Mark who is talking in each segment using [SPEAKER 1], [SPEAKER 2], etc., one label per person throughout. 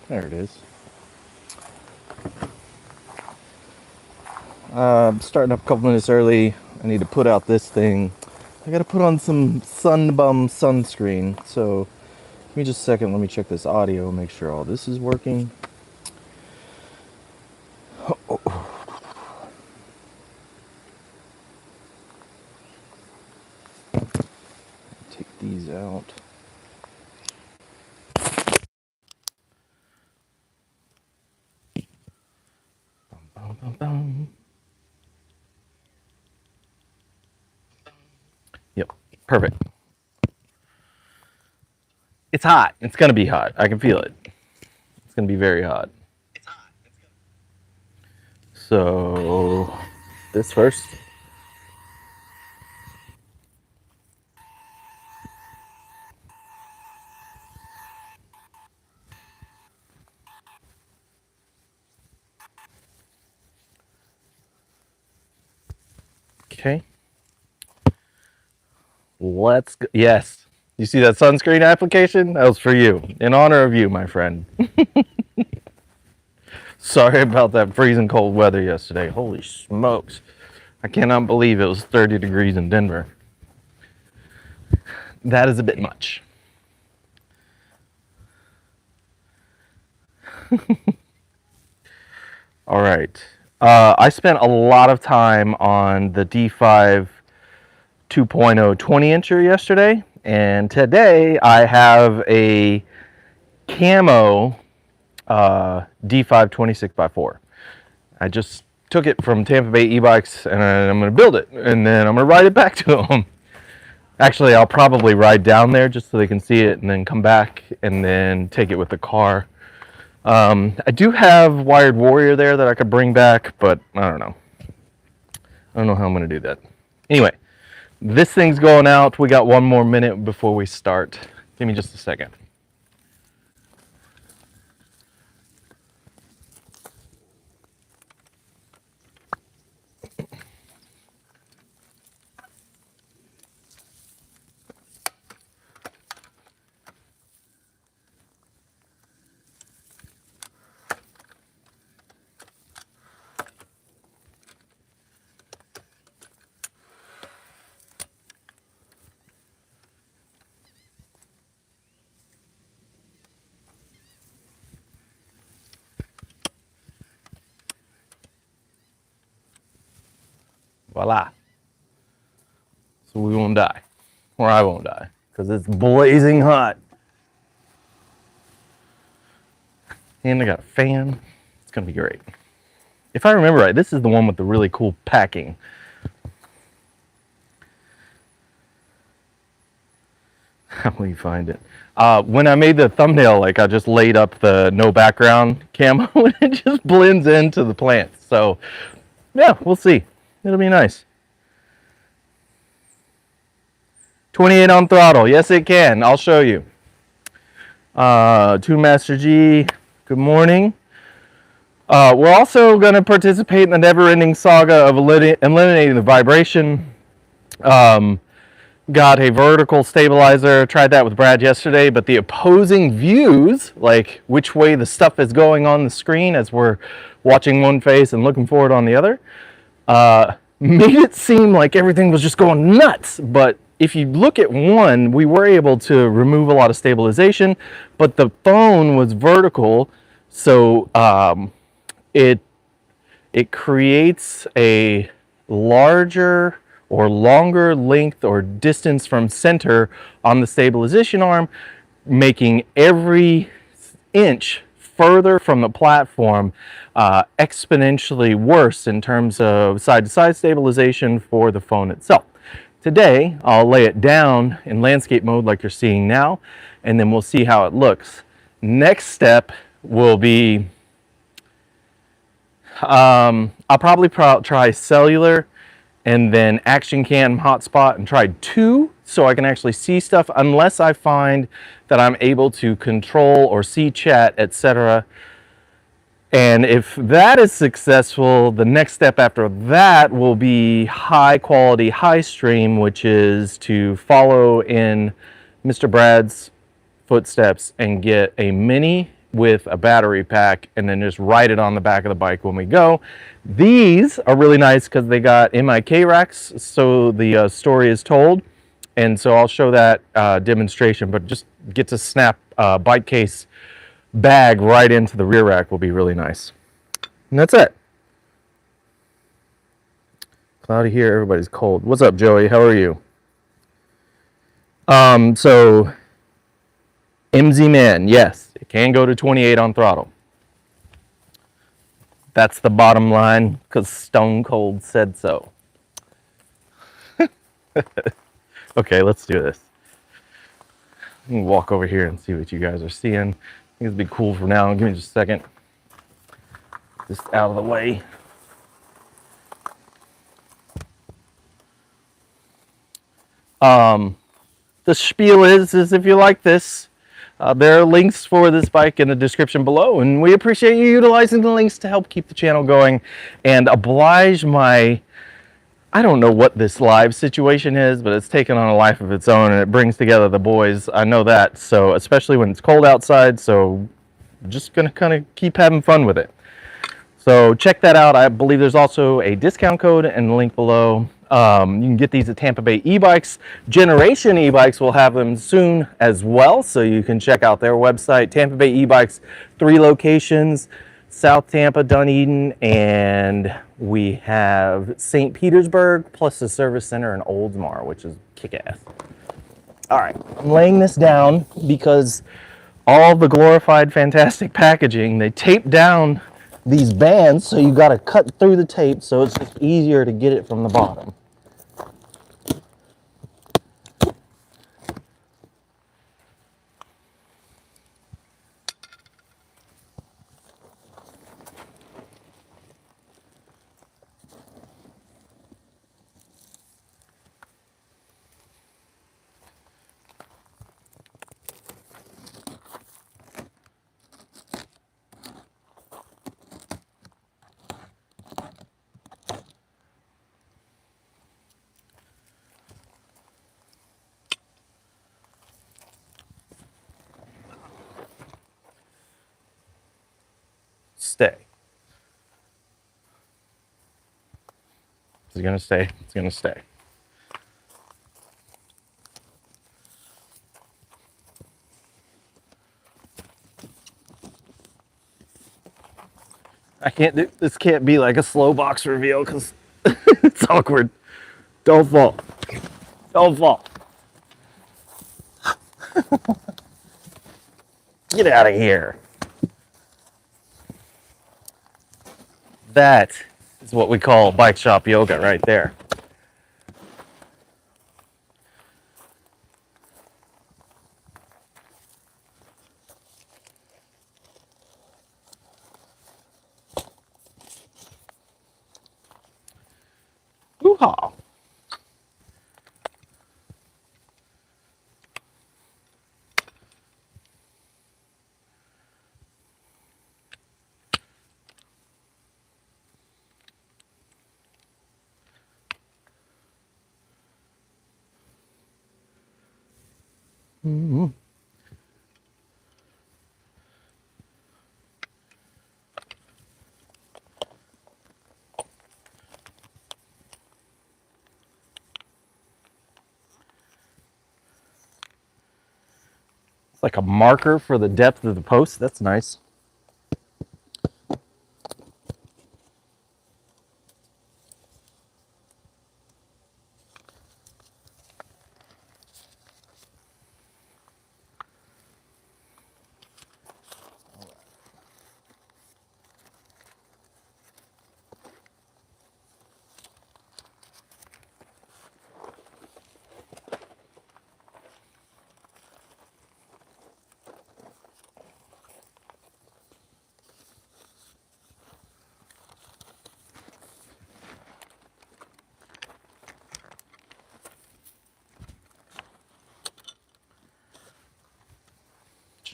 [SPEAKER 1] There it is. I'm starting up a couple minutes early. I need to put out this thing. I gotta put on some Sunbum sunscreen. So give me just a second. Let me check this audio, make sure all this is working. Take these out. Bum, bum, bum. Yep, perfect. It's hot. It's gonna be hot. I can feel it. It's gonna be very hot. So this first. Okay. Let's go. Yes. You see that sunscreen application? That was for you. In honor of you, my friend. Sorry about that freezing cold weather yesterday. Holy smokes. I cannot believe it was 30 degrees in Denver. That is a bit much. All right. I spent a lot of time on the D5 2.0 20-incher yesterday, and today I have a camo D5 26x4. I just took it from Tampa Bay E-Bikes, and I'm going to build it, and then I'm going to ride it back to them. Actually, I'll probably ride down there just so they can see it, and then come back and then take it with the car. I do have Wired Warrior there that I could bring back, but I don't know. I don't know how I'm going to do that. Anyway, this thing's going out. We got one more minute before we start. Give me just a second. Voila. So we won't die. Or I won't die. Because it's blazing hot. And I got a fan. It's going to be great. If I remember right, this is the one with the really cool packing. How will you find it? When I made the thumbnail, like I just laid up the no background camo and it just blends into the plants. So yeah, we'll see. It'll be nice. 28 on throttle. Yes, it can. I'll show you. Tune Master G, good morning. We're also going to participate in the never-ending saga of eliminating the vibration. Got a vertical stabilizer. Tried that with Brad yesterday, but the opposing views, like which way the stuff is going on the screen as we're watching one face and looking forward on the other, made it seem like everything was just going nuts. But if you look at one, we were able to remove a lot of stabilization, but the phone was vertical, so it creates a larger or longer length or distance from center on the stabilization arm, making every inch further from the platform exponentially worse in terms of side-to-side stabilization for the phone itself. Today, I'll lay it down in landscape mode like you're seeing now, and then we'll see how it looks. Next step will be, I'll probably try cellular and then action cam hotspot and try 2 so I can actually see stuff, unless I find that I'm able to control or see chat, etc. And if that is successful, the next step after that will be high quality, high stream, which is to follow in Mr. Brad's footsteps and get a mini with a battery pack and then just ride it on the back of the bike when we go. These are really nice because they got MIK racks, so the story is told. And so I'll show that demonstration, but just get to snap bike case bag right into the rear rack will be really nice. And that's it. Cloudy here, everybody's cold. What's up, Joey? How are you? So MZ Man, yes, it can go to 28 on throttle. That's the bottom line because Stone Cold said so. Okay, let's do this. I'm gonna walk over here and see what you guys are seeing. I think it'd be cool for now. Give me just a second. Just out of the way. The spiel is if you like this, there are links for this bike in the description below, and we appreciate you utilizing the links to help keep the channel going and oblige my, I don't know what this live situation is, but it's taken on a life of its own and it brings together the boys. I know that, so especially when it's cold outside, so I'm just gonna kind of keep having fun with it. So check that out. I believe there's also a discount code and the link below. You can get these at Tampa Bay E-Bikes. Generation E-Bikes will have them soon as well, so you can check out their website. Tampa Bay E-Bikes, 3 locations, South Tampa, Dunedin, and we have St. Petersburg, plus a service center in Oldsmar, which is kick-ass. All right, I'm laying this down because all the glorified fantastic packaging, they tape down these bands, so you got to cut through the tape, so it's just easier to get it from the bottom. Stay. Is it gonna stay? It's gonna stay. I can't do this. Can't be like a slow box reveal because it's awkward. Don't fall. Don't fall. Get out of here. That is what we call bike shop yoga right there. Hoo-ha. Mm-hmm. It's like a marker for the depth of the post. That's nice.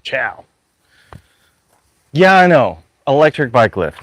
[SPEAKER 1] Ciao. Yeah, I know. Electric bike lift.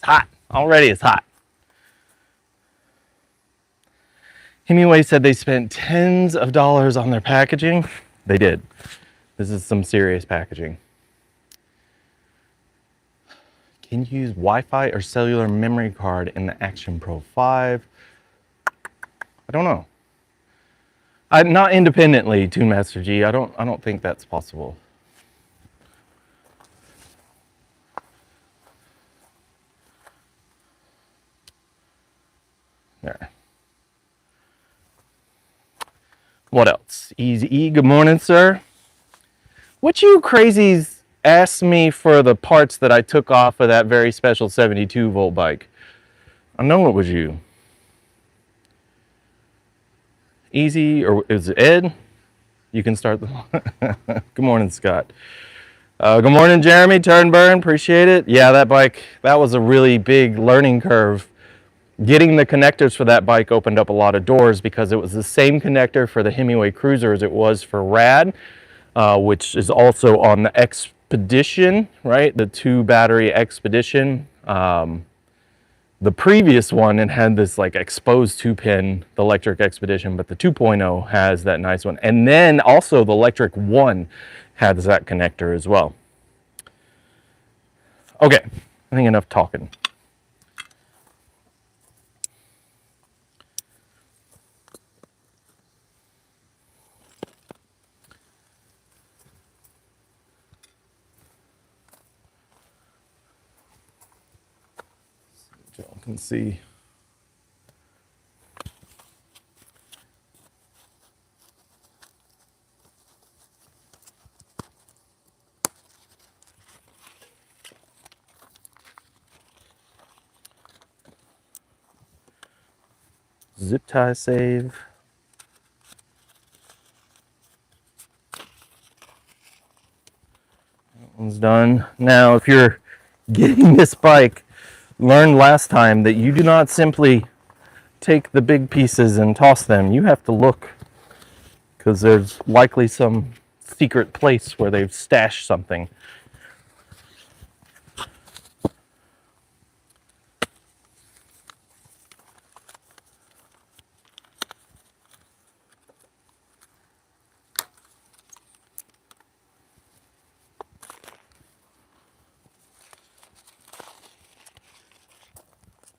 [SPEAKER 1] It's hot. Already it's hot. Himiway said they spent tens of dollars on their packaging. They did. This is some serious packaging. Can you use Wi-Fi or cellular memory card in the Action Pro 5? I don't know. Not independently, Toon Master G. I don't think that's possible. There. What else? Easy E, good morning, sir. What you crazies asked me for the parts that I took off of that very special 72 volt bike? I know it was you. Easy, or is it Ed? You can start the... Good morning, Scott. Good morning, Jeremy Turnburn. Appreciate it. Yeah, that bike, that was a really big learning curve. Getting the connectors for that bike opened up a lot of doors because it was the same connector for the Himiway Cruiser as it was for Rad, which is also on the Expedition, right? The 2-battery Expedition. The previous one, it had this like exposed 2-pin, the Electric Expedition, but the 2.0 has that nice one. And then also the Electric 1 has that connector as well. Okay, I think enough talking. So y'all can see. Zip tie save. That one's done. Now, if you're getting this bike, learned last time that you do not simply take the big pieces and toss them. You have to look, because there's likely some secret place where they've stashed something.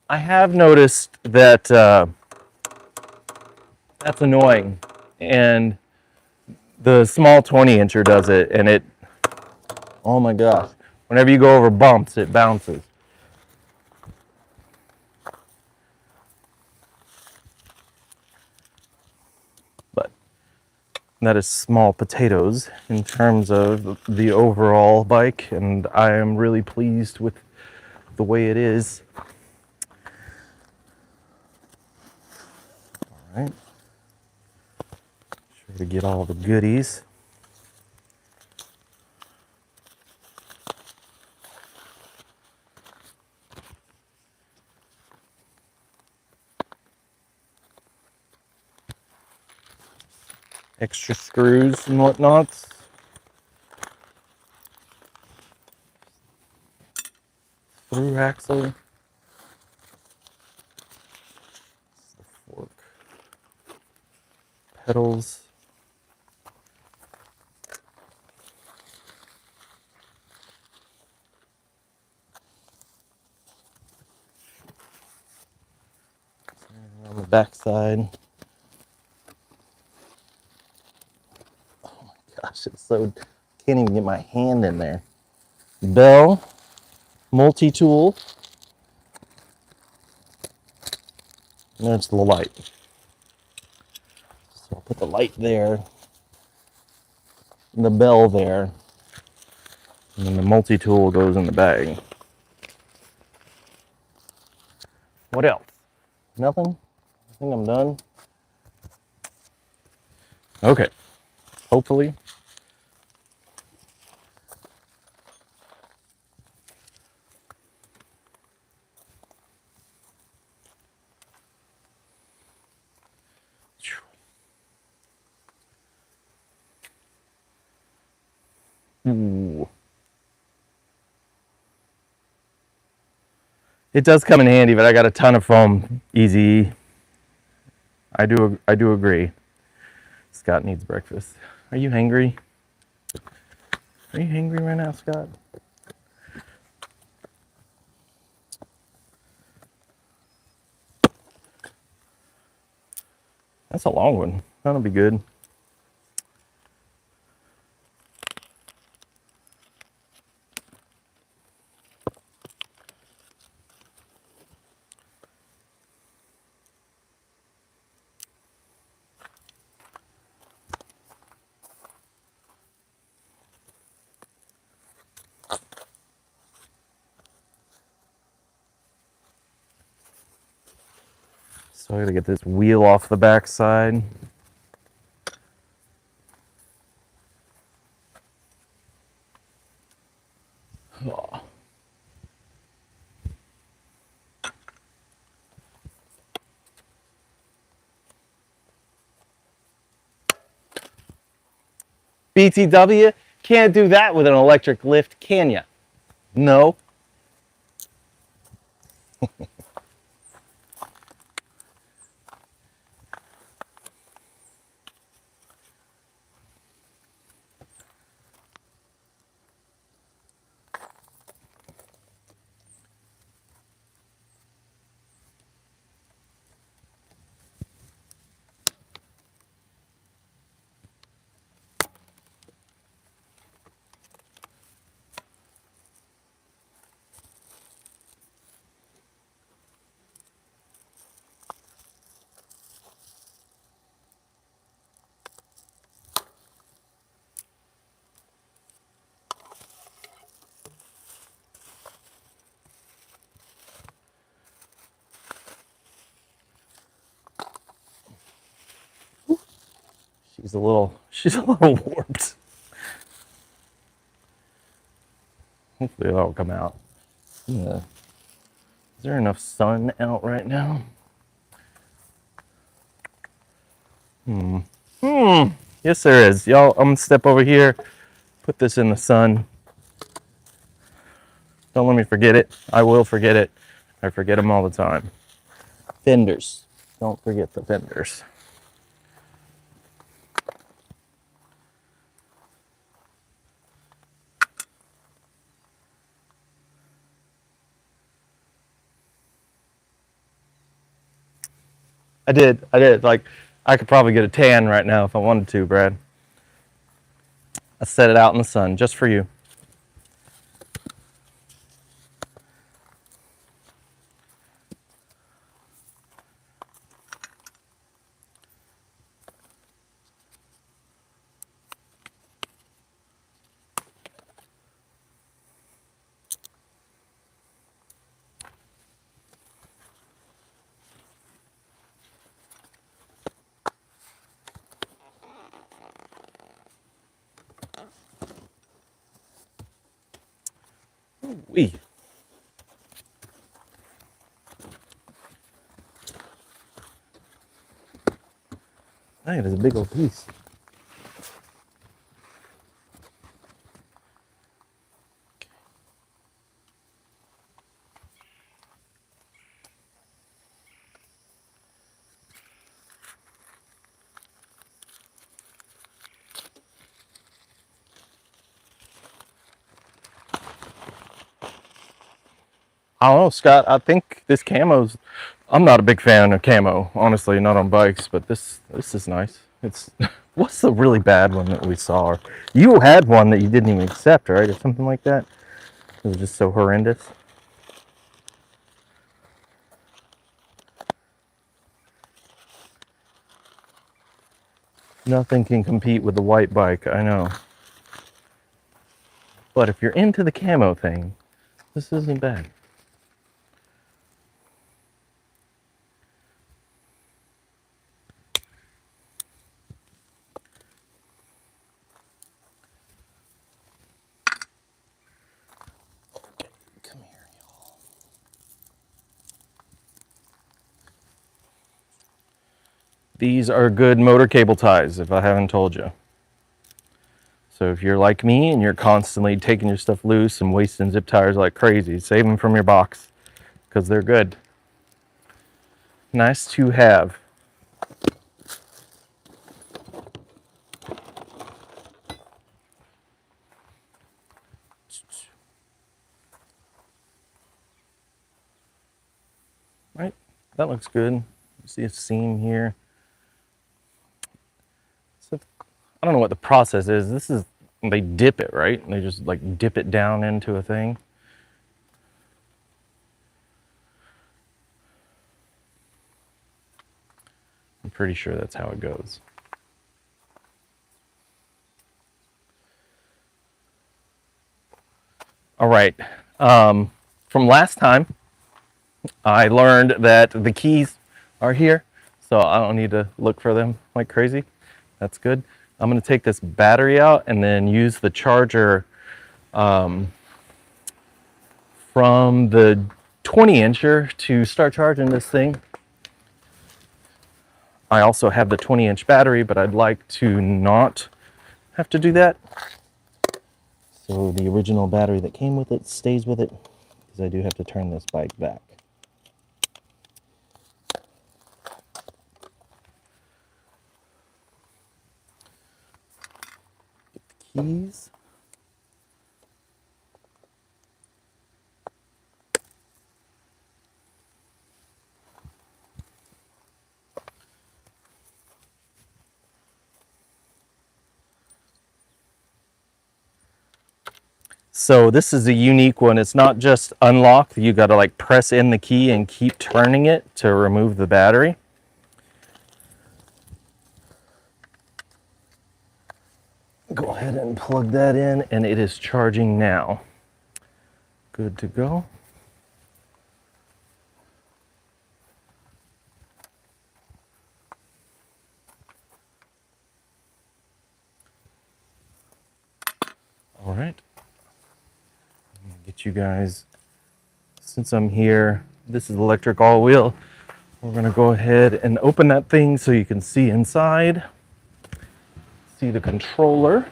[SPEAKER 1] I have noticed that that's annoying, and the small 20-incher does it, and it, oh my gosh, whenever you go over bumps, it bounces. But that is small potatoes in terms of the overall bike, and I am really pleased with the way it is. All right. Sure to get all the goodies. Extra screws and whatnot. Through axle. The fork. Pedals. On the back side. Oh my gosh, it's so, can't even get my hand in there. Bell, multi-tool. And there's the light. So I'll put the light there, and the bell there, and then the multi-tool goes in the bag. What else? Nothing? I think I'm done. Okay, hopefully. Ooh. It does come in handy, but I got a ton of foam. Easy. I do agree. Scott needs breakfast. Are you hangry? Are you hangry right now, Scott? That's a long one. That'll be good. So I gotta get this wheel off the back side. Oh. BTW, can't do that with an electric lift, can ya? No. She's a little warped. Hopefully that'll come out. Yeah. Is there enough sun out right now? Yes, there is. Y'all, I'm gonna step over here, put this in the sun. Don't let me forget it. I will forget it. I forget them all the time. Fenders. Don't forget the fenders. I did. Like, I could probably get a tan right now if I wanted to, Brad. I set it out in the sun just for you. Wee. That is a big old piece. I don't know, Scott. I think this camo's. I'm not a big fan of camo, honestly, not on bikes, but this is nice. It's what's the really bad one that we saw? You had one that you didn't even accept, right, or something like that. It was just so horrendous. Nothing can compete with the white bike, I know. But if you're into the camo thing, this isn't bad. These are good motor cable ties, if I haven't told you. So if you're like me and you're constantly taking your stuff loose and wasting zip ties like crazy, save them from your box, because they're good. Nice to have. Right, that looks good. You see a seam here. So I don't know what the process is. This is, they dip it, right? They just like dip it down into a thing. I'm pretty sure that's how it goes. All right, from last time, I learned that the keys are here, so I don't need to look for them like crazy. That's good. I'm going to take this battery out and then use the charger from the 20-incher to start charging this thing. I also have the 20-inch battery, but I'd like to not have to do that. So the original battery that came with it stays with it, because I do have to turn this bike back. Get the keys. So this is a unique one. It's not just unlock. You got to like press in the key and keep turning it to remove the battery. Go ahead and plug that in, and it is charging now. Good to go. All right. Get you guys, since I'm here, this is ElectricAllWheel. We're gonna go ahead and open that thing so you can see inside, see the controller.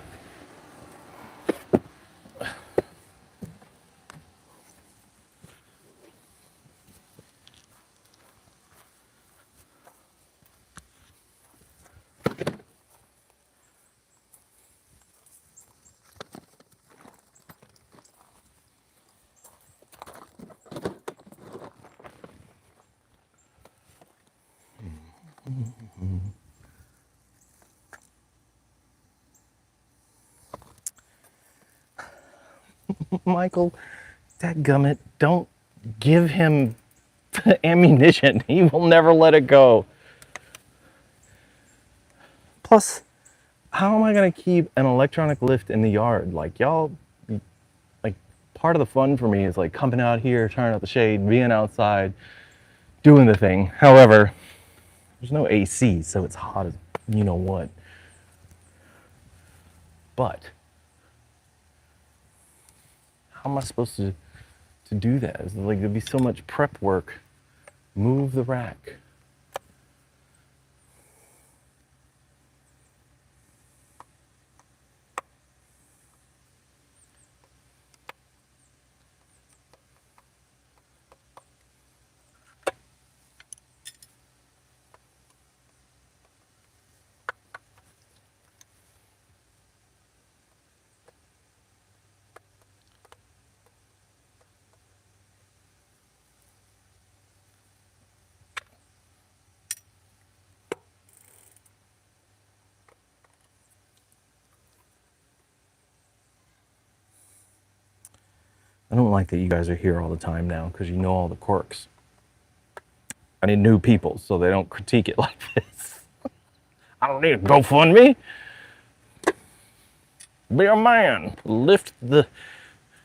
[SPEAKER 1] Michael, dadgummit, don't give him ammunition. He will never let it go. Plus, how am I gonna keep an electronic lift in the yard? Like, y'all, like, part of the fun for me is like coming out here, turning out the shade, being outside, doing the thing. However, there's no AC, so it's hot as you know what. But how am I supposed to do that? It's like, there'd be so much prep work. Move the rack. I don't like that you guys are here all the time now because you know all the quirks. I need new people so they don't critique it like this. I don't need a GoFundMe. Be a man. Lift the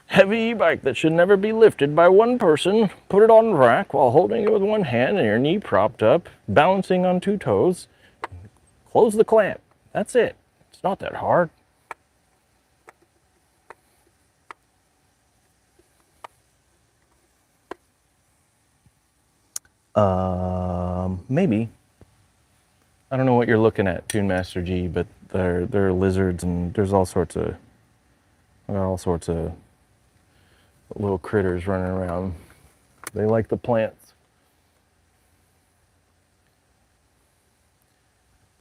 [SPEAKER 1] heavy e-bike that should never be lifted by one person. Put it on the rack while holding it with one hand and your knee propped up, balancing on two toes. Close the clamp. That's it. It's not that hard. Maybe. I don't know what you're looking at, Tune Master G, but there are lizards and there's all sorts of little critters running around. They like the plants.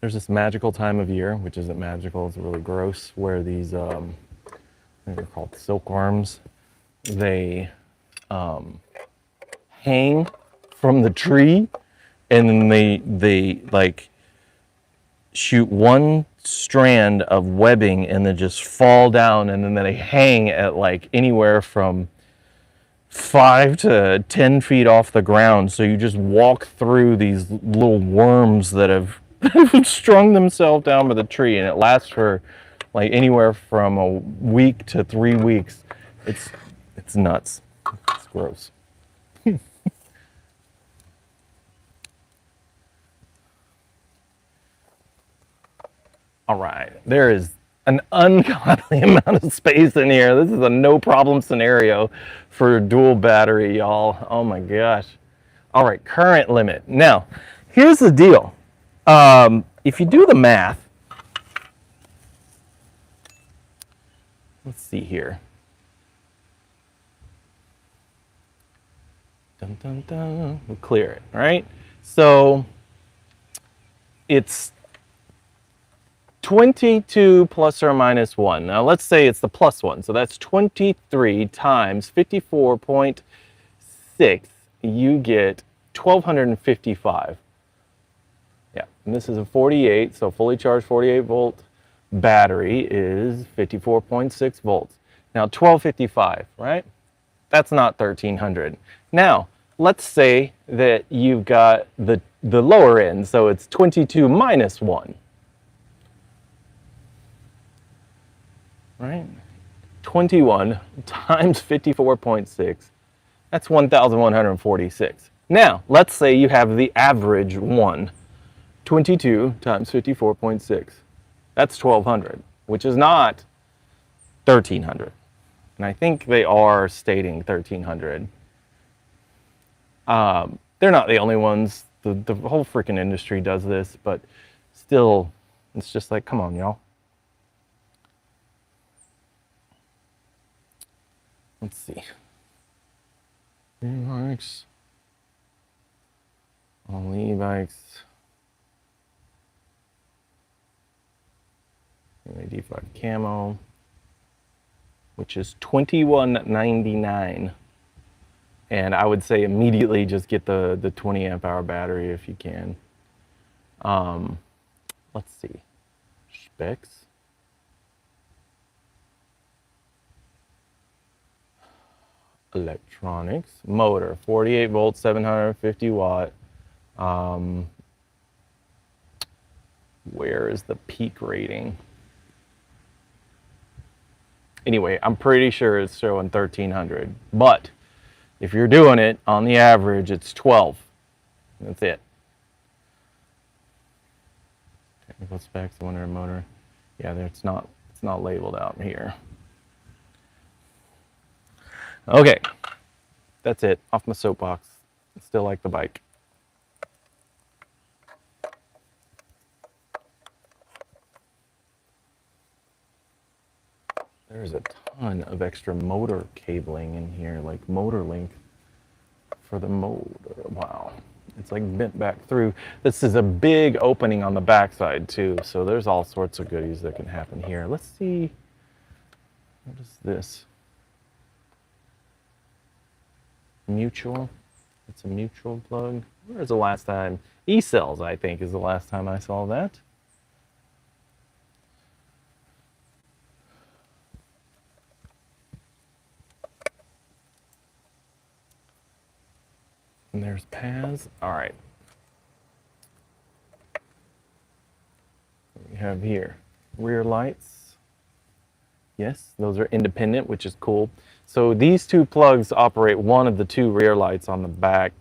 [SPEAKER 1] There's this magical time of year, which isn't magical, it's really gross, where these, I think they're called silkworms, they hang from the tree, and then they like shoot one strand of webbing and then just fall down, and then they hang at like anywhere from 5 to 10 feet off the ground. So you just walk through these little worms that have strung themselves down by the tree, and it lasts for like anywhere from a week to 3 weeks. It's nuts. It's gross. All right, there is an ungodly amount of space in here. This is a no problem scenario for dual battery, y'all. Oh my gosh. All right, current limit. Now, here's the deal. If you do the math, let's see here. Dun, dun, dun. We'll clear it, all right? So it's 22 plus or minus 1. Now let's say it's the plus 1. So that's 23 times 54.6. You get 1255. Yeah, and this is a 48, so fully charged 48 volt battery is 54.6 volts. Now 1255, right? That's not 1300. Now, let's say that you've got the lower end, so it's 22 minus 1. Right? 21 times 54.6, that's 1,146. Now, let's say you have the average one. 22 times 54.6, that's 1,200, which is not 1,300. And I think they are stating 1,300. They're not the only ones. The whole freaking industry does this, but still, it's just like, come on, y'all. Let's see. E-bikes. All e-bikes. Himiway D5 camo, which is $21.99. And I would say immediately just get the 20 amp hour battery if you can. Let's see. Specs. Electronics. Motor, 48 volts, 750 watt. Where is the peak rating? Anyway, I'm pretty sure it's showing 1,300, but if you're doing it on the average, it's 12. That's it. Technical specs, the wonder motor. Yeah, it's not labeled out here. Okay, that's it. Off my soapbox. Still like the bike. There's a ton of extra motor cabling in here, like motor link for the motor. Wow, it's like bent back through. This is a big opening on the backside too, so there's all sorts of goodies that can happen here. Let's see, what is this? Mutual. It's a mutual plug. Where's the last time? E-cells, I think, is the last time I saw that. And there's paths. All right. What do we have here? Rear lights. Yes, those are independent, which is cool. So these two plugs operate one of the two rear lights on the back.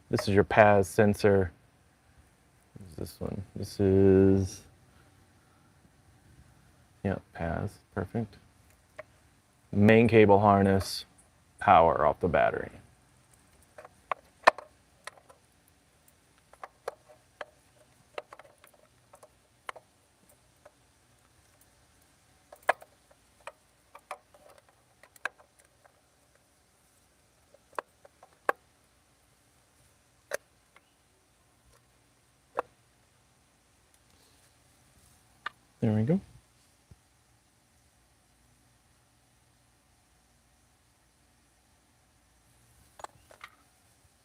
[SPEAKER 1] This is your PAS sensor. What is this one? This is, yeah, PAS, perfect. Main cable harness, power off the battery. There we go.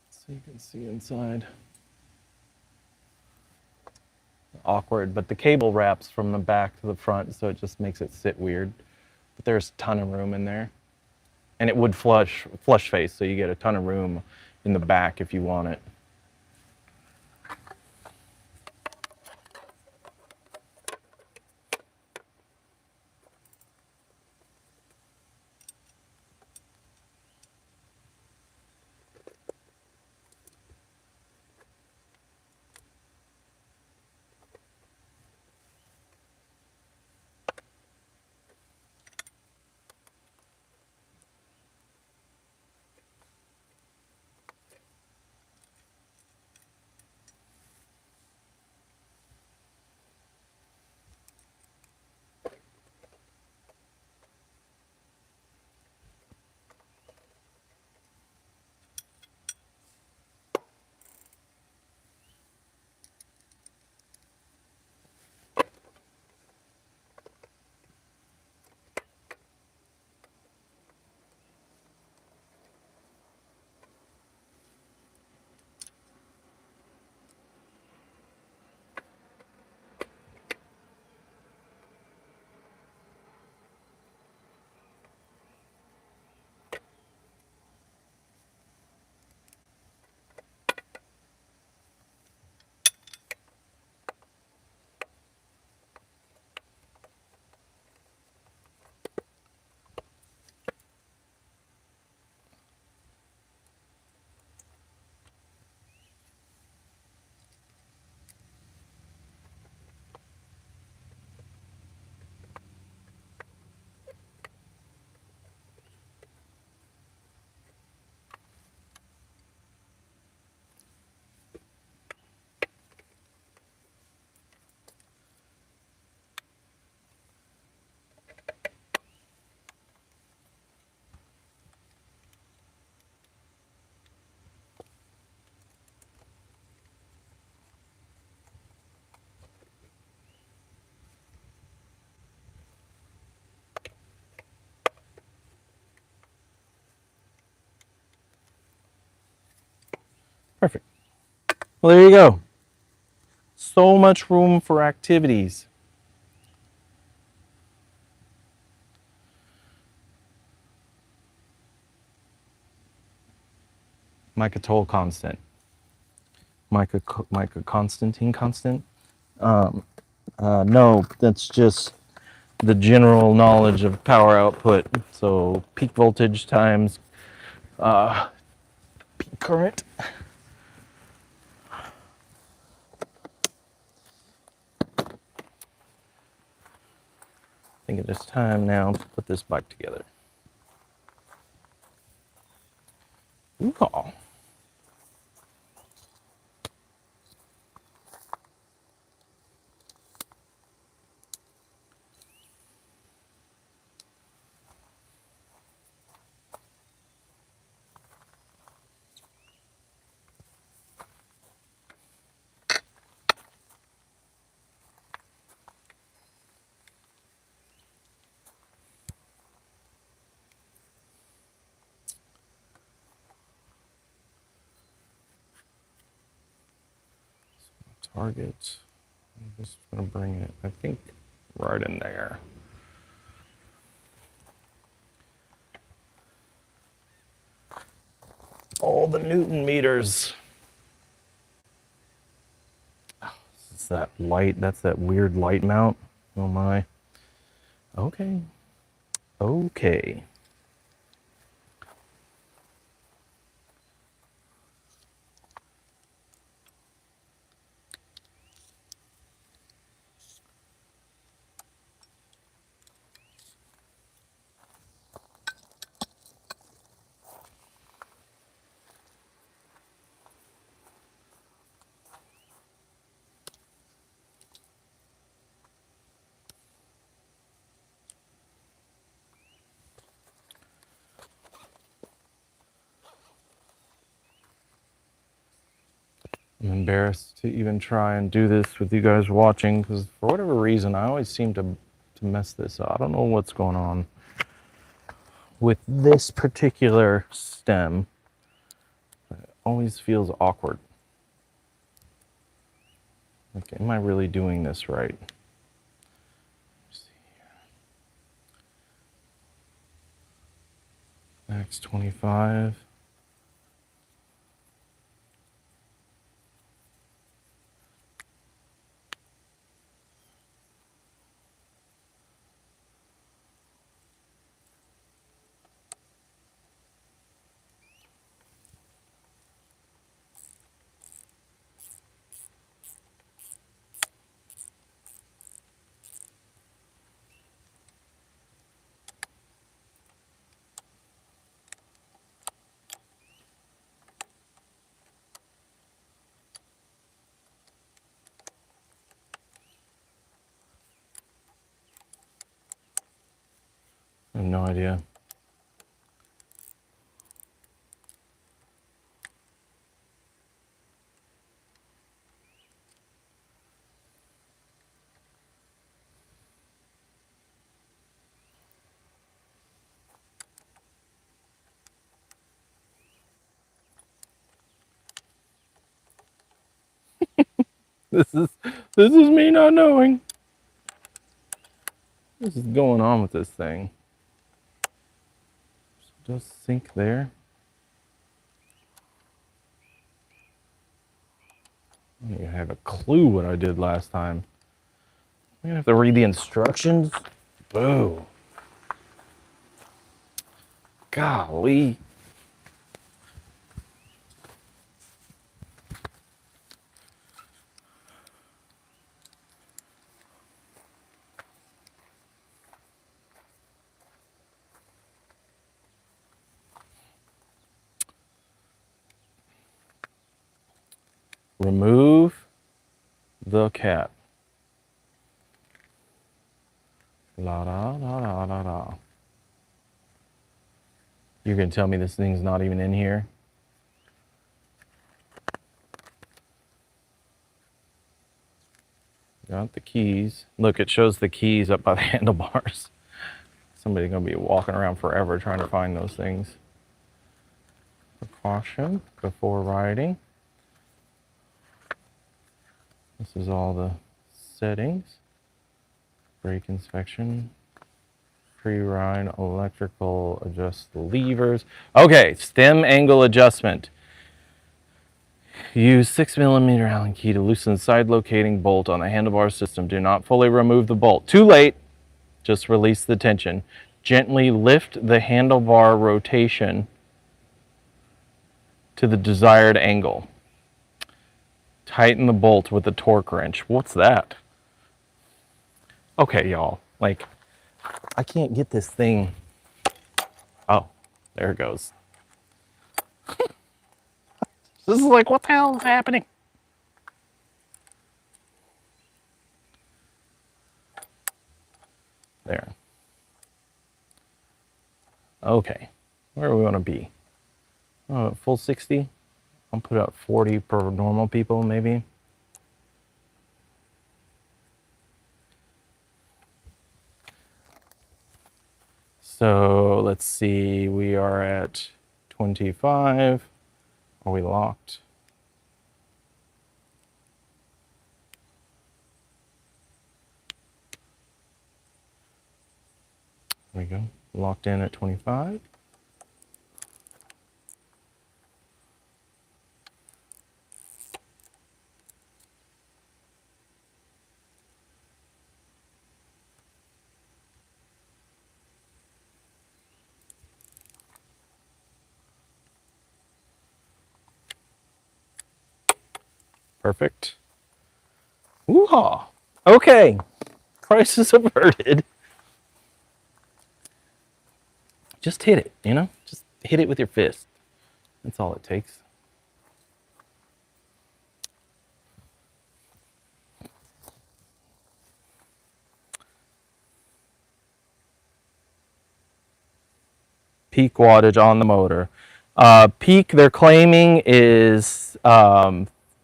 [SPEAKER 1] So you can see inside. Awkward, but the cable wraps from the back to the front, so it just makes it sit weird. But there's a ton of room in there. And it would flush face, so you get a ton of room in the back if you want it. Perfect. Well, there you go. So much room for activities. Micah Toll constant. Micah Constantine constant? No, that's just the general knowledge of power output. So peak voltage times peak current. I think it is time now to put this bike together. Ooh. Target. I'm just gonna bring it, I think, right in there. All the Newton meters. It's that light, that's that weird light mount. Oh my. Okay. Okay. I'm embarrassed to even try and do this with you guys watching because for whatever reason I always seem to mess this up. I don't know what's going on with this particular stem. It always feels awkward. Like, am I really doing this right? Let's see here. Max 25. I have no idea. This is me not knowing. What is going on with this thing? It does sink there. I don't even have a clue what I did last time. I'm gonna have to read the instructions. Boo. Golly. Remove the cap. La da da da da da. You're gonna tell me this thing's not even in here? Got the keys. Look, it shows the keys up by the handlebars. Somebody's gonna be walking around forever trying to find those things. Precaution before riding. This is all the settings. Brake inspection. Pre-ride electrical adjust the levers. Okay, stem angle adjustment. Use 6mm Allen key to loosen the side locating bolt on the handlebar system. Do not fully remove the bolt. Too late. Just release the tension. Gently lift the handlebar rotation to the desired angle. Tighten the bolt with a torque wrench. What's that? Okay, y'all. Like, I can't get this thing. Oh, there it goes. This is like, what the hell is happening? There. Okay. Where do we want to be? Oh, full 60? I'll put out 40 for normal people, maybe. So let's see, we are at 25. Are we locked? There we go. Locked in at 25. Perfect. Woo-haw. Okay. Crisis averted. Just hit it, you know? Just hit it with your fist. That's all it takes. Peak wattage on the motor. Peak, they're claiming, is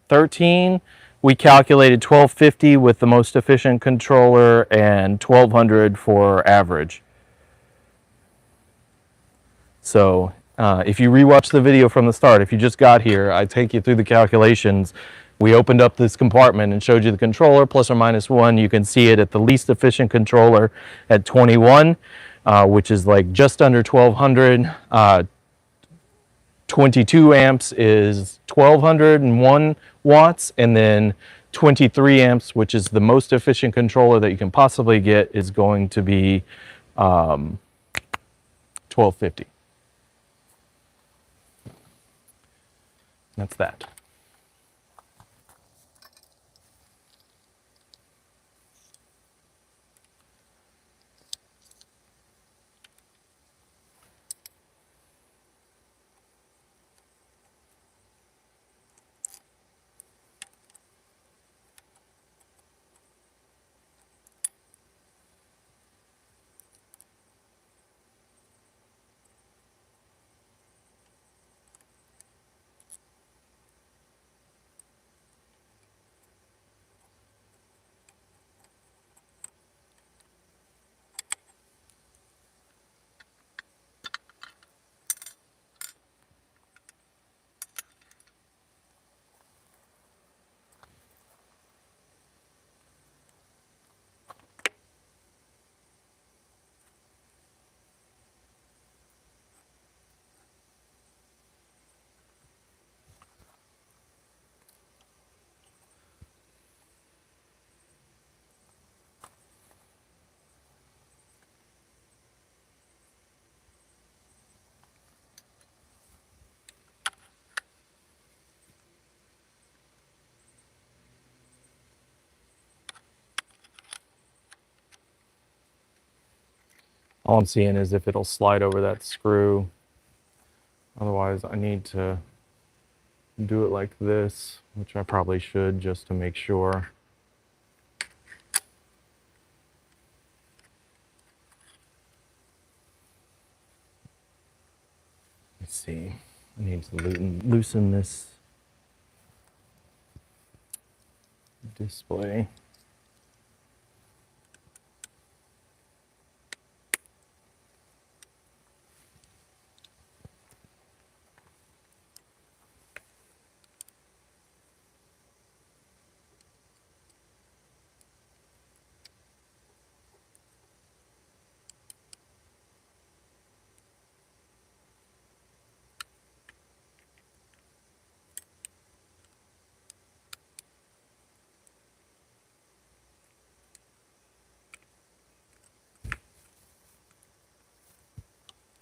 [SPEAKER 1] 13, we calculated 1250 with the most efficient controller and 1200 for average. So if you rewatch the video from the start, if you just got here, I take you through the calculations. We opened up this compartment and showed you the controller, plus or minus 1. You can see it at the least efficient controller at 21, which is like just under 1200. 22 amps is 1201 watts, and then 23 amps, which is the most efficient controller that you can possibly get, is going to be 1250. That's that. All I'm seeing is if it'll slide over that screw. Otherwise, I need to do it like this, which I probably should just to make sure. Let's see. I need to loosen this display.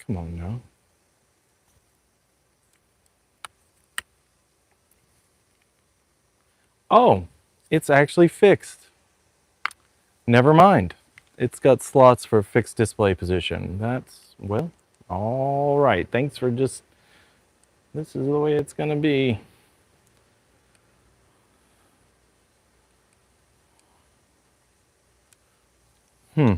[SPEAKER 1] Come on now. Oh, it's actually fixed. Never mind. It's got slots for fixed display position. That's, well, all right. Thanks for just, this is the way it's going to be. Okay.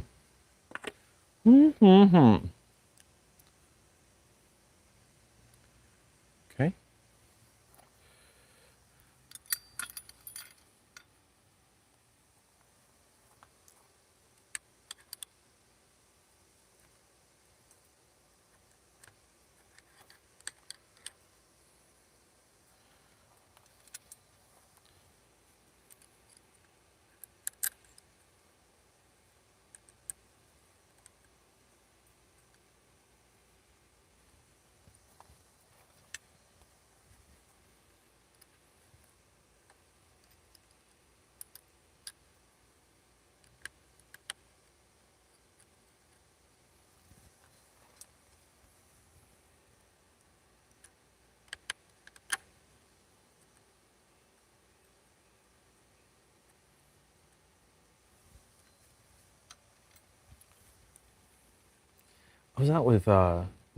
[SPEAKER 1] I was out with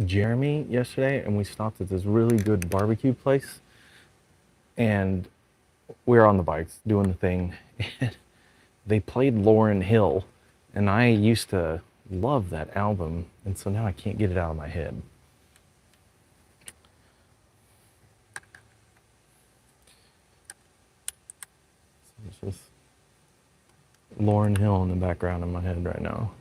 [SPEAKER 1] Jeremy yesterday, and we stopped at this really good barbecue place, and we were on the bikes doing the thing, and they played Lauryn Hill, and I used to love that album, and so now I can't get it out of my head. It's just Lauryn Hill in the background in my head right now.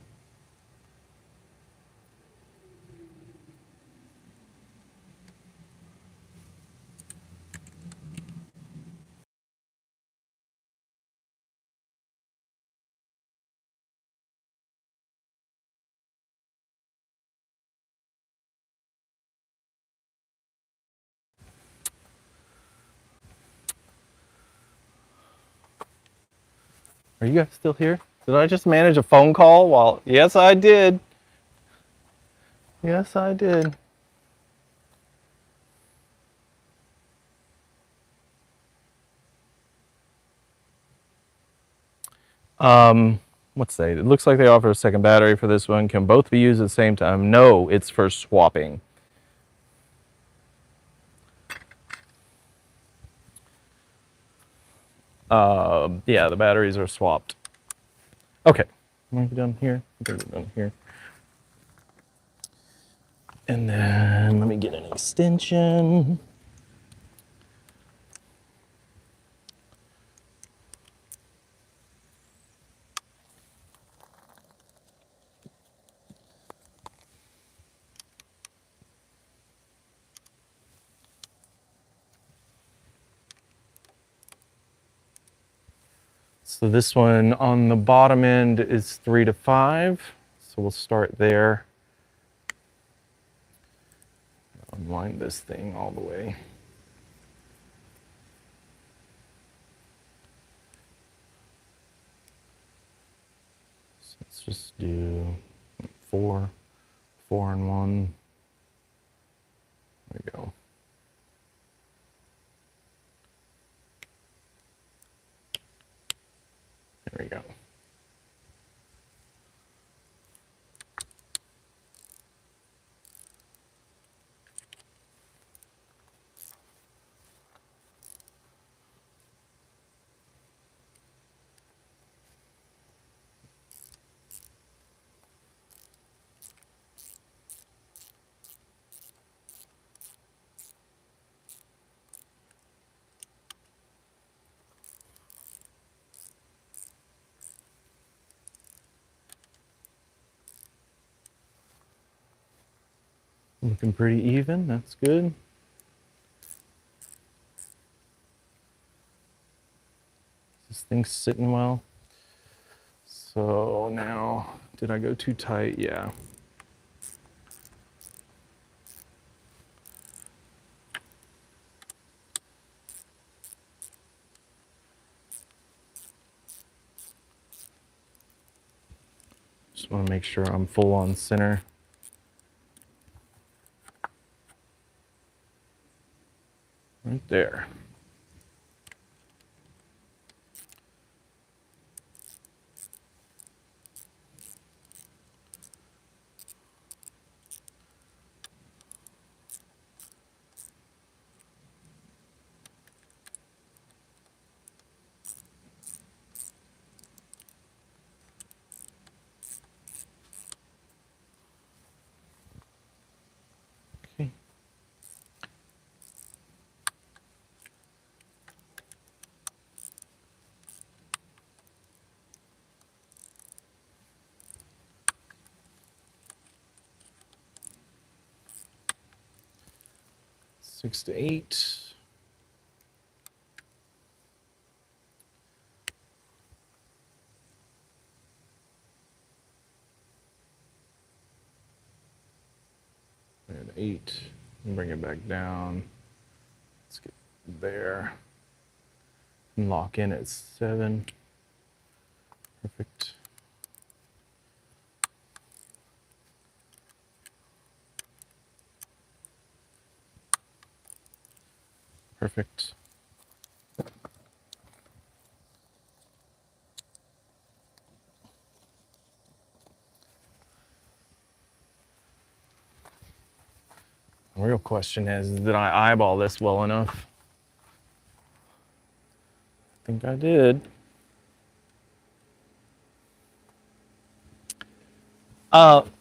[SPEAKER 1] Are you guys still here? Did I just manage a phone call while... Yes, I did. Yes, I did. Let's say it looks like they offer a second battery for this one. Can both be used at the same time? No, it's for swapping. Yeah, the batteries are swapped. Okay, am I done here? I think we're done here. And then let me get an extension. So this one on the bottom end is 3 to 5. So we'll start there. Unwind this thing all the way. So let's just do 4, 4 and 1. There we go. There we go. Looking pretty even, that's good. This thing's sitting well. So now, did I go too tight? Yeah. Just want to make sure I'm full on center. Right there. Okay. Six to 8. And 8. And bring it back down. Let's get there. And lock in at 7. Perfect. Perfect. The real question is, did I eyeball this well enough? I think I did.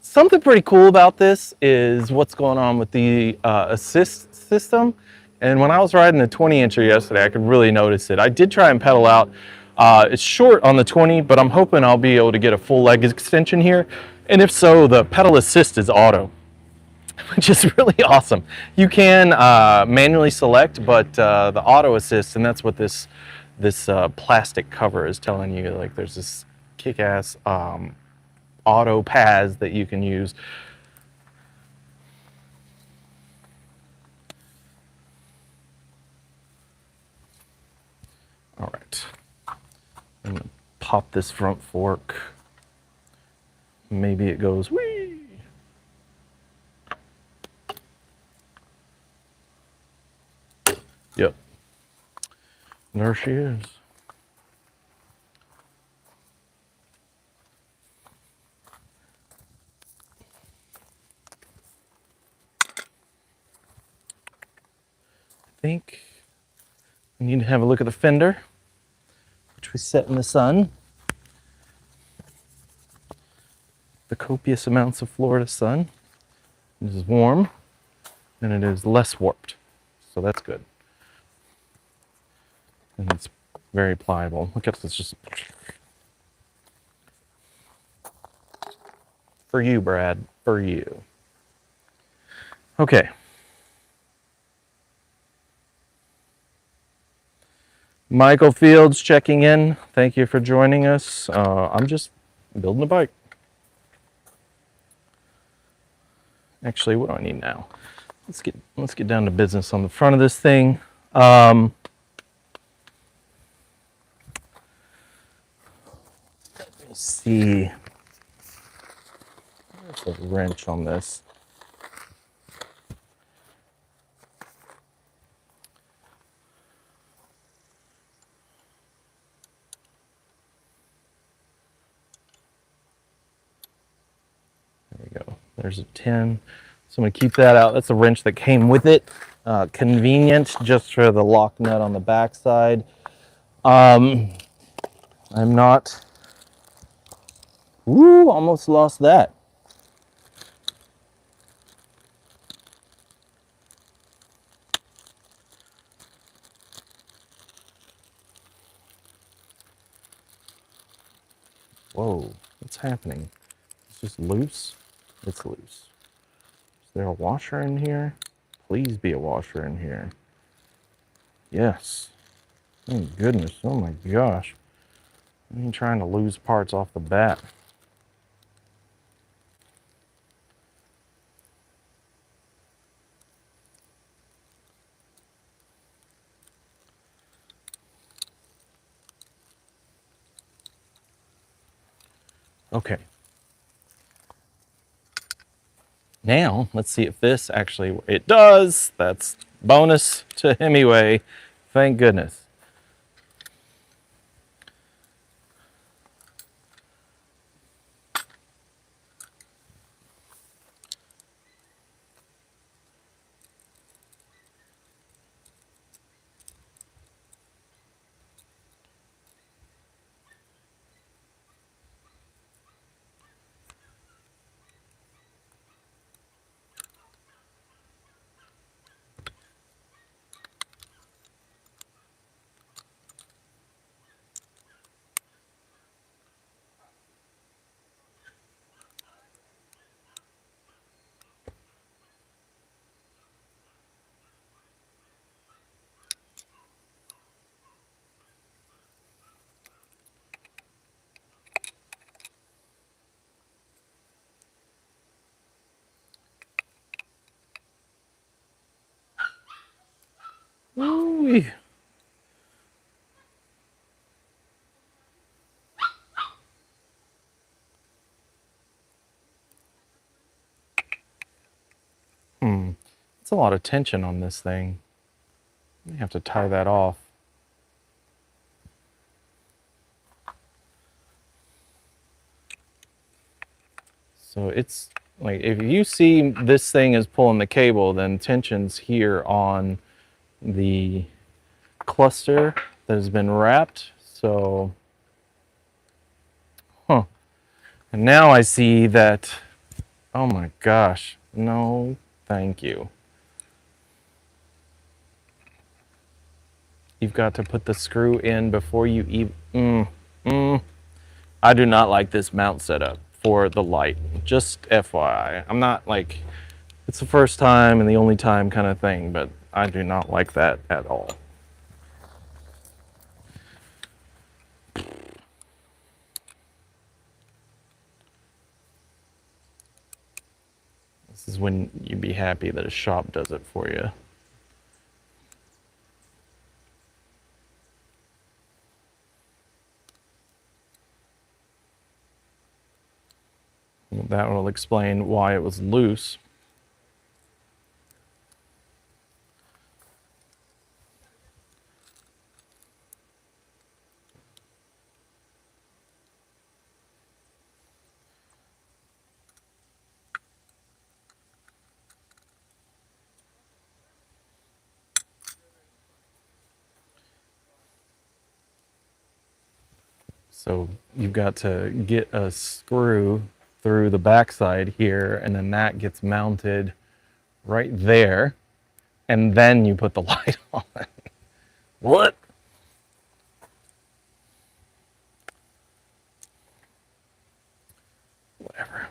[SPEAKER 1] Something pretty cool about this is what's going on with the assist system. And when I was riding the 20-incher yesterday, I could really notice it. I did try and pedal out It's short on the 20, but I'm hoping I'll be able to get a full leg extension here. And if so, the pedal assist is auto, which is really awesome. You can manually select, but the auto assist, and that's what this plastic cover is telling you. Like, there's this kick-ass auto pads that you can use. All right, I'm gonna pop this front fork. Maybe it goes whee. Yep. There she is. I think we need to have a look at the fender, which we set in the sun. The copious amounts of Florida sun. It is warm and it is less warped, so that's good. And it's very pliable. Look at this, just for you, Brad, for you. Okay. Michael Fields checking in. Thank you for joining us. I'm just building a bike. Actually, what do I need now? Let's get down to business on the front of this thing. Let me see. There's a wrench on this. There we go. There's a 10. So I'm going to keep that out. That's a wrench that came with it. Convenient just for the lock nut on the back side. I'm not... Woo, almost lost that. Whoa, what's happening? It's just loose? It's loose. Is there a washer in here? Please be a washer in here. Yes. Thank goodness. Oh my gosh. I ain't trying to lose parts off the bat. Okay. Now, let's see if this actually, it does. That's bonus to Himiway. Thank goodness. Ooh. It's a lot of tension on this thing. I have to tie that off. So it's like, if you see this thing is pulling the cable, then tension's here on the cluster that has been wrapped. So, and now I see that, oh my gosh, no, thank you. you've got to put the screw in before you even... I do not like this mount setup for the light. Just FYI. I'm not like, it's the first time and the only time kind of thing, but I do not like that at all. This is when you'd be happy that a shop does it for you. That will explain why it was loose. So you've got to get a screw through the backside here, and then that gets mounted right there, and then you put the light on. What? Whatever.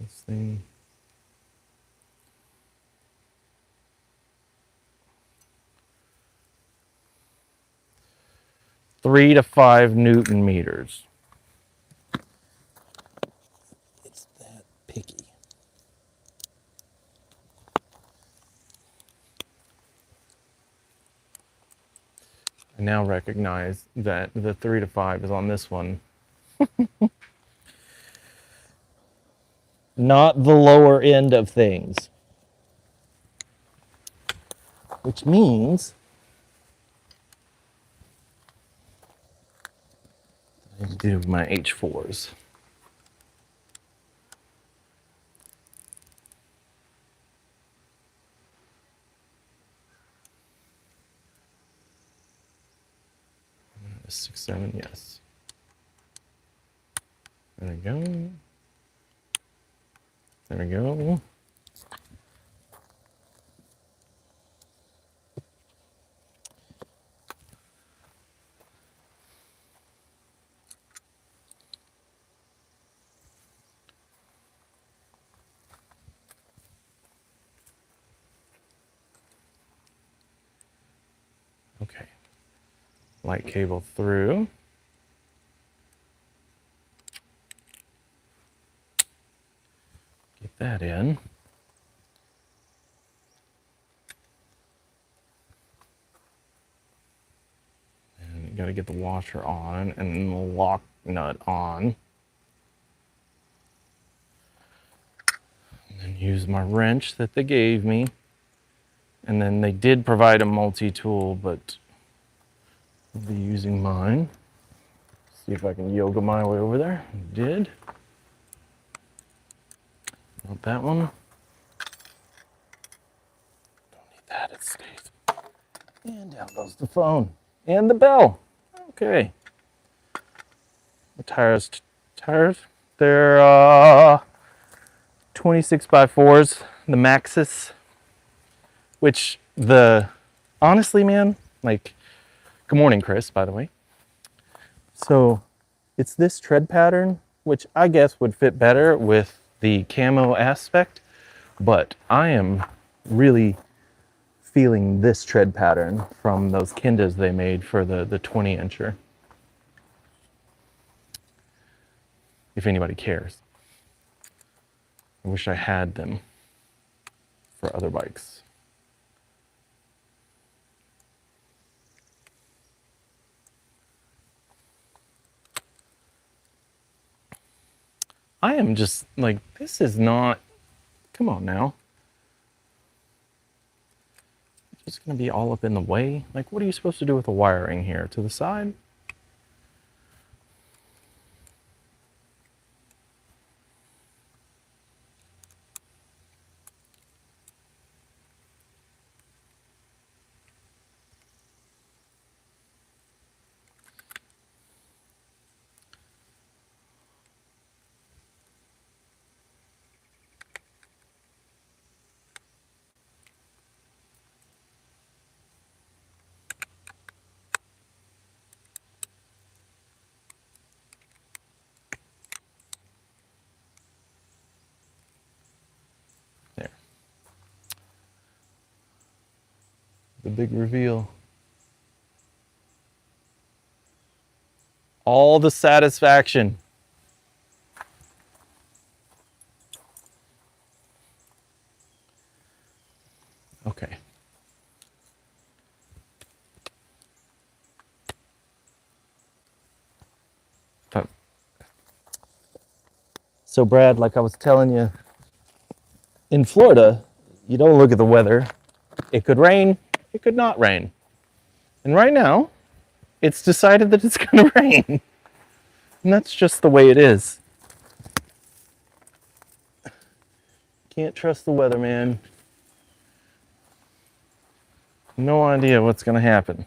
[SPEAKER 1] This thing. Three to 5 Newton meters. It's that picky. I now recognize that the 3 to 5 is on this one. Not the lower end of things. Which means I need to do my H4s. Six, 7, yes. There we go. There we go. Okay. Light cable through. Get that in. And you got to get the washer on and then the lock nut on. And then use my wrench that they gave me. And then they did provide a multi-tool, but I'll be using mine. See if I can yoga my way over there. I did. Not that one. Don't need that, it stays. And down goes the phone. And the bell. Okay. The tires, they're 26 by 4s, the Maxxis. Which honestly, man, like, good morning, Chris, by the way. So it's this tread pattern, which I guess would fit better with the camo aspect, but I am really feeling this tread pattern from those Kendas they made for the 20-incher. if anybody cares. I wish I had them for other bikes. I am just like, this is not, come on now. It's just gonna be all up in the way. Like, what are you supposed to do with the wiring here? To the side? There. The big reveal. All the satisfaction. Okay. So Brad, like I was telling you, in Florida, you don't look at the weather. It could rain, it could not rain. And right now, it's decided that it's gonna rain. And that's just the way it is. Can't trust the weather, man. No idea what's gonna happen.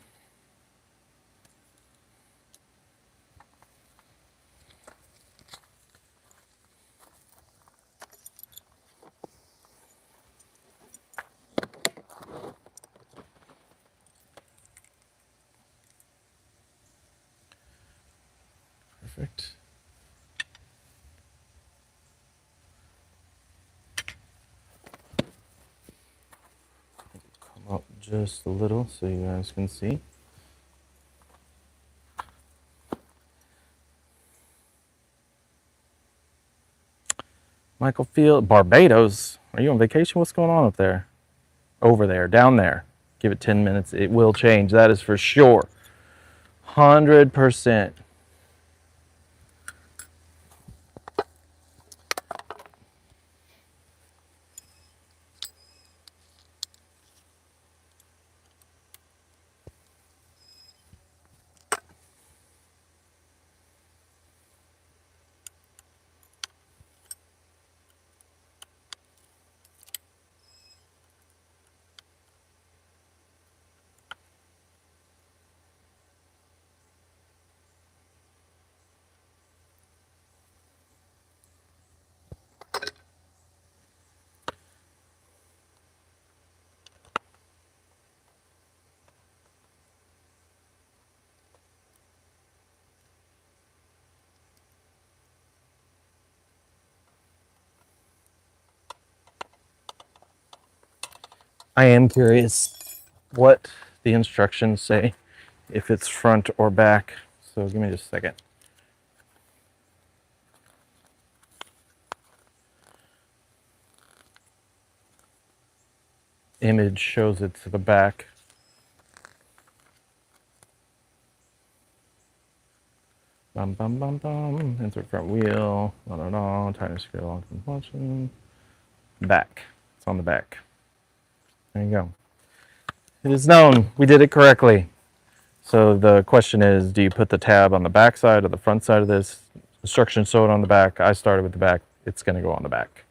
[SPEAKER 1] Perfect. Come up just a little so you guys can see. Michael Field, Barbados. Are you on vacation? What's going on up there? Over there, down there. Give it 10 minutes. It will change. That is for sure. 100%. I am curious what the instructions say, if it's front or back. So give me just a second. Image shows it to the back. Bum bum bum bum. Insert front wheel. No no no. Tiny screw long compulsion. Back. It's on the back. There you go. It is known. We did it correctly. So the question is, do you put the tab on the back side or the front side of this? Instructions show it on the back. I started with the back. It's going to go on the back.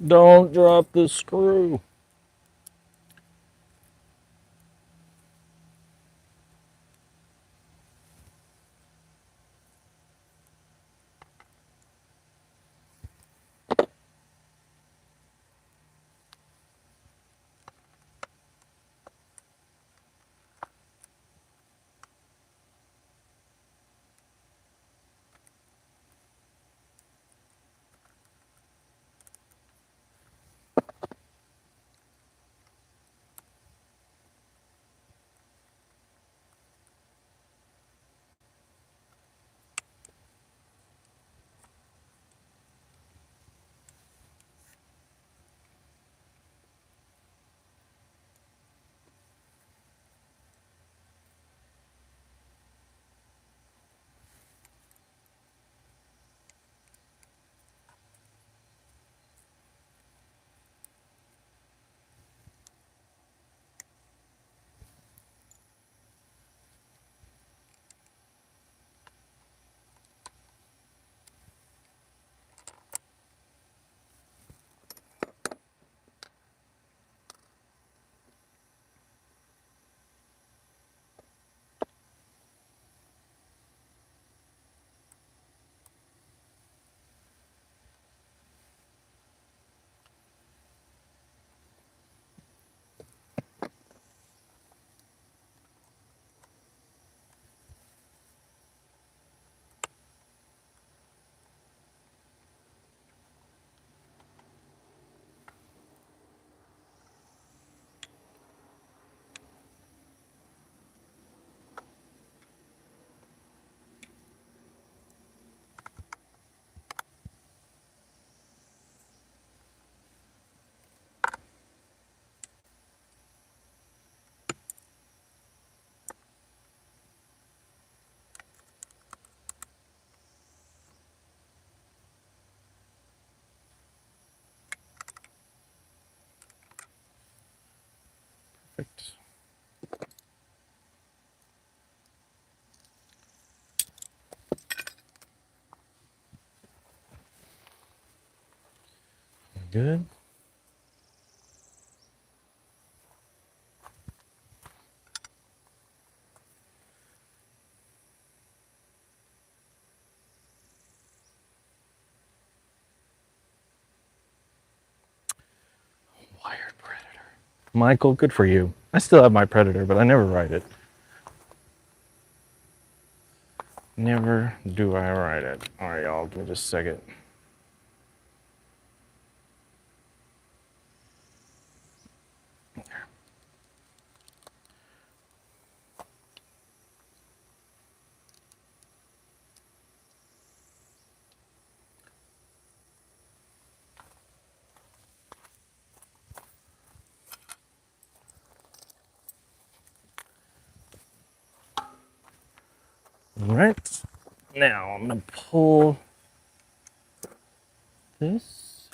[SPEAKER 1] Don't drop the screw. Perfect. Good. Wired Predator. Michael, good for you. I still have my Predator, but I never ride it. Never do I ride it. All right, y'all, give me just a second. All right. Now I'm going to pull this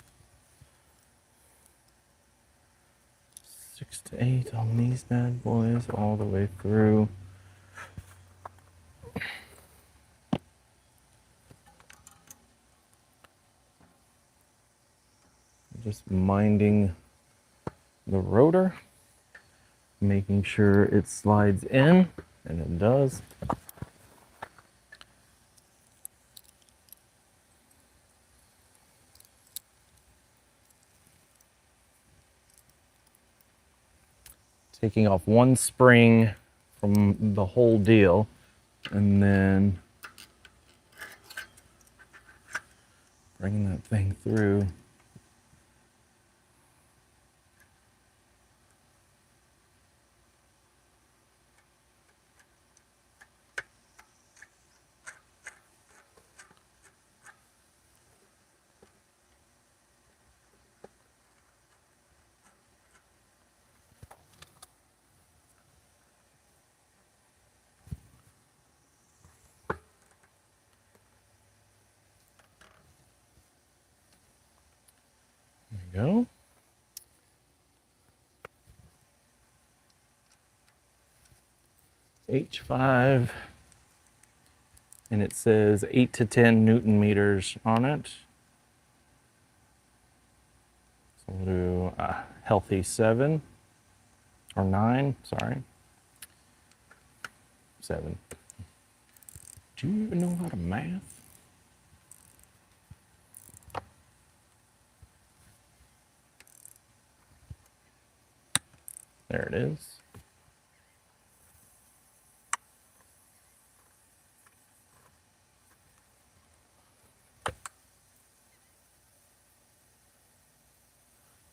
[SPEAKER 1] 6 to 8 on these bad boys all the way through. Just minding the rotor, making sure it slides in, and it does. Taking off one spring from the whole deal, and then bringing that thing through. There we go. H5, and it says 8 to 10 Newton meters on it. So we'll do a healthy 7 or 9, sorry. 7. Do you even know how to math? There it is.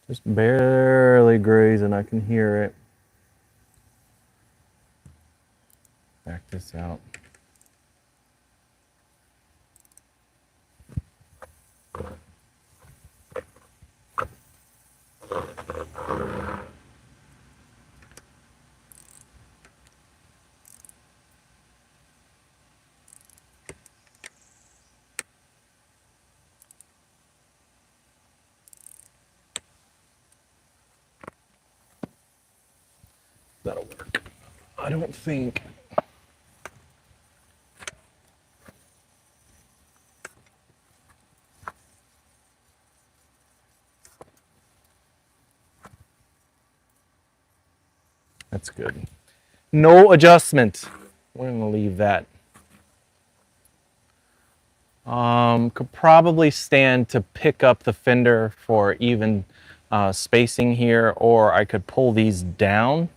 [SPEAKER 1] Just barely grazing, I can hear it. Back this out. That'll work. I don't think. That's good. No adjustment. We're gonna leave that. Could probably stand to pick up the fender for even spacing here, or I could pull these down.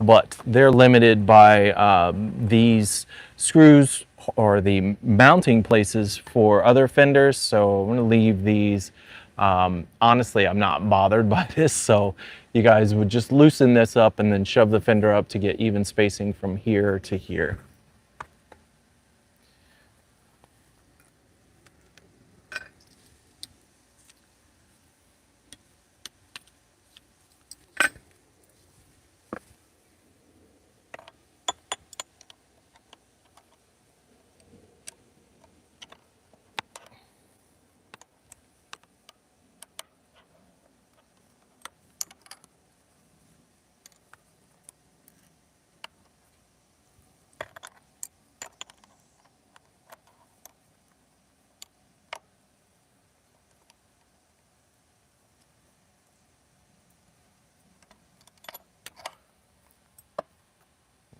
[SPEAKER 1] But they're limited by these screws or the mounting places for other fenders, so I'm gonna leave these. Honestly, I'm not bothered by this, so you guys would just loosen this up and then shove the fender up to get even spacing from here to here.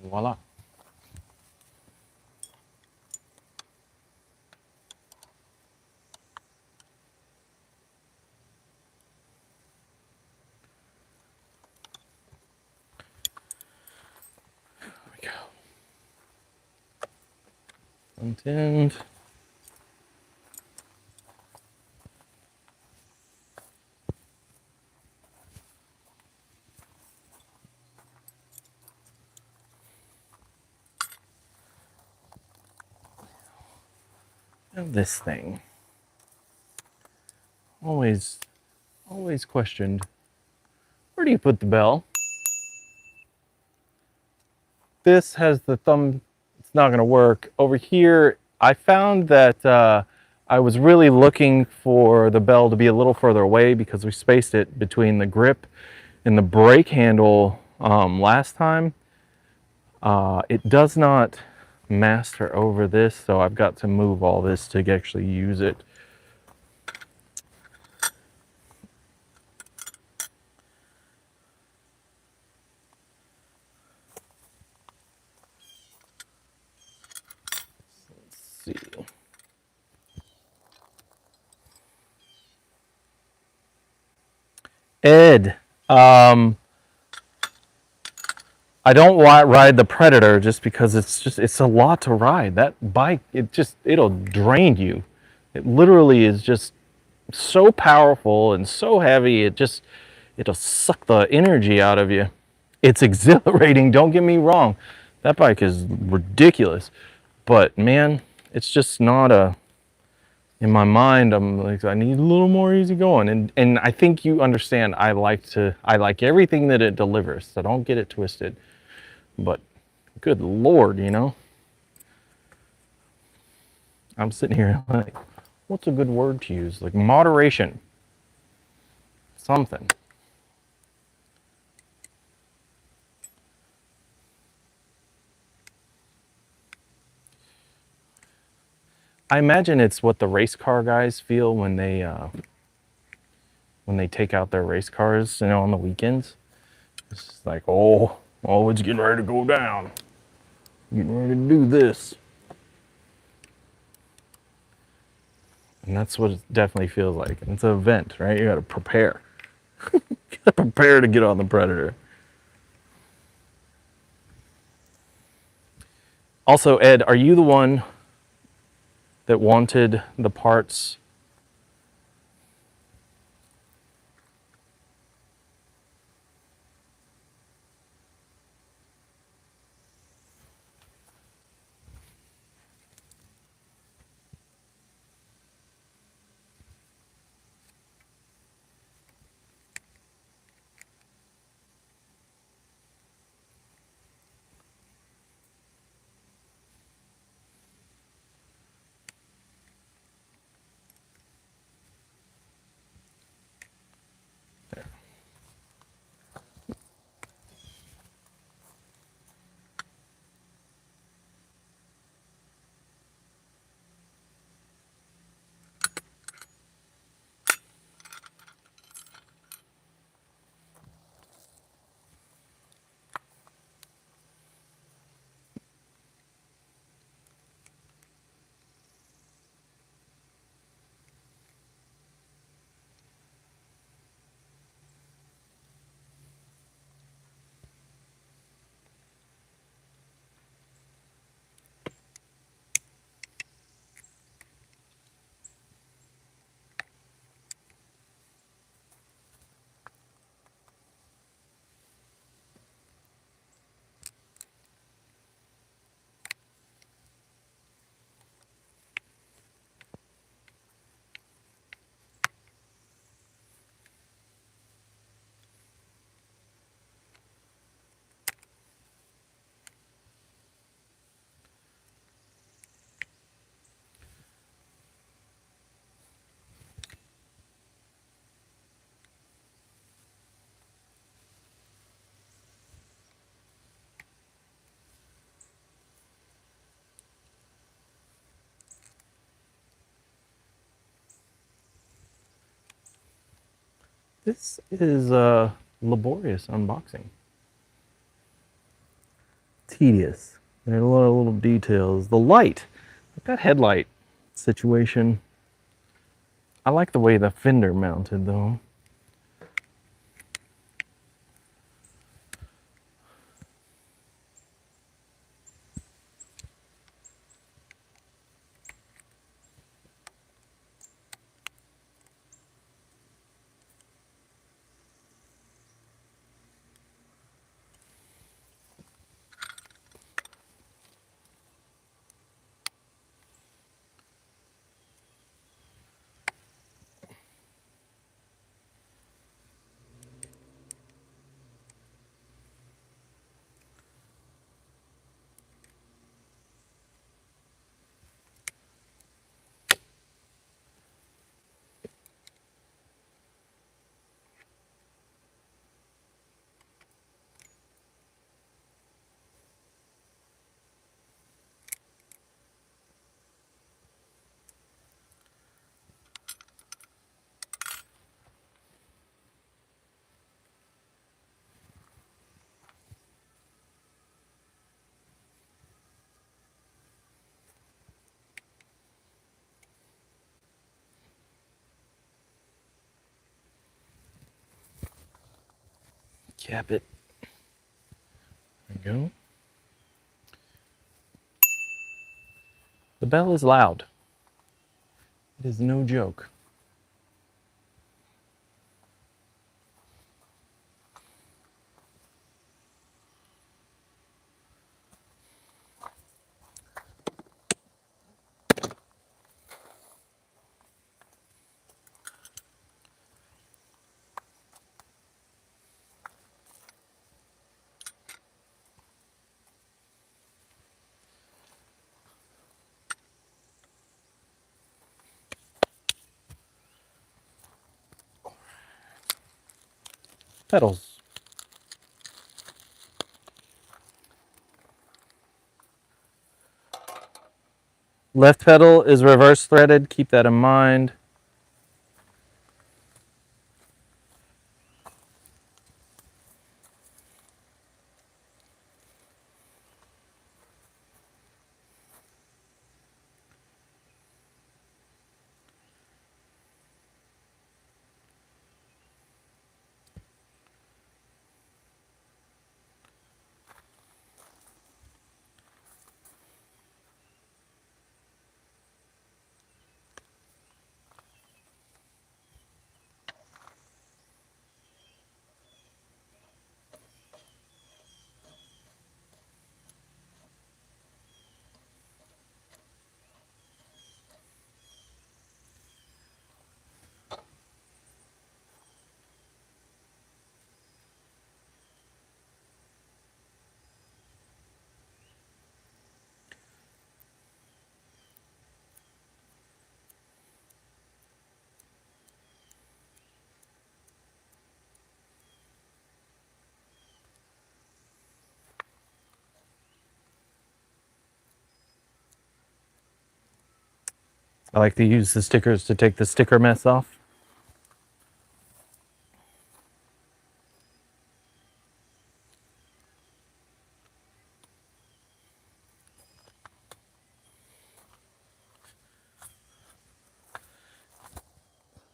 [SPEAKER 1] Voila. There we go. Untinned. And this thing. Always questioned, where do you put the bell? This has the thumb, it's not gonna work. Over here, I found that I was really looking for the bell to be a little further away because we spaced it between the grip and the brake handle last time. It does not master over this, so I've got to move all this to actually use it. Let's see. Ed, I don't ride the Predator just because it's a lot to ride. That bike, it'll drain you. It literally is just so powerful and so heavy, it'll suck the energy out of you. It's exhilarating, don't get me wrong. That bike is ridiculous. But man, it's just not in my mind, I'm like, I need a little more easy going. And I think you understand, I like everything that it delivers, so don't get it twisted. But good Lord, you know, I'm sitting here like, what's a good word to use? Like moderation, something. I imagine it's what the race car guys feel when they take out their race cars, you know, on the weekends. It's just like, oh, it's getting ready to go down. Getting ready to do this. And that's what it definitely feels like. And it's an event, right? You gotta prepare. You gotta prepare to get on the Predator. Also, Ed, are you the one that wanted the parts? This is a laborious unboxing. Tedious. There are a lot of little details. The light, that headlight situation. I like the way the fender mounted though. Cap it. There we go. The bell is loud. It is no joke. Pedals. Left pedal is reverse threaded, keep that in mind. I like to use the stickers to take the sticker mess off.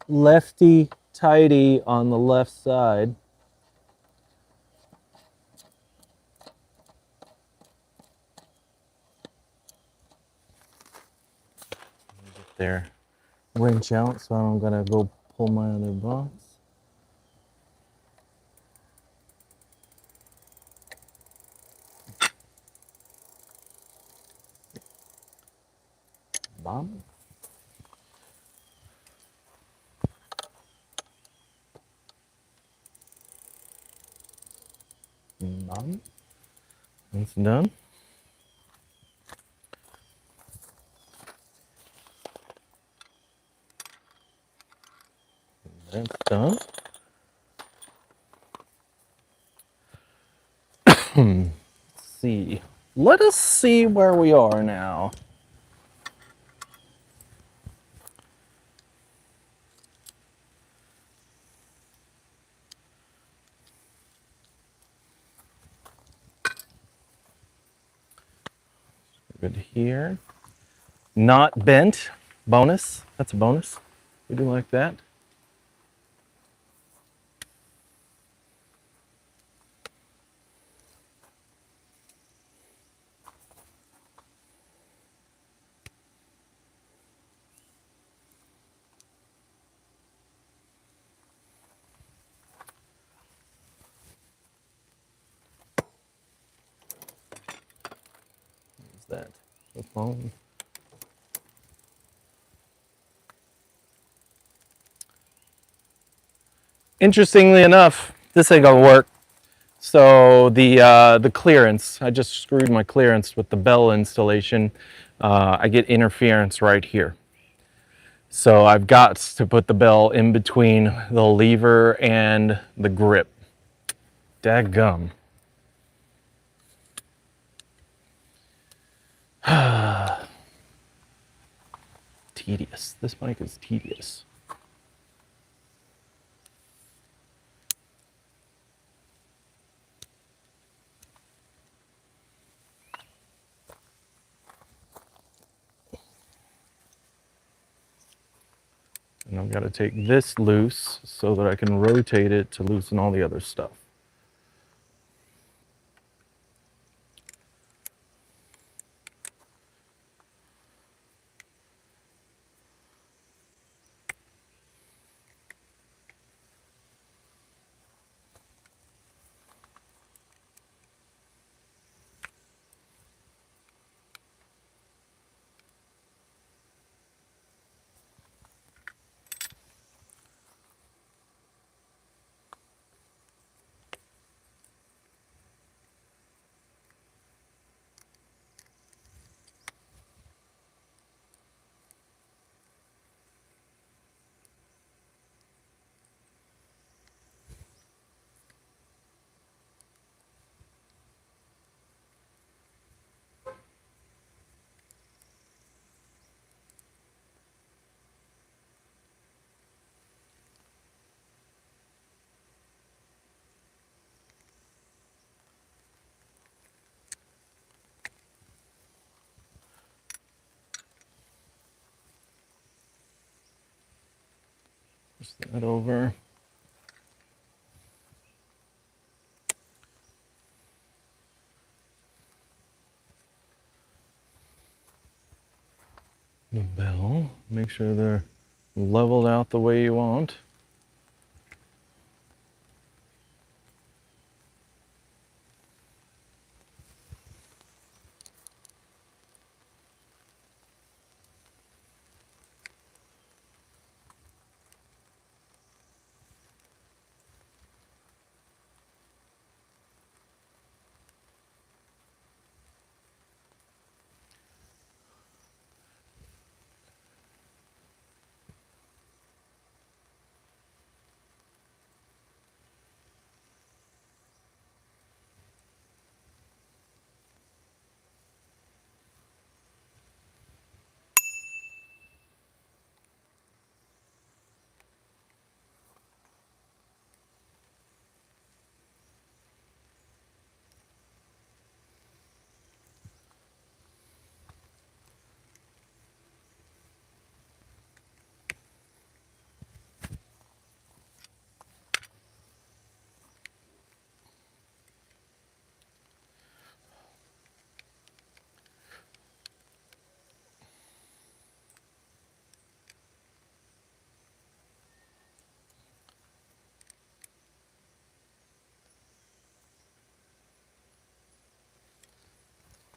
[SPEAKER 1] Lefty tighty on the left side. Get their wrench out, so I'm gonna go pull my other box. Bomb. Bomb. That's done. That's done. Let's see. Let us see where we are now. Good here. Not bent. Bonus. That's a bonus. We do like that. What's that? The phone. Interestingly enough, this ain't gonna work. So the clearance, I just screwed my clearance with the bell installation. I get interference right here. So I've got to put the bell in between the lever and the grip. Dadgum. Tedious. This bike is tedious. And I've got to take this loose so that I can rotate it to loosen all the other stuff. Twist that over. The bell, make sure they're leveled out the way you want.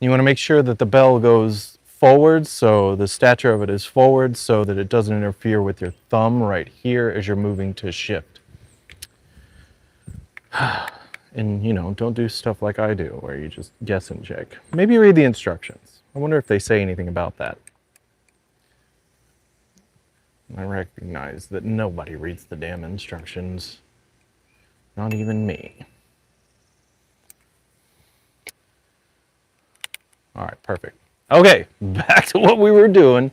[SPEAKER 1] You want to make sure that the bell goes forward, so the stature of it is forward, so that it doesn't interfere with your thumb right here as you're moving to shift. And, you know, don't do stuff like I do, where you just guess and check. Maybe read the instructions. I wonder if they say anything about that. I recognize that nobody reads the damn instructions. Not even me. All right, perfect. Okay, back to what we were doing.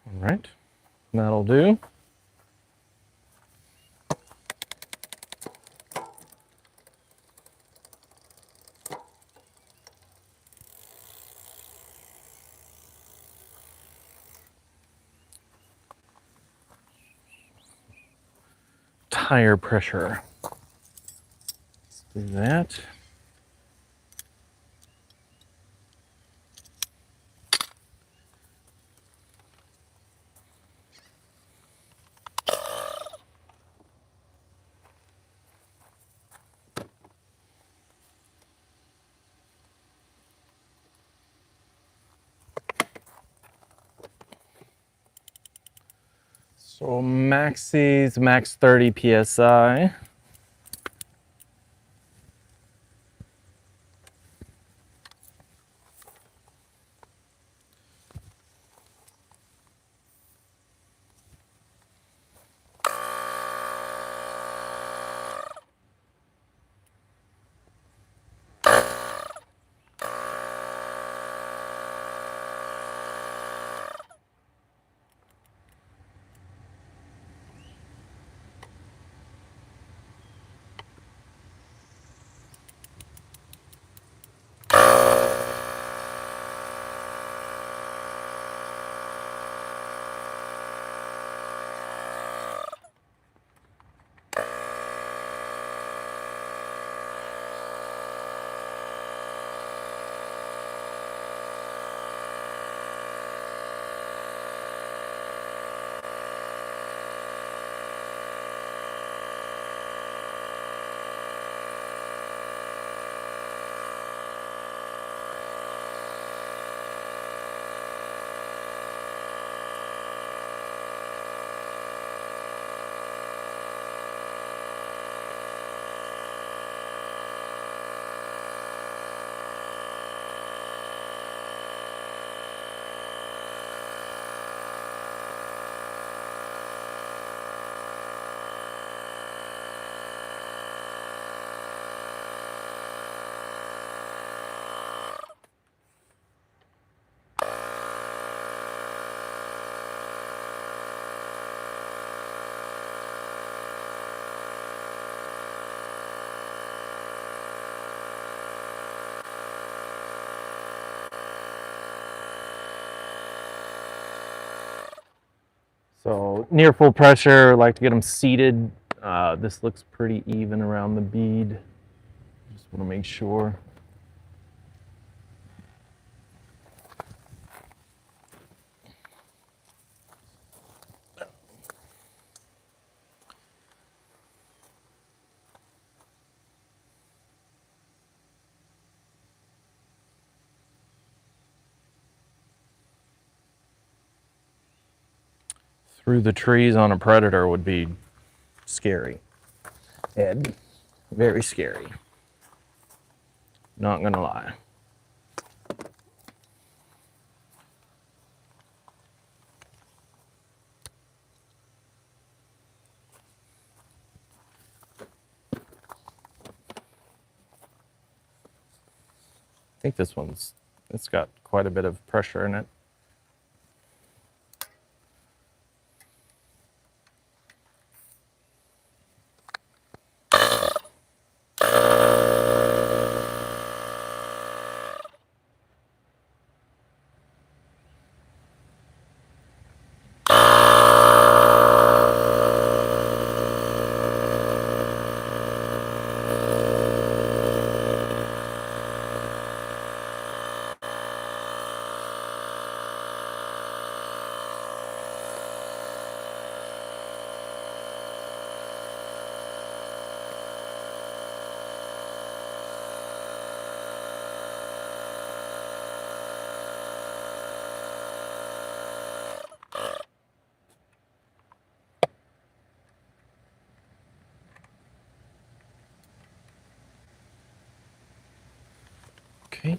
[SPEAKER 1] All right, that'll do. Tire pressure. Let's do that. So Maxi's max 30 PSI. So near full pressure, like to get them seated. This looks pretty even around the bead. Just want to make sure. Through the trees on a Predator would be scary. Ed, very scary. Not gonna lie. I think this one's, it's got quite a bit of pressure in it. Okay.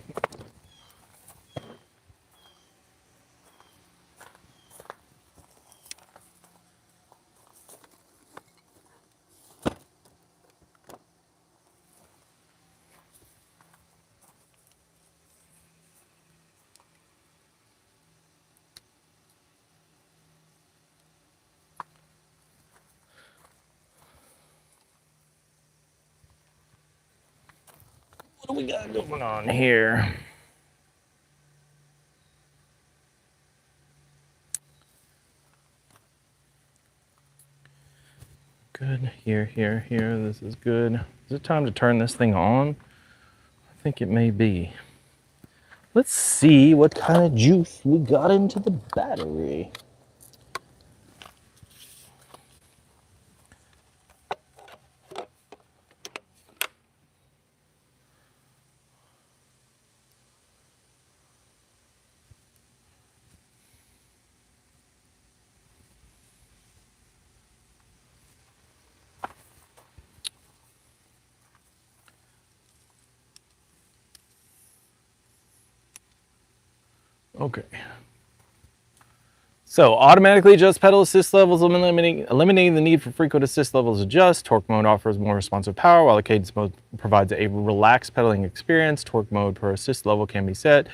[SPEAKER 1] What do we got going on here? Good. Here, here, here. This is good. Is it time to turn this thing on? I think it may be. Let's see what kind of juice we got into the battery. Okay. So automatically adjust pedal assist levels, eliminating the need for frequent assist levels adjust. Torque mode offers more responsive power, while the cadence mode provides a relaxed pedaling experience. Torque mode per assist level can be set.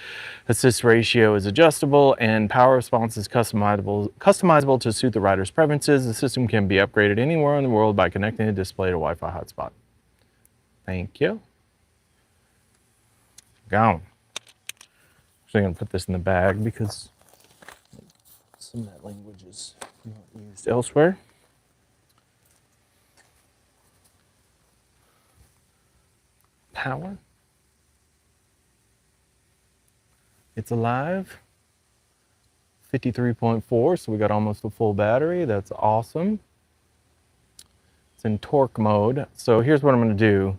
[SPEAKER 1] Assist ratio is adjustable, and power response is customizable to suit the rider's preferences. The system can be upgraded anywhere in the world by connecting the display to a Wi-Fi hotspot. Thank you. Gone. Actually, I'm gonna put this in the bag because some of that language is not used elsewhere. Power. It's alive. 53.4, so we got almost a full battery. That's awesome. It's in torque mode. So here's what I'm gonna do.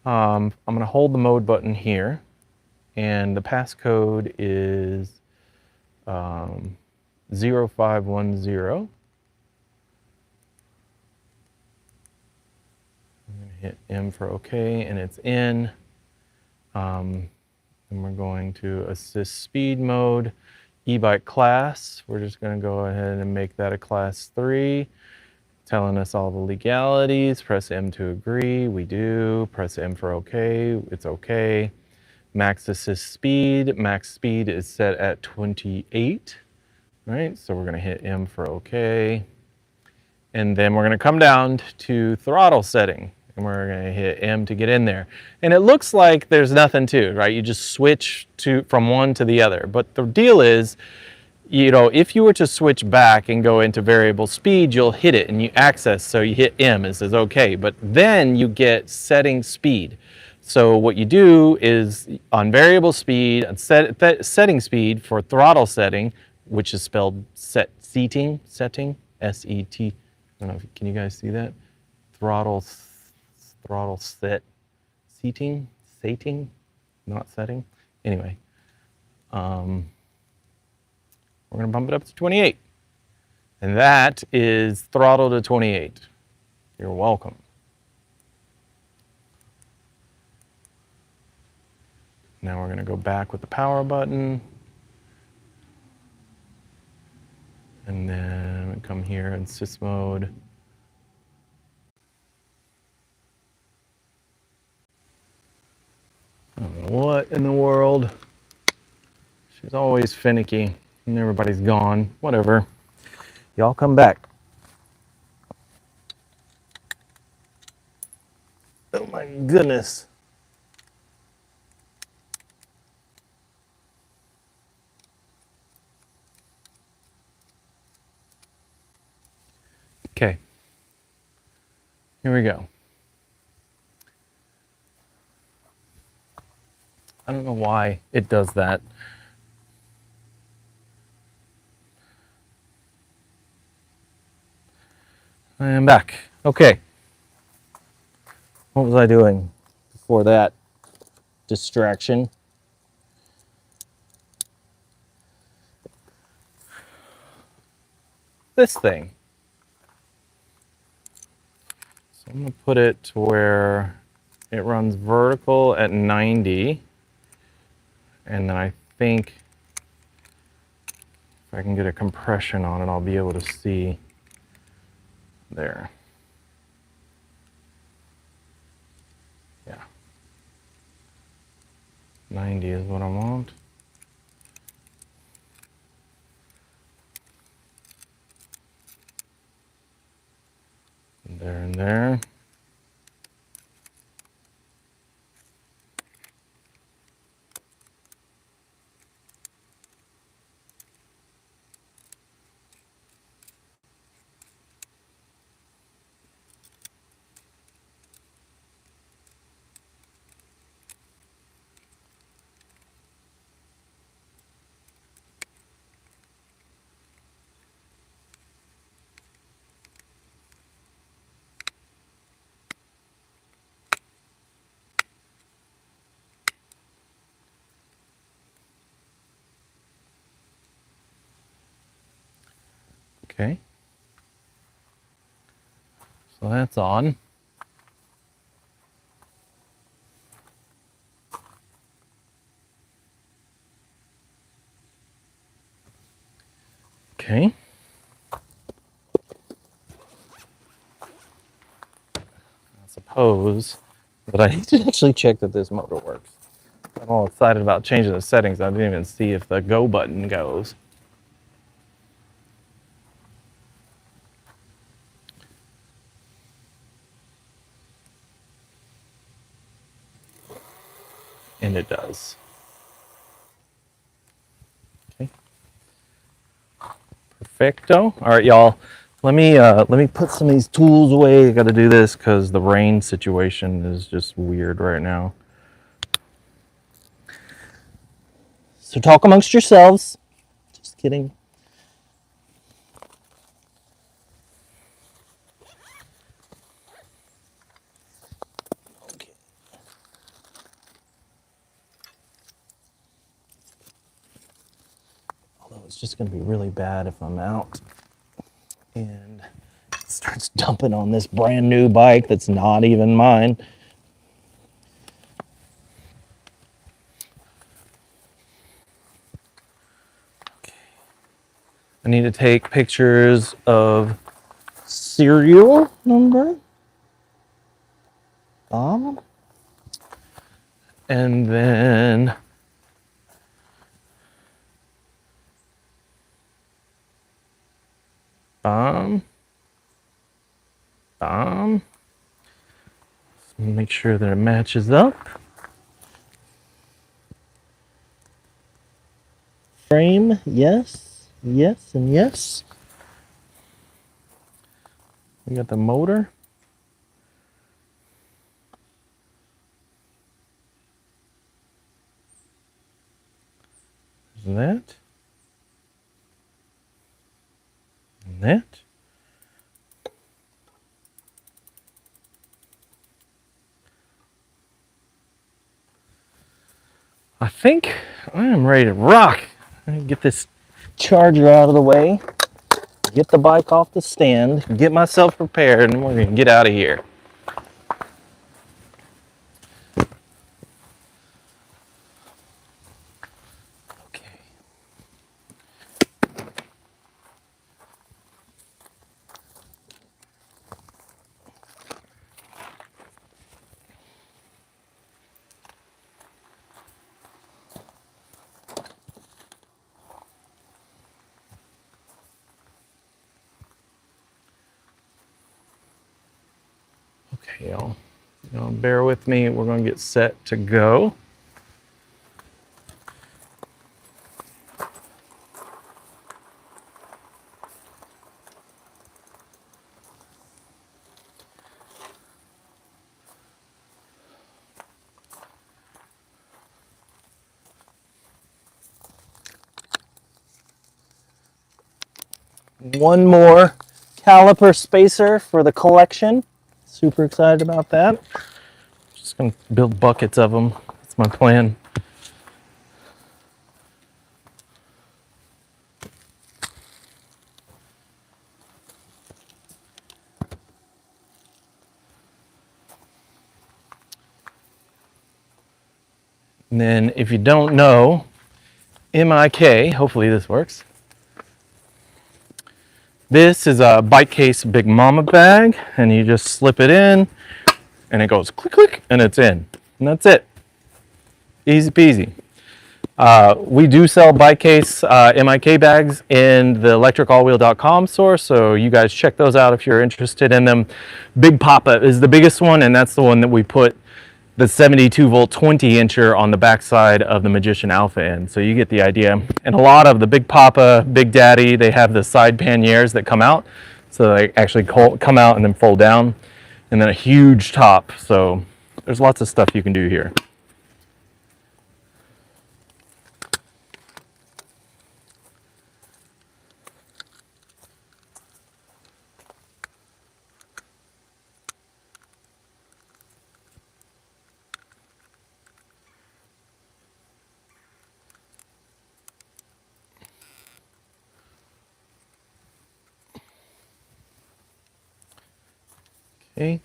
[SPEAKER 1] I'm gonna hold the mode button here, and the passcode is 0510. I'm going to hit M for OK, and it's in. And we're going to assist speed mode, e-bike class. We're just going to go ahead and make that a class 3. Telling us all the legalities. Press M to agree. We do. Press M for OK. It's OK. Max assist speed. Max speed is set at 28. Right, so we're going to hit M for OK. And then we're going to come down to throttle setting. And we're going to hit M to get in there. And it looks like there's nothing to it, right? You just switch from one to the other. But the deal is, you know, if you were to switch back and go into variable speed, you'll hit it and you access, so you hit M, it says okay, but then you get setting speed. So what you do is on variable speed, setting speed for throttle setting, which is spelled setting, S-E-T, I don't know, can you guys see that? Throttle set, setting, not setting. Anyway, we're gonna bump it up to 28. And that is throttle to 28. You're welcome. Now we're gonna go back with the power button. And then come here in sys mode. I don't know what in the world. She's always finicky and everybody's gone. Whatever. Y'all come back. Oh my goodness. Okay. Here we go. I don't know why it does that. I am back. Okay. What was I doing before that distraction? This thing. So I'm going to put it to where it runs vertical at 90. And then I think if I can get a compression on it, I'll be able to see there. Yeah. 90 is what I want. There and there. Okay. So that's on. Okay. I suppose that I need to actually check that this motor works. I'm all excited about changing the settings. I didn't even see if the go button goes. And it does. Okay. Perfecto. All right, y'all. Let me put some of these tools away. I got to do this because the rain situation is just weird right now. So talk amongst yourselves. Just kidding. Okay. Although it's just going to be really bad if I'm out and it starts dumping on this brand new bike that's not even mine. Okay. I need to take pictures of serial number, and then make sure that it matches up. Frame, yes. Yes and yes. We got the motor. That. And that. I think I am ready to rock. Let me get this charger out of the way, get the bike off the stand, get myself prepared, and we're gonna get out of here. Okay. Okay, y'all bear with me. We're gonna get set to go. One more caliper spacer for the collection. Super excited about that. Just gonna build buckets of them. That's my plan. And then if you don't know, MIK, hopefully this works. This is a bike case Big Mama bag, and you just slip it in and it goes click click and it's in. And that's it. Easy peasy. We do sell bike case MIK bags in the ElectricAllWheel.com store, so you guys check those out if you're interested in them. Big Papa is the biggest one, and that's the one that we put the 72 volt 20 incher on the backside of the Magician Alpha in, so you get the idea. And a lot of the Big Papa, Big Daddy, they have the side panniers that come out, so they actually come out and then fold down, and then a huge top. So there's lots of stuff you can do here. Okay.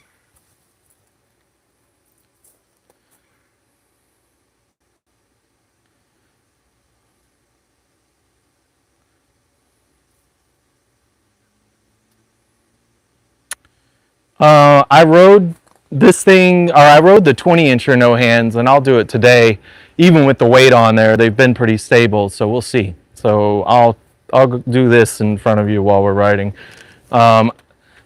[SPEAKER 1] I rode this thing, or I rode the 20 incher no hands, and I'll do it today. Even with the weight on there, they've been pretty stable, so we'll see. So I'll do this in front of you while we're riding.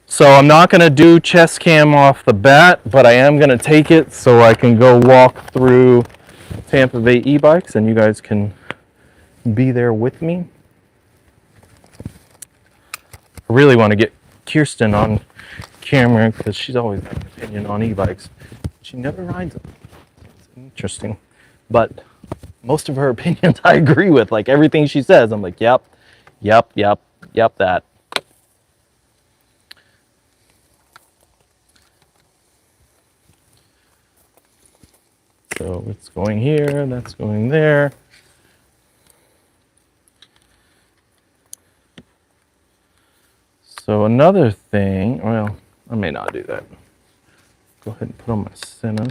[SPEAKER 1] So I'm not going to do chest cam off the bat, but I am going to take it so I can go walk through Tampa Bay E-Bikes, and you guys can be there with me. I really want to get Kirsten on camera because she's always got an opinion on e-bikes. She never rides them. It's interesting. But most of her opinions I agree with. Like everything she says, I'm like, yep, that. So it's going here, that's going there. So another thing, well, I may not do that. Go ahead and put on my center.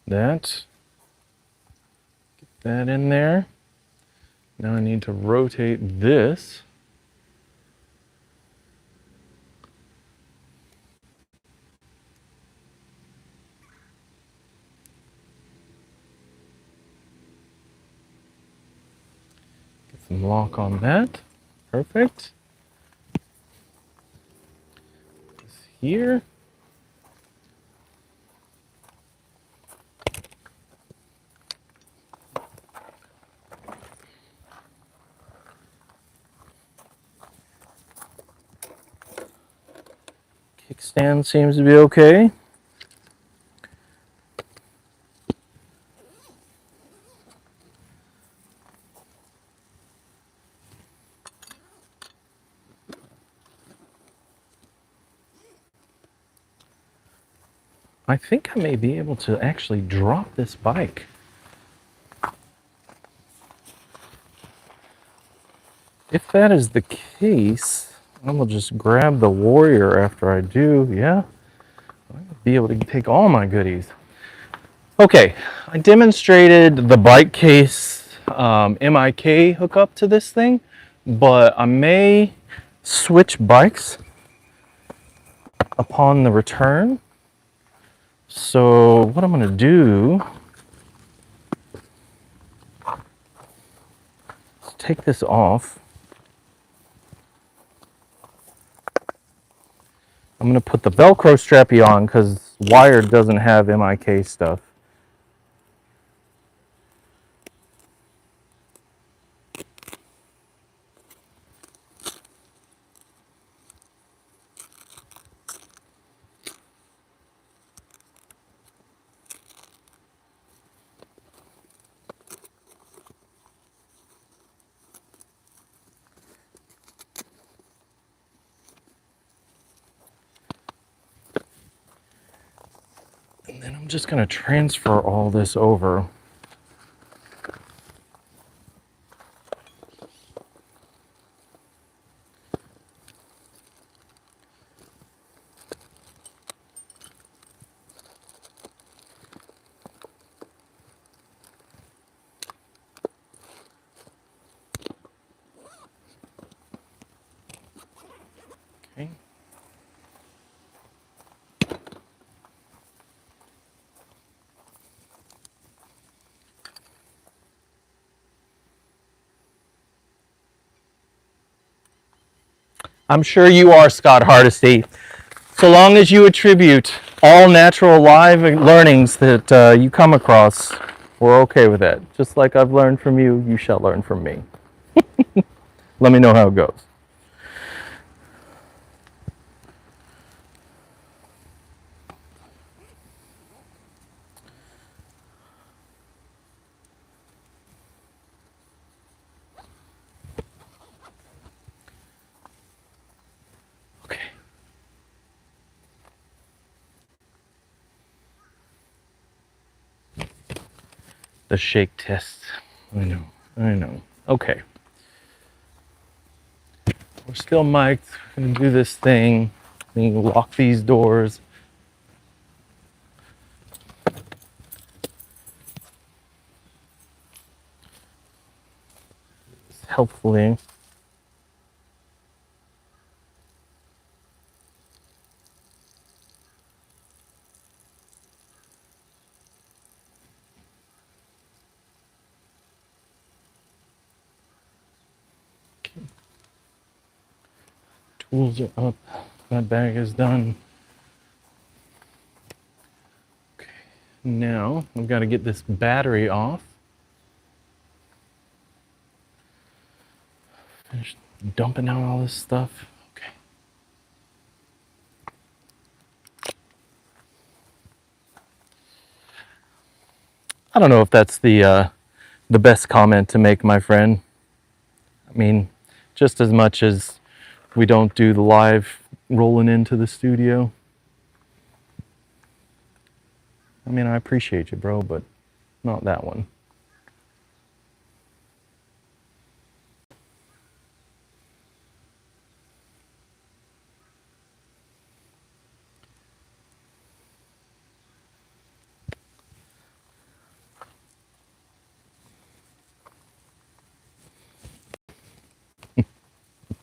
[SPEAKER 1] That. Get that in there. Now I need to rotate this. some lock on that. Perfect. This here. Kickstand seems to be okay. I think I may be able to actually drop this bike. If that is the case, I'm gonna just grab the Warrior after I do. Yeah, I'll be able to take all my goodies. Okay, I demonstrated the bike case MIK hookup to this thing, but I may switch bikes upon the return. So what I'm gonna do is take this off. I'm gonna put the Velcro strappy on because Wired doesn't have MIK stuff. And then I'm just gonna transfer all this over. Okay. I'm sure you are, Scott Hardesty. So long as you attribute all natural live learnings that you come across, we're okay with that. Just like I've learned from you, you shall learn from me. Let me know how it goes. Okay. The shake test. I know. Okay. We're still mic'd. We're gonna do this thing. We can lock these doors. Helpfully. Tools are up. That bag is done. Okay. Now we've got to get this battery off. Finish dumping out all this stuff. Okay. I don't know if that's the best comment to make, my friend. I mean, just as much as we don't do the live rolling into the studio. I mean, I appreciate you, bro, but not that one.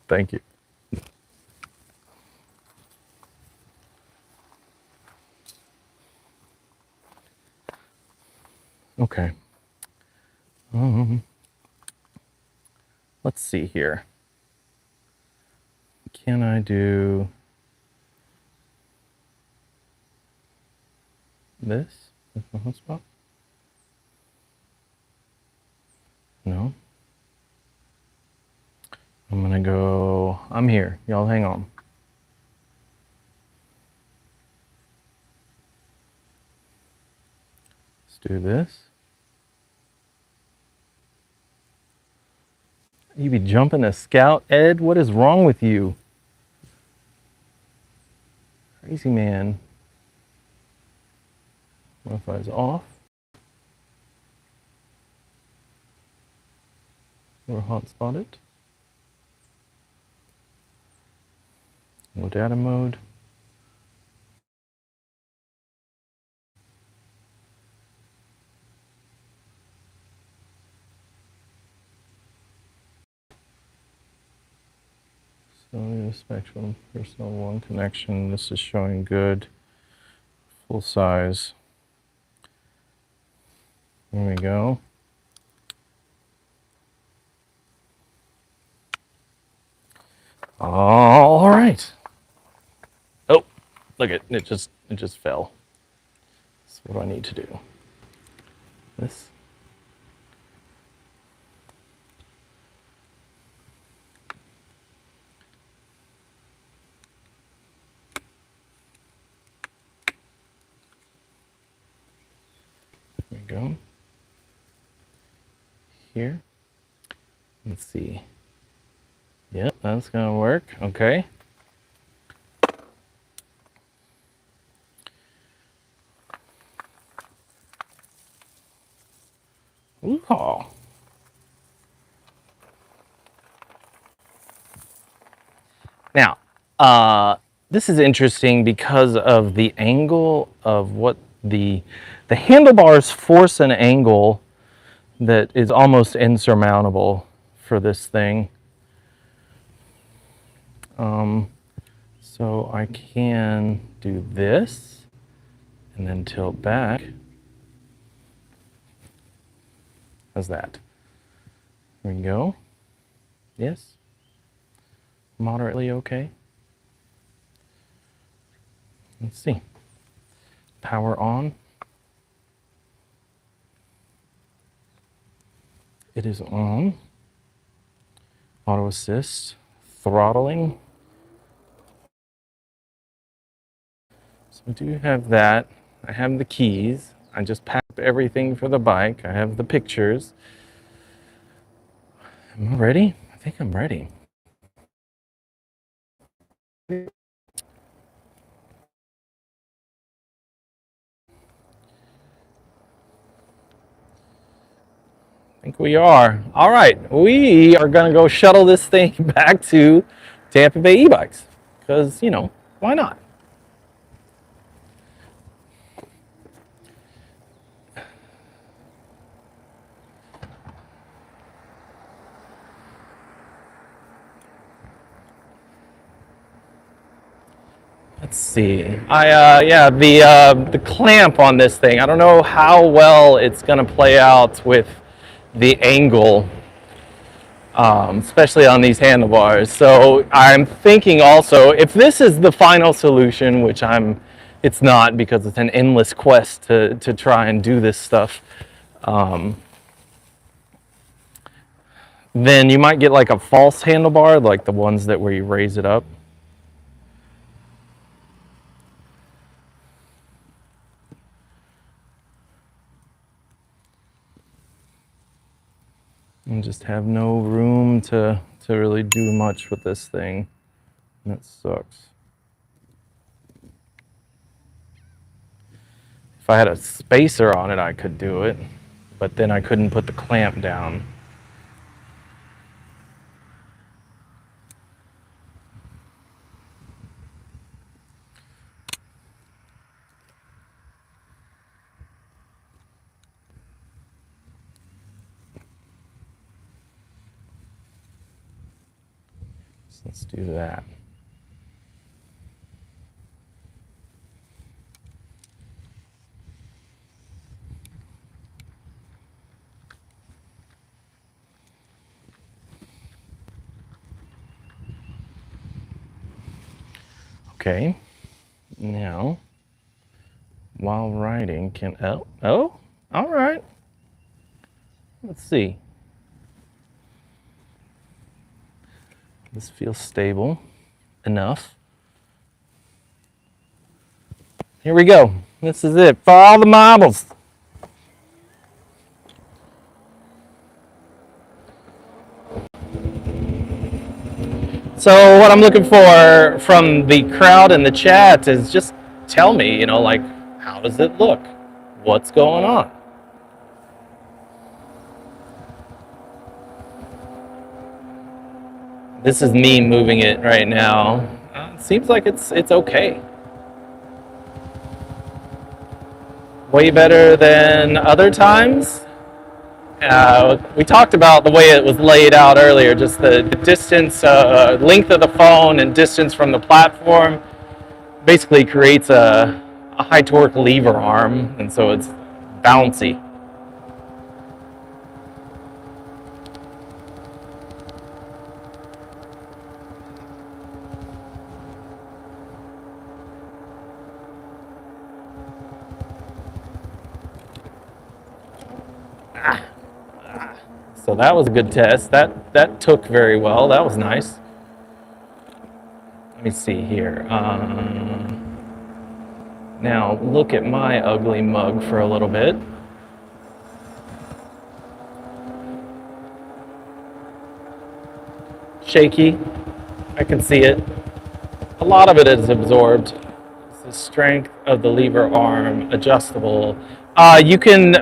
[SPEAKER 1] Thank you. Okay. Let's let's see here. Can I do this with my hotspot? No. I'm gonna go, I'm here. Y'all hang on. Let's do this. You be jumping a scout, Ed? What is wrong with you? Crazy man. Wi-Fi's off. We're hotspotted. No data mode. So spectrum, personal one connection. This is showing good. Full size. There we go. All right. Oh, look at it! It just fell. So what do I need to do? This. There we go. Here. Let's see. Yep, that's gonna work. Okay. Ooh. Now, this is interesting because of the angle of what the handlebars force an angle that is almost insurmountable for this thing. So I can do this and then tilt back. How's that? There we go. Yes. Moderately okay. Let's see. Power on. It is on. Auto assist. Throttling. So I do have that. I have the keys. I just packed everything for the bike. I have the pictures. Am I ready? I think I'm ready. I think we are. All right, we are gonna go shuttle this thing back to Tampa Bay E-Bikes because, you know, why not? Let's see. Yeah, the clamp on this thing. I don't know how well it's gonna play out with the angle, especially on these handlebars. So I'm thinking also, if this is the final solution, which it's not because it's an endless quest to try and do this stuff. Then you might get like a false handlebar, like the ones that where you raise it up. And just have no room to really do much with this thing. And that sucks. If I had a spacer on it, I could do it, but then I couldn't put the clamp down. So let's do that. Okay, now while riding, oh, all right. Let's see. This feels stable enough. Here we go. This is it for all the marbles. So what I'm looking for from the crowd in the chat is just tell me, like, how does it look? What's going on? This is me moving it right now. It seems like it's okay. Way better than other times. We talked about the way it was laid out earlier, just the distance, length of the phone and distance from the platform basically creates a high torque lever arm, and so it's bouncy. So that was a good test. That took very well. That was nice. Let me see here. Now look at my ugly mug for a little bit. Shaky. I can see it. A lot of it is absorbed. It's the strength of the lever arm, adjustable. You can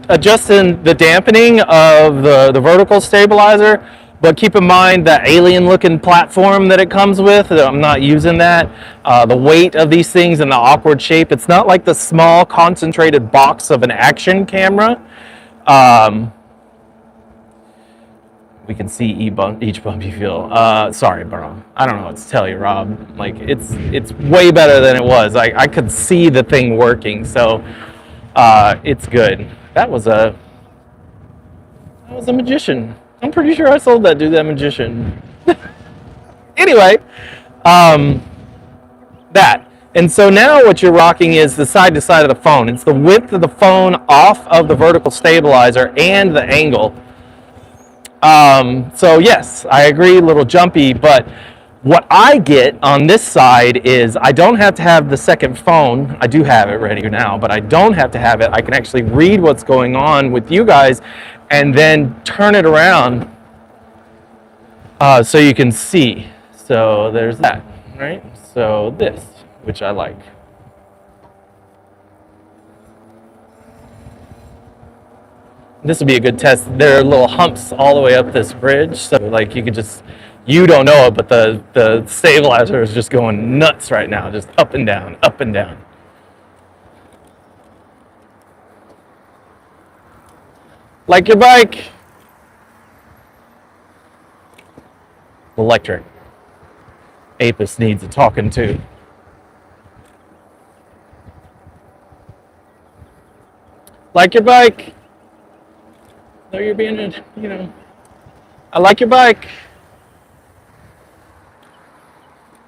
[SPEAKER 1] adjust in the dampening of the vertical stabilizer, but keep in mind that alien looking platform that it comes with. I'm not using that. The weight of these things and the awkward shape. It's not like the small concentrated box of an action camera. We can see each bump you feel. Sorry, bro. I don't know what to tell you, Rob. Like, it's way better than it was. I could see the thing working, so it's good. That was a magician. I'm pretty sure I sold that dude that magician. Anyway, that. And so now what you're rocking is the side to side of the phone. It's the width of the phone off of the vertical stabilizer and the angle. So yes, I agree, a little jumpy, but what I get on this side is I don't have to have the second phone. I do have it ready now, but I don't have to have it. I can actually read what's going on with you guys and then turn it around so you can see. So there's that, right? So this, which I like. This would be a good test. There are little humps all the way up this bridge, so like you don't know it, but the stabilizer is just going nuts right now, just up and down, up and down. Like your bike. Electric. Apis needs a talking to. Like your bike. Though you're being, I like your bike.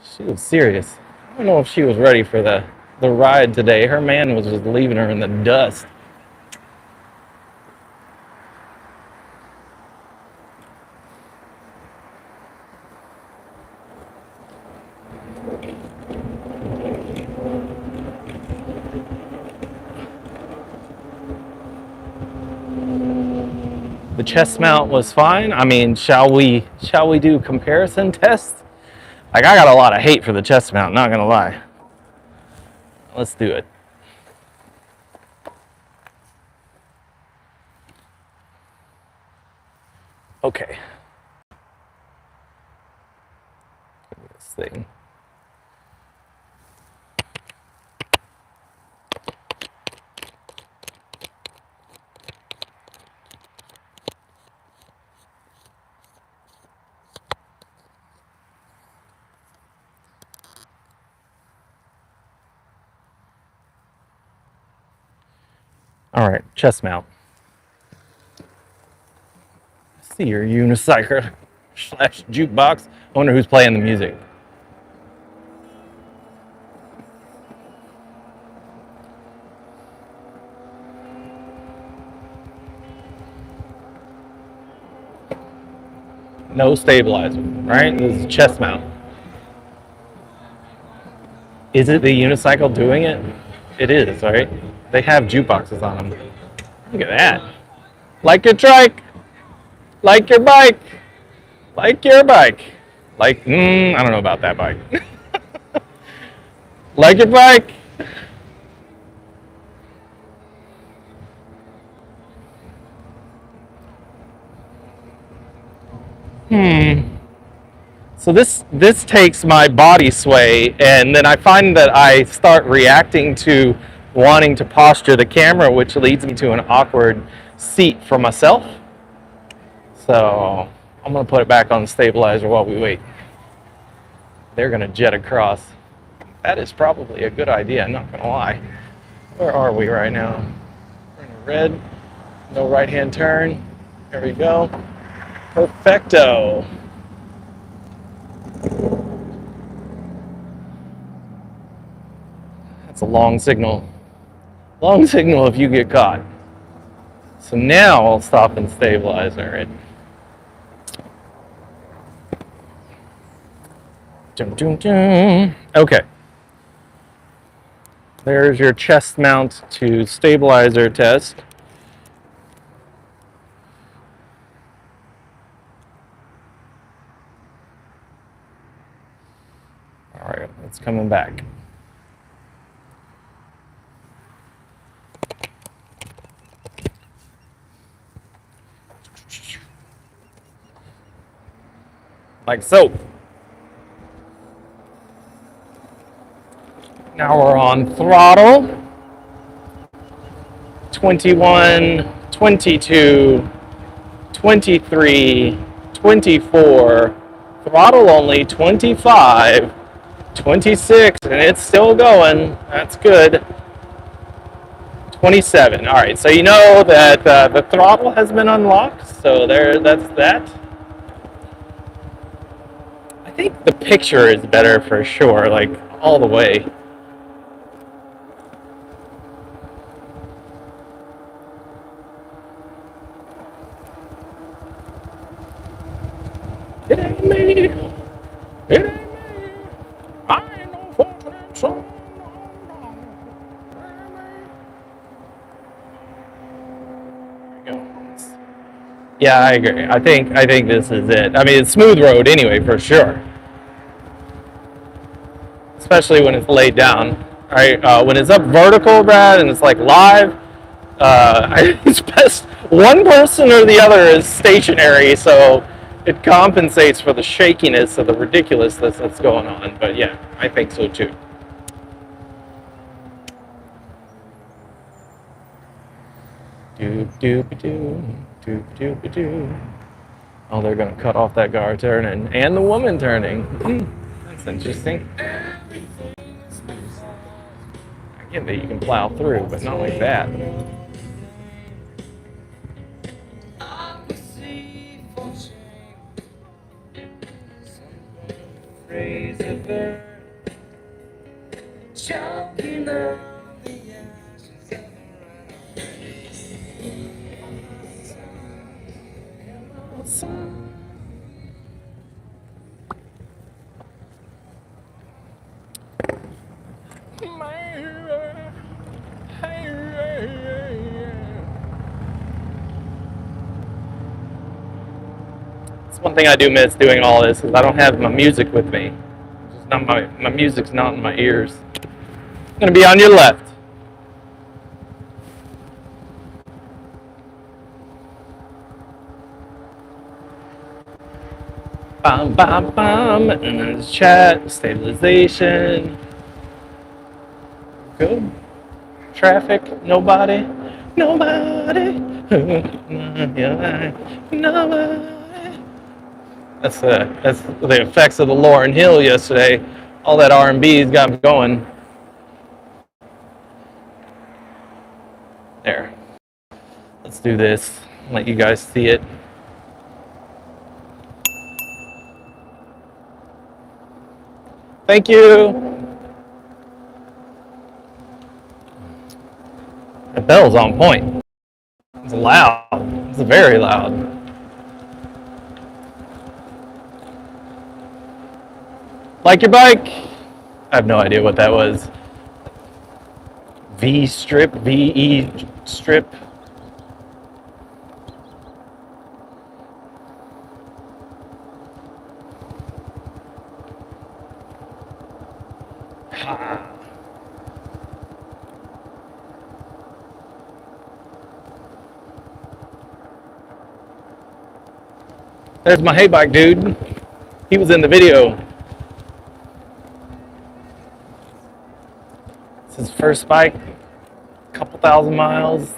[SPEAKER 1] She was serious. I don't know if she was ready for the ride today. Her man was just leaving her in the dust. The chest mount was fine. I mean, shall we do comparison tests? Like, I got a lot of hate for the chest mount, not gonna lie. Let's do it. Okay. This thing. All right, chest mount. See your unicycle / jukebox. I wonder who's playing the music. No stabilizer, right? This is a chest mount. Is it the unicycle doing it? It is, right? They have jukeboxes on them. Look at that. Like your trike. Like your bike. Like your bike. Like, I don't know about that bike. Like your bike. So this takes my body sway, and then I find that I start reacting to wanting to posture the camera, which leads me to an awkward seat for myself. So I'm gonna put it back on the stabilizer while we wait. They're gonna jet across. That is probably a good idea, I'm not gonna lie. Where are we right now? We're in red, no right-hand turn. There we go. Perfecto. That's a long signal. Long signal if you get caught. So now I'll stop and stabilizer it. Dun, dun, dun. Okay. There's your chest mount to stabilizer test. All right, it's coming back. Like so. Now we're on throttle. 21, 22, 23, 24, throttle only 25, 26, and it's still going. That's good. 27. All right, so you know that the throttle has been unlocked, so that's that. I think the picture is better for sure, like all the way. It ain't me. It ain't me. I ain't no fucking song. There we go. Yeah, I agree. I think this is it. I mean, it's smooth road anyway, for sure. Especially when it's laid down. All right, when it's up vertical, Brad, and it's like live, it's best one person or the other is stationary, so it compensates for the shakiness of the ridiculousness that's going on. But yeah, I think so too. Doop. Oh, they're gonna cut off that guard turning and the woman turning. That's interesting. I get that you can plow through, but not like that. One thing I do miss doing all this is I don't have my music with me. It's not my music's not in my ears. It's gonna be on your left. Bam, bam, bam, and then there's chat, stabilization. Good. Traffic, nobody. Nobody. That's the effects of the Lauryn Hill yesterday. All that R&B's got me going. There. Let's do this. Let you guys see it. Thank you. The bell's on point. It's loud. It's very loud. Like your bike? I have no idea what that was. V strip, VE strip. There's my hay bike dude. He was in the video. It's his first bike, a couple thousand miles.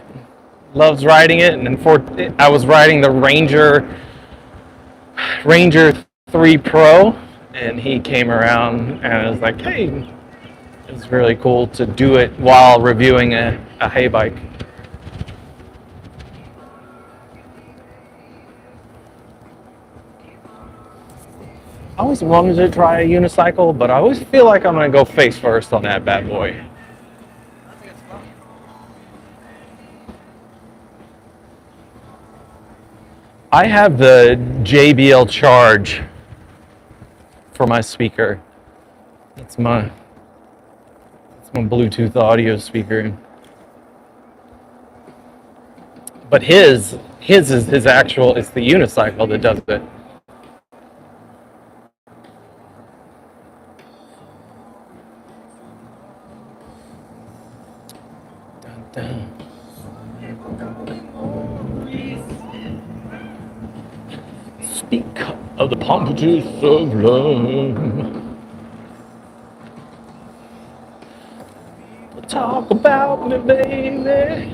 [SPEAKER 1] Loves riding it, and then I was riding the Ranger 3 Pro, and he came around and I was like, hey, it's really cool to do it while reviewing a hay bike. I always wanted to try a unicycle, but I always feel like I'm going to go face first on that bad boy. I have the JBL Charge for my speaker. It's my Bluetooth audio speaker. But his is his actual, it's the unicycle that does it. Dun, dun. Speak of the pompousness of love. Talk about me, baby.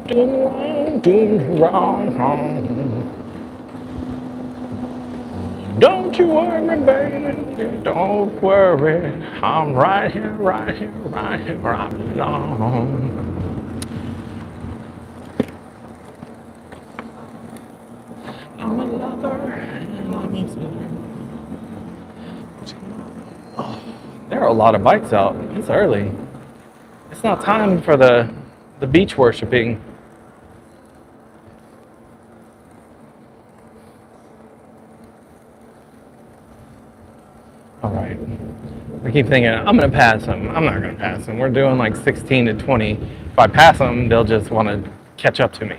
[SPEAKER 1] Doing wrong. Don't you worry, baby. Don't worry. I'm right here, right here, right here, where I belong. I'm a lover and I'm a oh, there are a lot of bikes out. It's early. It's not time for the beach worshiping. All right. I keep thinking, I'm going to pass them. I'm not going to pass them. We're doing like 16 to 20. If I pass them, they'll just want to catch up to me.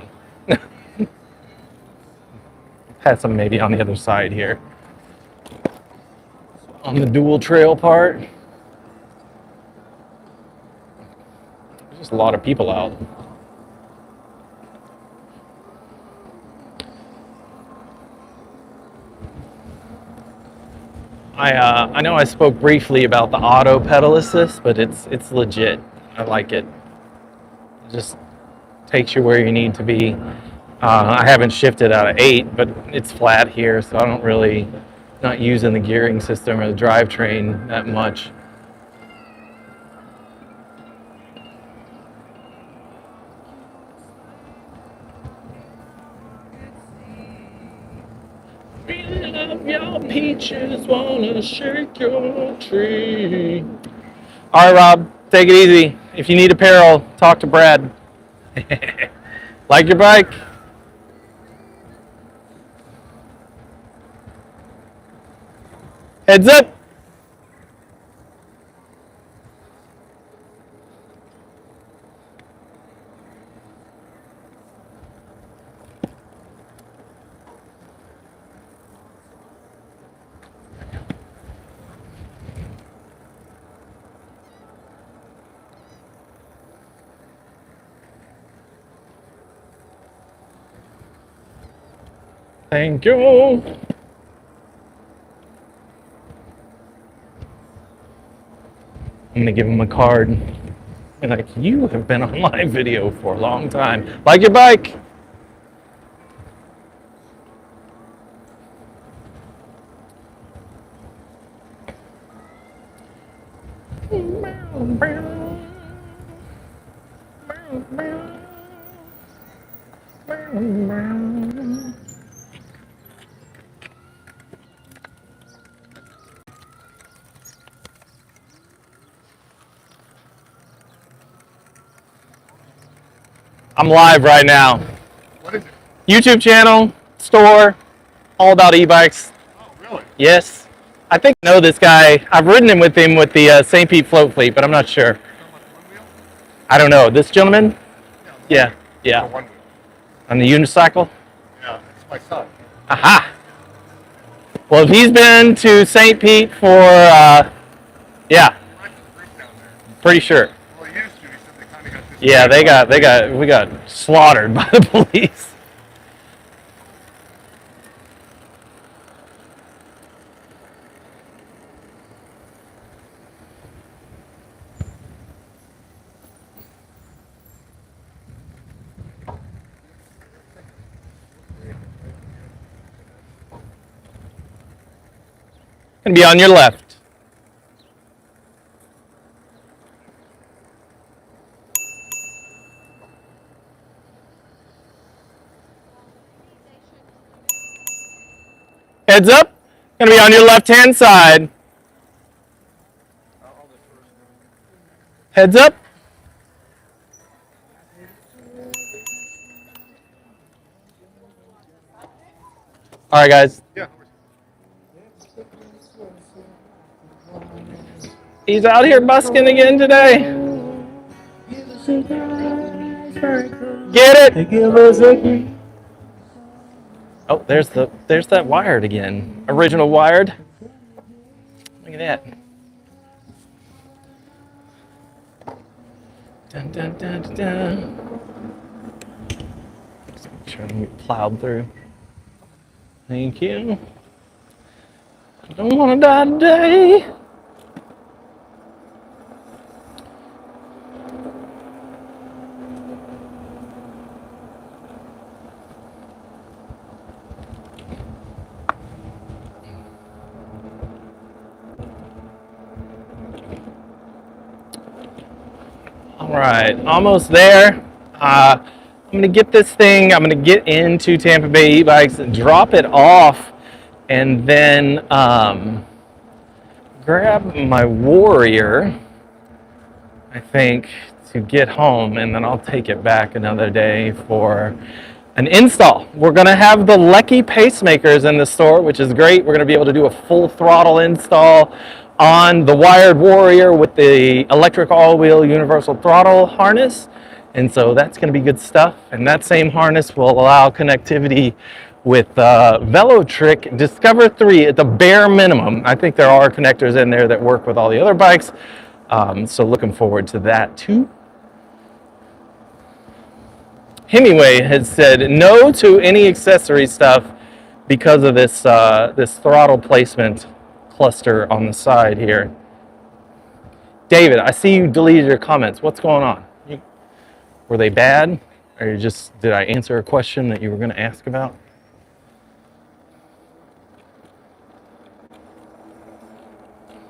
[SPEAKER 1] Pass them maybe on the other side here. On the dual trail part, there's just a lot of people out. I know I spoke briefly about the auto pedal assist, but it's legit. I like it. It just takes you where you need to be. I haven't shifted out of 8, but it's flat here, so I don't really, not using the gearing system or the drivetrain that much. We love your peaches, wanna shake your tree. All right, Rob, take it easy. If you need apparel, talk to Brad. Like your bike? Heads up. Thank you. I'm gonna give him a card. And like, you have been on my video for a long time. Like your bike. I'm live right now.
[SPEAKER 2] What is it?
[SPEAKER 1] YouTube channel, store, all about e-bikes.
[SPEAKER 2] Oh, really?
[SPEAKER 1] Yes. I think I know this guy. I've ridden him with the St. Pete float fleet, but I'm not sure. I don't know. This gentleman? Yeah. Yeah. On the unicycle?
[SPEAKER 2] Yeah, it's my son.
[SPEAKER 1] Aha! Well, if he's been to St. Pete for, yeah, pretty sure.
[SPEAKER 2] Well, he used to. He said they kind of got this.
[SPEAKER 1] Yeah, we got slaughtered by the police. Gonna be on your left. Heads up. Gonna be on your left-hand side. Heads up. All right, guys.
[SPEAKER 2] Yeah.
[SPEAKER 1] He's out here busking again today. Get it? Oh, there's that wired again. Original wired. Look at that. Dun, dun, dun, dun, dun. Just trying to get plowed through. Thank you. I don't want to die today. All right, almost there. I'm gonna get this thing, I'm gonna get into Tampa Bay E-Bikes and drop it off, and then grab my Warrior, I think, to get home, and then I'll take it back another day for an install. We're gonna have the Lecky pacemakers in the store, which is great. We're gonna be able to do a full throttle install on the wired Warrior with the ElectricAllWheel universal throttle harness. And so that's going to be good stuff. And that same harness will allow connectivity with Velotric Discover 3 at the bare minimum. I think there are connectors in there that work with all the other bikes. So looking forward to that too. Himiway has said no to any accessory stuff because of this, this throttle placement cluster on the side here. David, I see you deleted your comments. What's going on? Were they bad? Or you just, did I answer a question that you were going to ask about?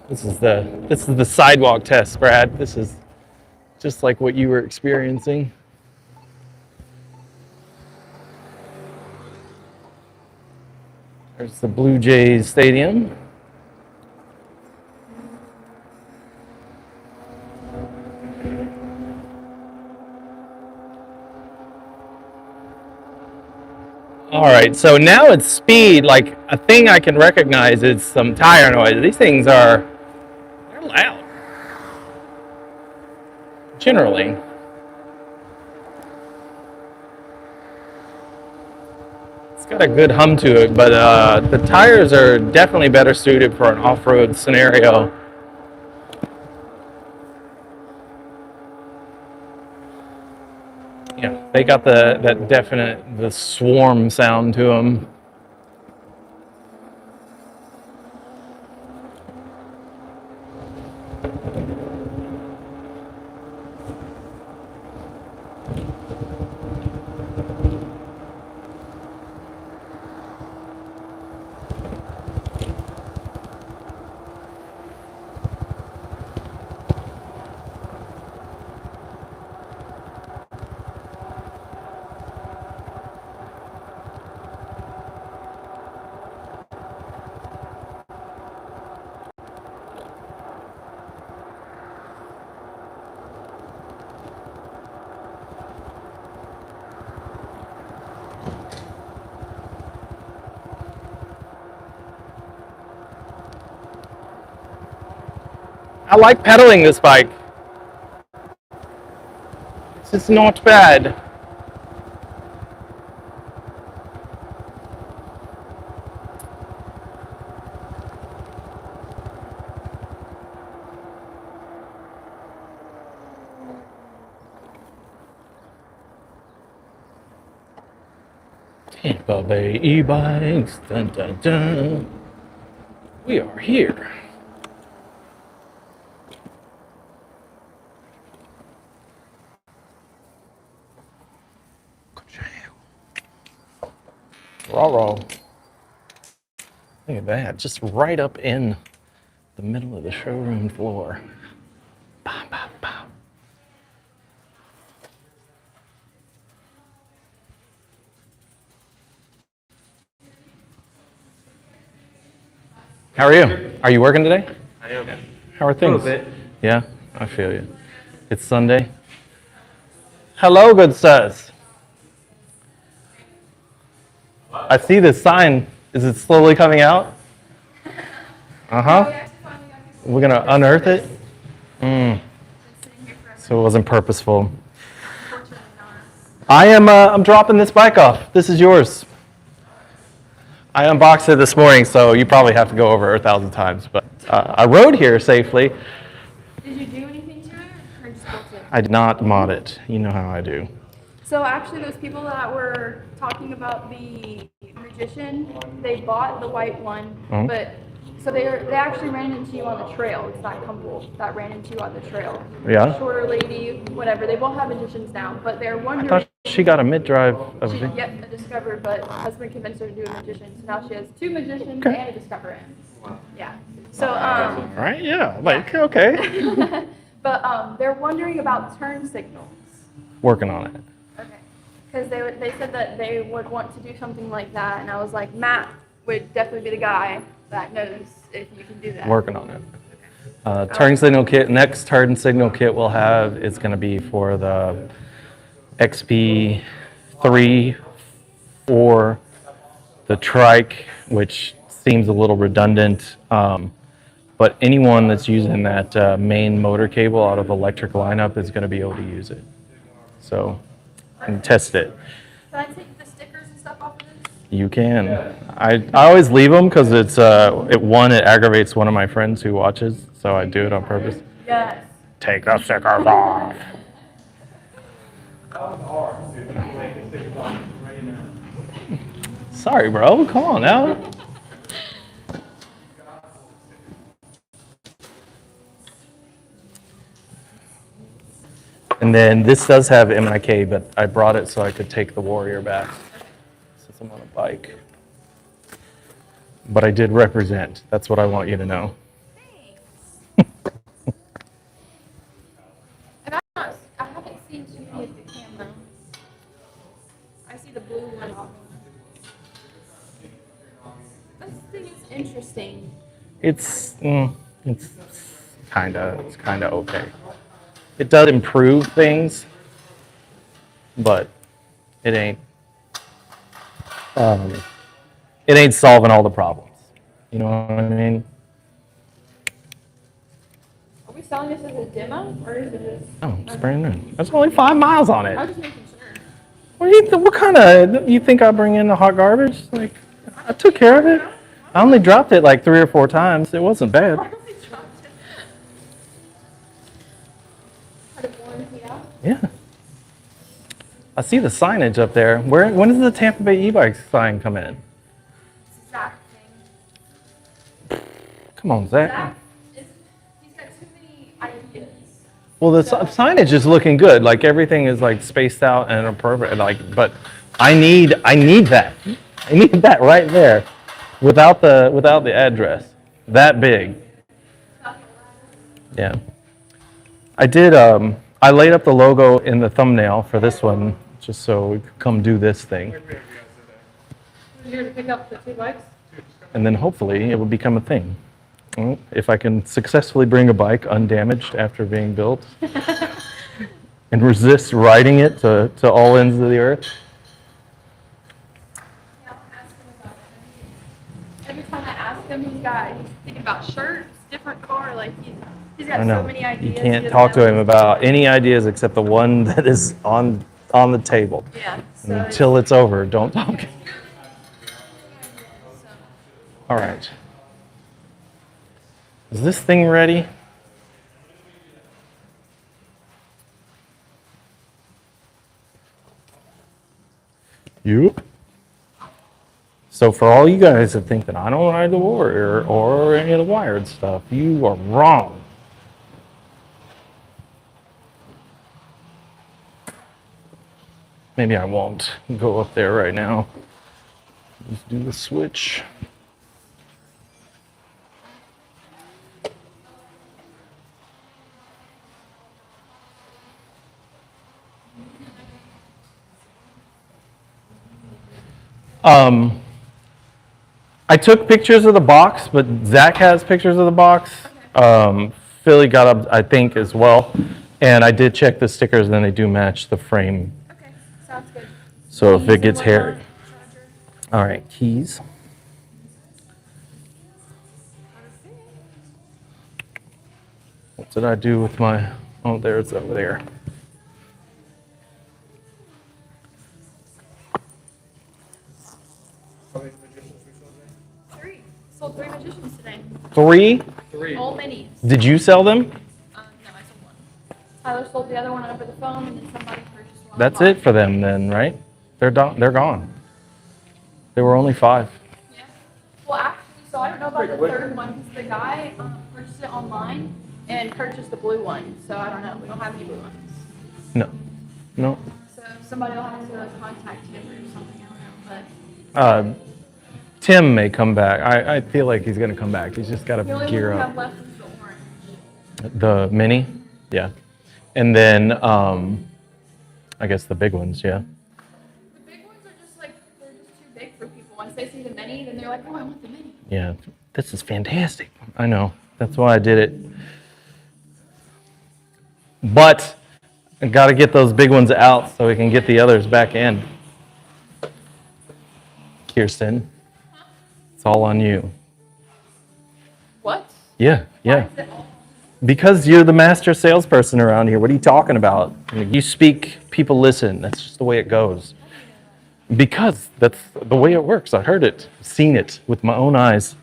[SPEAKER 1] This is the sidewalk test, Brad. This is just like what you were experiencing. There's the Blue Jays Stadium. All right, so now it's speed. Like a thing I can recognize is some tire noise. These things they're loud. Generally. It's got a good hum to it, but the tires are definitely better suited for an off-road scenario. Yeah, they got that definite, the swarm sound to them. I like pedaling this bike. It's not bad. Tampa Bay E-Bikes, dun dun dun. We are here. Raw. Look at that, just right up in the middle of the showroom floor. Bow, bow, bow. How are you? Are you working today?
[SPEAKER 2] I am.
[SPEAKER 1] How are things?
[SPEAKER 2] A little bit.
[SPEAKER 1] Yeah, I feel you. It's Sunday. Hello, good sirs. I see this sign. Is it slowly coming out? Uh-huh. We're gonna unearth it? So it wasn't purposeful. I'm dropping this bike off. This is yours. I unboxed it this morning, so you probably have to go over it 1,000 times, but I rode here safely.
[SPEAKER 3] Did you do anything to it, or just built it?
[SPEAKER 1] I did not mod it. You know how I do.
[SPEAKER 3] So actually, those people that were talking about the magician, they bought the white one, but so they actually ran into you on the trail. It's that couple that ran into you on the trail.
[SPEAKER 1] Yeah?
[SPEAKER 3] Shorter lady, whatever. They both have magicians now, but they're
[SPEAKER 1] I
[SPEAKER 3] wondering.
[SPEAKER 1] thought she got a mid-drive of
[SPEAKER 3] She
[SPEAKER 1] the...
[SPEAKER 3] yet discovered, but husband convinced her to do a magician. So now she has 2 magicians and a discoverer. Yeah. So
[SPEAKER 1] Right? Yeah. Like, okay.
[SPEAKER 3] but they're wondering about turn signals.
[SPEAKER 1] Working on it.
[SPEAKER 3] Okay. Because they said that they would want to do something like that, and I was like, Matt would definitely be the guy that knows if you can do that.
[SPEAKER 1] Working on it. Turn signal kit. Next turn signal kit we'll have is going to be for the XP3 or the trike, which seems a little redundant. But anyone that's using that main motor cable out of electric lineup is going to be able to use it. So, and test it.
[SPEAKER 3] Can I take the stickers and stuff off of this?
[SPEAKER 1] You can. I always leave them because it aggravates one of my friends who watches, so I do it on purpose.
[SPEAKER 3] Yes.
[SPEAKER 1] Take the stickers off. Sorry, bro. Come on now. And then this does have MIK, but I brought it so I could take the Warrior back since I'm on a bike. But I did represent. That's what I want you to know.
[SPEAKER 3] And I haven't seen too many of the camo. I see the blue one. This thing is interesting.
[SPEAKER 1] It's kind of okay. It does improve things, but it ain't solving all the problems. You know what I mean?
[SPEAKER 3] Are we selling this as a demo, or is it just?
[SPEAKER 1] Oh, it's brand new. There's only 5 miles on
[SPEAKER 3] I
[SPEAKER 1] it.
[SPEAKER 3] was just making sure.
[SPEAKER 1] What kind of, you think I bring in the hot garbage? Like, I took care of it. I only dropped it like 3 or 4 times. It wasn't bad.
[SPEAKER 3] Had it warranty out?
[SPEAKER 1] Yeah. I see the signage up there. When does the Tampa Bay E-Bikes sign come in?
[SPEAKER 3] Zach thing.
[SPEAKER 1] Come on, Zach.
[SPEAKER 3] Zach, he's got too many ideas.
[SPEAKER 1] Well, the signage is looking good. Like everything is like spaced out and appropriate. Like, but I need that. I need that right there, without the address. That big. Yeah. I did. I laid up the logo in the thumbnail for this one, just so we could come do this thing,
[SPEAKER 3] You're here to pick up the 2 bikes?
[SPEAKER 1] and then hopefully it will become a thing. Well, if I can successfully bring a bike undamaged after being built and resist riding it to all ends of the earth.
[SPEAKER 3] Yeah, I'll ask him about it. Every time I ask him, he's thinking about shirts, different car, like he's He's got
[SPEAKER 1] I know.
[SPEAKER 3] so many ideas.
[SPEAKER 1] You
[SPEAKER 3] he
[SPEAKER 1] can't
[SPEAKER 3] doesn't
[SPEAKER 1] talk to
[SPEAKER 3] know.
[SPEAKER 1] him about any ideas except the one that is on the table.
[SPEAKER 3] Yeah. So
[SPEAKER 1] Until it's over, don't talk. All right. Is this thing ready? Yep. So for all you guys that think that I don't ride the Warrior or any of the wired stuff, you are wrong. Maybe I won't go up there right now. Just do the switch. I took pictures of the box, but Zach has pictures of the box. Philly got up, I think, as well. And I did check the stickers, and they do match the frame.
[SPEAKER 3] Okay, sounds good.
[SPEAKER 1] So if
[SPEAKER 3] Keys
[SPEAKER 1] it
[SPEAKER 3] and
[SPEAKER 1] gets
[SPEAKER 3] whatnot,
[SPEAKER 1] hairy.
[SPEAKER 3] charger.
[SPEAKER 1] All right, keys. What did I do with my, oh, there's over there.
[SPEAKER 2] How many magicians we sold today?
[SPEAKER 3] 3. Sold 3 magicians today.
[SPEAKER 1] 3?
[SPEAKER 2] 3.
[SPEAKER 3] All minis.
[SPEAKER 1] Did you sell them?
[SPEAKER 3] No, I sold 1. Tyler sold the other one over the phone, and then somebody purchased one.
[SPEAKER 1] That's
[SPEAKER 3] online.
[SPEAKER 1] it for them then, right? They're gone. There were only 5.
[SPEAKER 3] Yeah. Well, actually, so I don't know about the third one because the guy purchased it online and purchased the blue one. So I don't know. We don't have any blue ones.
[SPEAKER 1] No.
[SPEAKER 3] So somebody will have to contact him or something. I don't know.
[SPEAKER 1] Tim may come back. I feel like he's going to come back. He's just got
[SPEAKER 3] But the
[SPEAKER 1] to
[SPEAKER 3] only
[SPEAKER 1] gear
[SPEAKER 3] one we
[SPEAKER 1] up.
[SPEAKER 3] have left is the orange.
[SPEAKER 1] The mini? Yeah. And then, I guess the big ones, yeah.
[SPEAKER 3] The big ones are just like, they're just too big for people. Once they see the mini, then they're like, oh, I want the mini.
[SPEAKER 1] Yeah, this is fantastic. I know. That's why I did it. But I got to get those big ones out so we can get the others back in. Kirsten, it's all on you.
[SPEAKER 3] What?
[SPEAKER 1] Yeah.
[SPEAKER 3] Why is it all?
[SPEAKER 1] Because you're the master salesperson around here. What are you talking about? You speak, people listen. That's just the way it goes. Because that's the way it works. I heard it, seen it with my own eyes.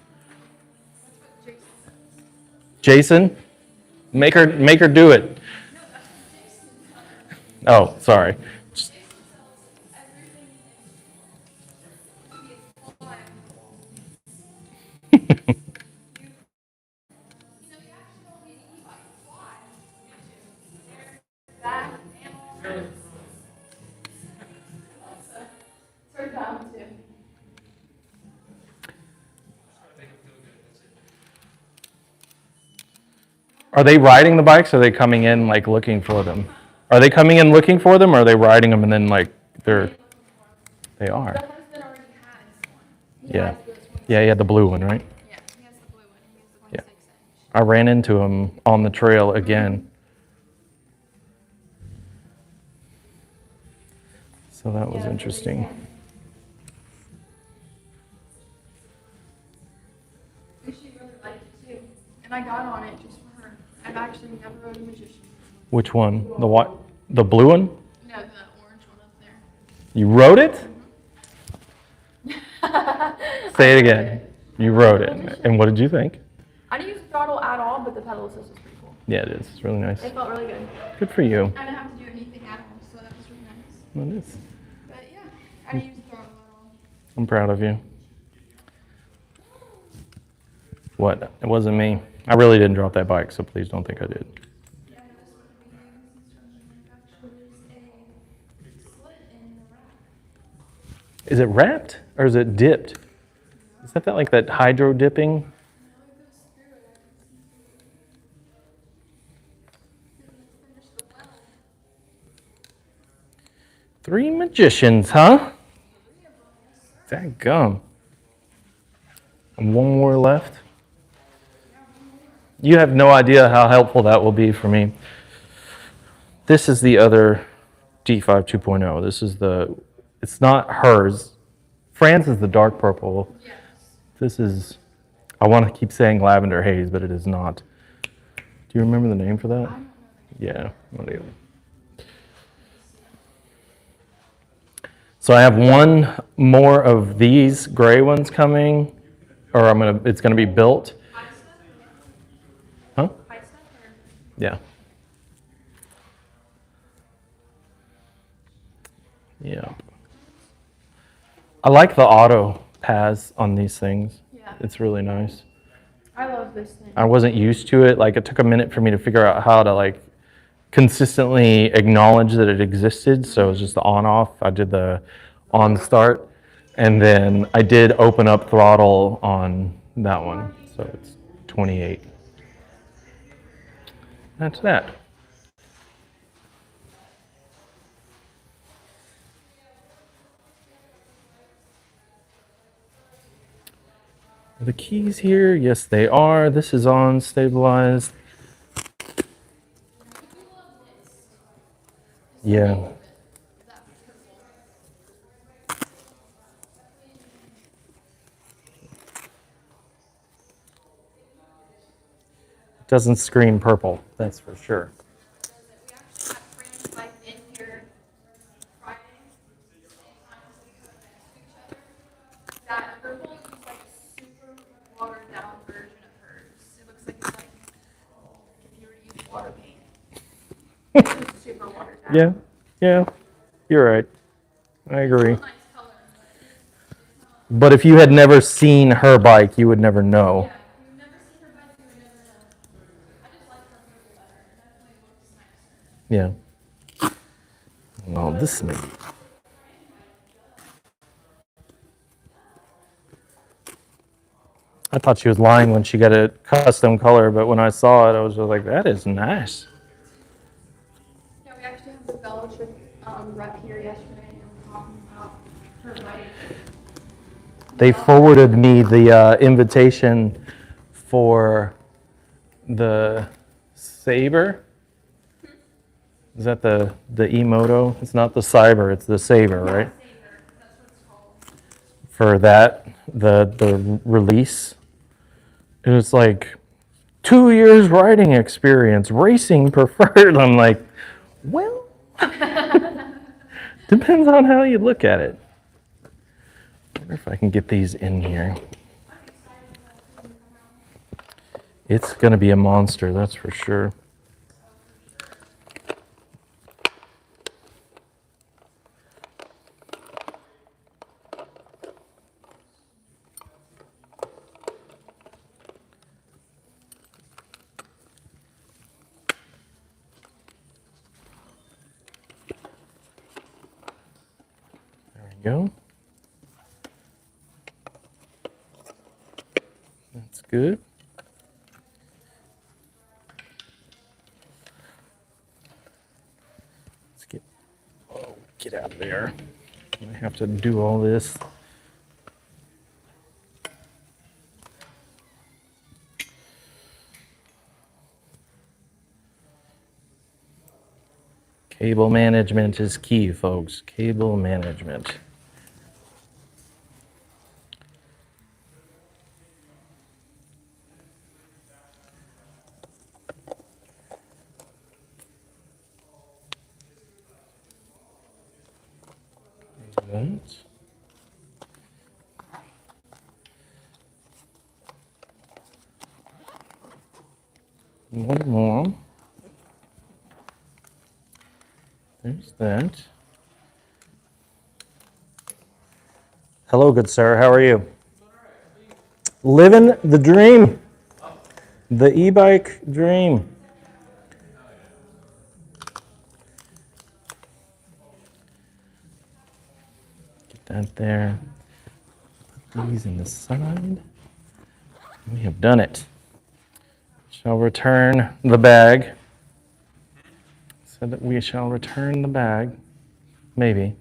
[SPEAKER 1] Jason, make her do it. Oh, sorry. Are they riding the bikes, or are they coming in like looking for them? Are they coming in looking for them, or are they riding them and then like they are?
[SPEAKER 3] The husband already has one. He
[SPEAKER 1] Yeah.
[SPEAKER 3] has the 26.
[SPEAKER 1] Yeah, he had the blue one, right?
[SPEAKER 3] Yeah, he has the blue one. He has the
[SPEAKER 1] Yeah.
[SPEAKER 3] 26 inch.
[SPEAKER 1] I ran into him on the trail again. So that was interesting.
[SPEAKER 3] And she really liked it too. And I got on it just for her. I've actually never rode a magician.
[SPEAKER 1] Which one? The what? The blue one?
[SPEAKER 3] No, the orange one up there.
[SPEAKER 1] You rode it? Say it again. You rode it. And what did you think?
[SPEAKER 3] I didn't use the throttle at all, but the pedal assist was pretty cool.
[SPEAKER 1] Yeah, it is. It's really nice.
[SPEAKER 3] It felt really good.
[SPEAKER 1] Good for you.
[SPEAKER 3] I didn't have to do anything at all, so that was really nice.
[SPEAKER 1] It is.
[SPEAKER 3] But yeah, I didn't use the throttle at all.
[SPEAKER 1] I'm proud of you. What? It wasn't me. I really didn't drop that bike, so please don't think I did.
[SPEAKER 3] Yeah, this one would be manufacturers a slit in the rack.
[SPEAKER 1] Is it wrapped or is it dipped? Is that like that hydro dipping? 3 magicians, huh? Dadgum. And 1 more left. You have no idea how helpful that will be for me. This is the other D5 2.0. This is it's not hers. Fran's is the dark purple.
[SPEAKER 3] Yes.
[SPEAKER 1] This is, I want to keep saying lavender haze, but it is not. Do you remember the name for that? Yeah, not either. So I have one more of these gray ones coming, or it's gonna be built. Huh? Yeah. Yeah. I like the auto pass on these things.
[SPEAKER 3] Yeah.
[SPEAKER 1] It's really nice.
[SPEAKER 3] I love this thing.
[SPEAKER 1] I wasn't used to it. Like, it took a minute for me to figure out how to like consistently acknowledge that it existed. So it was just the on off. I did the on start, and then I did open up throttle on that one. So it's 28. That's that. Are the keys here? Yes, they are. This is on stabilized. Yeah. Doesn't scream purple, that's for sure.
[SPEAKER 3] That purple is like a super watered down version of hers. It looks like it's like if you were to use water paint. It's super watered down.
[SPEAKER 1] Yeah, you're right. I agree.
[SPEAKER 3] Nice color.
[SPEAKER 1] But if you had never seen her bike, you would never know.
[SPEAKER 3] Yeah, if you've never seen her bike, you would never know. I just like her purple better. It definitely looks nicer.
[SPEAKER 1] Yeah. Well, this may. I thought she was lying when she got a custom color, but when I saw it, I was just like, that is nice.
[SPEAKER 3] Yeah, we actually have the fellowship rep here yesterday and we were talking about her bike.
[SPEAKER 1] They forwarded me the invitation for the Saber. Is that the E-Moto? It's not the Cyber, it's the Saber, right?
[SPEAKER 3] Saber, that's what it's called.
[SPEAKER 1] For that, the release. It was like 2 years riding experience, racing preferred. I'm like, well, depends on how you look at it. I wonder if I can get these in here. It's going to be a monster, that's for sure. Go. That's good. Let's get out of there. I have to do all this. Cable management is key, folks. Cable management. That. One more. There's that. Hello, good sir. How are you? Living the dream. The e-bike dream. Get that there. Put these in the side. We have done it. Shall return the bag. Said that we shall return the bag. Maybe.